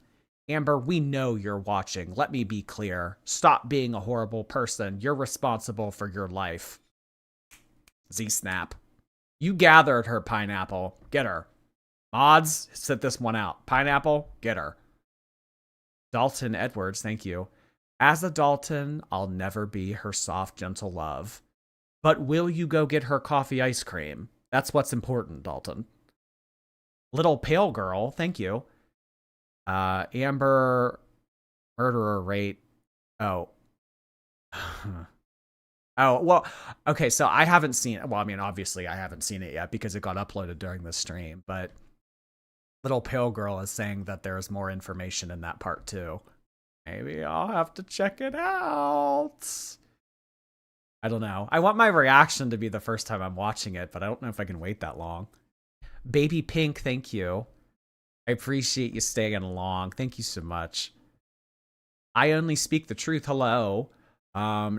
Speaker 1: Amber, we know you're watching. Let me be clear. Stop being a horrible person. You're responsible for your life. Z-Snap. You gathered her, Pineapple. Get her. Mods, sit this one out. Pineapple, get her. Dalton Edwards, thank you. As a Dalton, I'll never be her soft, gentle love. But will you go get her coffee ice cream? That's what's important, Dalton. Little Pale Girl, thank you. Amber murderer rate. Oh. Oh, well, okay, so I haven't seen it. Well, I mean, obviously I haven't seen it yet because it got uploaded during the stream, but Little Pale Girl is saying that there's more information in that part too. Maybe I'll have to check it out. I don't know. I want my reaction to be the first time I'm watching it, but I don't know if I can wait that long. Baby Pink, thank you. I appreciate you staying along. Thank you so much. I only speak the truth. Hello.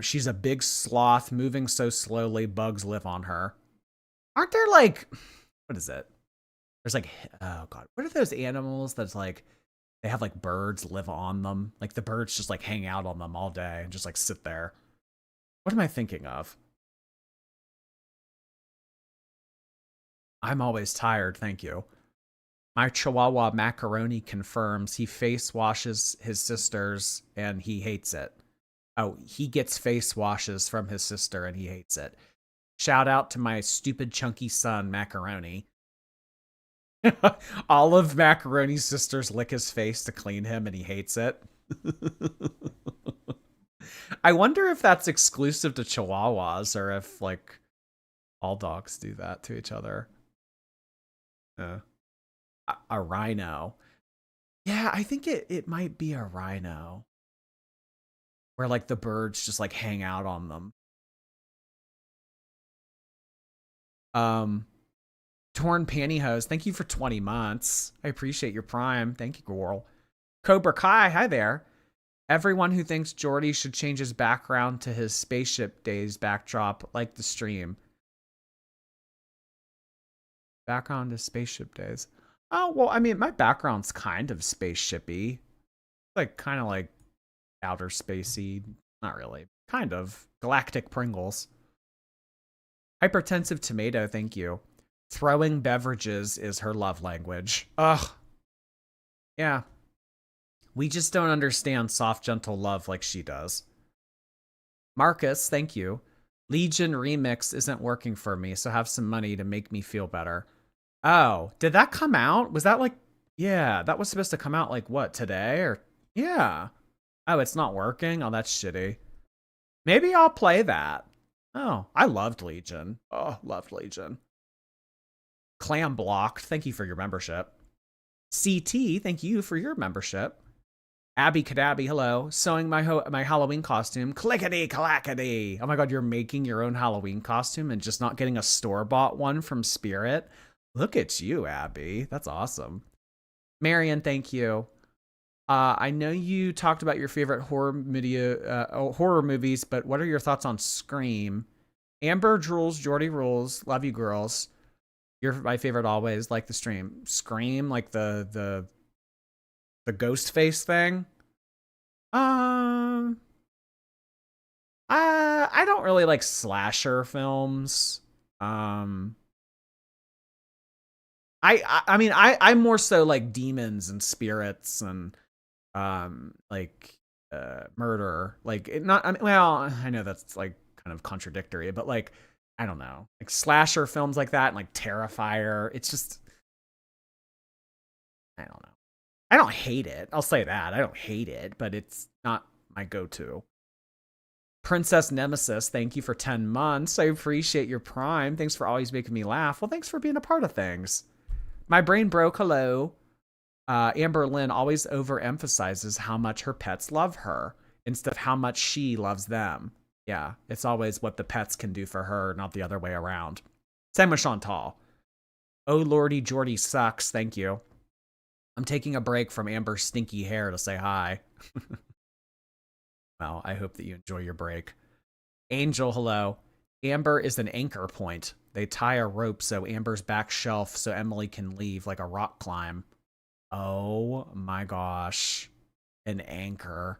Speaker 1: She's a big sloth moving so slowly bugs live on her. Aren't there like, what is it? There's like, oh God, what are those animals that's like, they have like birds live on them? Like the birds just like hang out on them all day and just like sit there. What am I thinking of? I'm always tired, thank you. My Chihuahua Macaroni confirms he face washes his sisters and he hates it. Oh, he gets face washes from his sister and he hates it. Shout out to my stupid chunky son, Macaroni. All of Macaroni's sisters lick his face to clean him and he hates it. I wonder if that's exclusive to Chihuahuas or if, like, all dogs do that to each other. A rhino. Yeah, I think it might be a rhino. Where, like, the birds just, like, hang out on them. Torn Pantyhose, thank you for 20 months. I appreciate your prime. Thank you, girl. Cobra Kai, hi there. Everyone who thinks Jordy should change his background to his Spaceship Days backdrop, like the stream. Background to Spaceship Days. Oh, well, I mean, my background's kind of spaceshipy. Like, kind of like outer spacey. Not really. Kind of. Galactic Pringles. Hypertensive Tomato, thank you. Throwing beverages is her love language. Ugh. Yeah. We just don't understand soft, gentle love like she does. Marcus, thank you. Legion Remix isn't working for me, so have some money to make me feel better. Oh, did that come out? Was that like, yeah, that was supposed to come out like what, today? Or, yeah. Oh, it's not working? Oh, that's shitty. Maybe I'll play that. Oh, I loved Legion. Oh, loved Legion. Clam Blocked, thank you for your membership. CT, thank you for your membership. Abby Cadabby, hello. Sewing my Halloween costume. Clickety clackety. Oh my god, you're making your own Halloween costume and just not getting a store-bought one from Spirit? Look at you, Abby. That's awesome. Marion, thank you. I know you talked about your favorite horror movies, but what are your thoughts on Scream? Amber drools, Jordy rules. Love you, girls. You're my favorite always. Like the stream. Scream, like the ghost face thing. I don't really like slasher films. I mean I'm more so like demons and spirits and like murder. Like it not I mean, well, I know that's like kind of contradictory, but like I don't know. Like slasher films like that and like Terrifier, it's just I don't know. I don't hate it. I'll say that. I don't hate it, but it's not my go-to. Princess Nemesis, thank you for 10 months. I appreciate your prime. Thanks for always making me laugh. Well, thanks for being a part of things. My brain broke. Hello. Amberlynn always overemphasizes how much her pets love her instead of how much she loves them. Yeah, it's always what the pets can do for her, not the other way around. Same with Chantal. Oh, Lordy Jordy sucks. Thank you. I'm taking a break from Amber's stinky hair to say hi. Well, I hope that you enjoy your break. Angel, hello. Amber is an anchor point. They tie a rope so Amber's back shelf so Emily can leave like a rock climb. Oh my gosh. An anchor.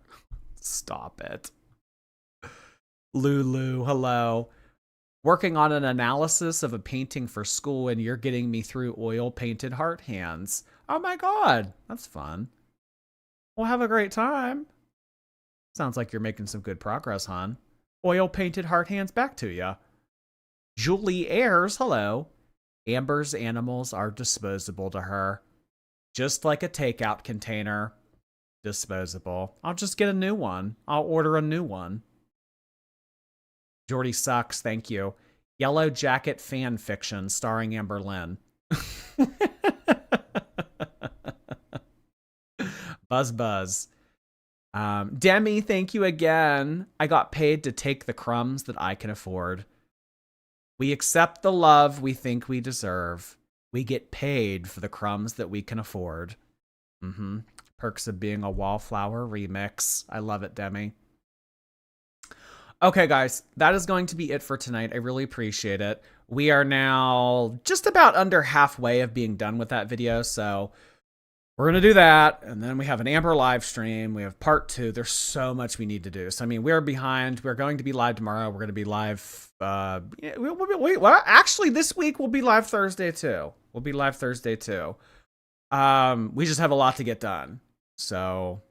Speaker 1: Stop it. Lulu, hello. working on an analysis of a painting for school, and you're getting me through oil painted heart hands. Oh my God, that's fun. We'll have a great time. Sounds like you're making some good progress, hon. Oil painted heart hands back to ya. Julie Ayers, hello. Amber's animals are disposable to her. Just like a takeout container. Disposable. I'll just get a new one. I'll order a new one. Jordy sucks, thank you. Yellow Jacket fan fiction starring Amberlynn. Buzz. Demi, thank you again. I got paid to take the crumbs that I can afford. We accept the love we think we deserve. We get paid for the crumbs that we can afford. Perks of being a wallflower remix. I love it, Demi. Okay, guys, that is going to be it for tonight. I really appreciate it. We are now just about under halfway of being done with that video, so we're going to do that, and then we have an Amber live stream. We have part 2. There's so much we need to do. So, I mean, we're behind. We're going to be live tomorrow. We're going to be live. Well, actually, this week we'll be live Thursday, too. We just have a lot to get done. So,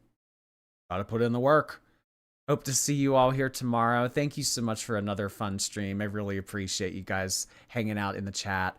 Speaker 1: gotta put in the work. Hope to see you all here tomorrow. Thank you so much for another fun stream. I really appreciate you guys hanging out in the chat.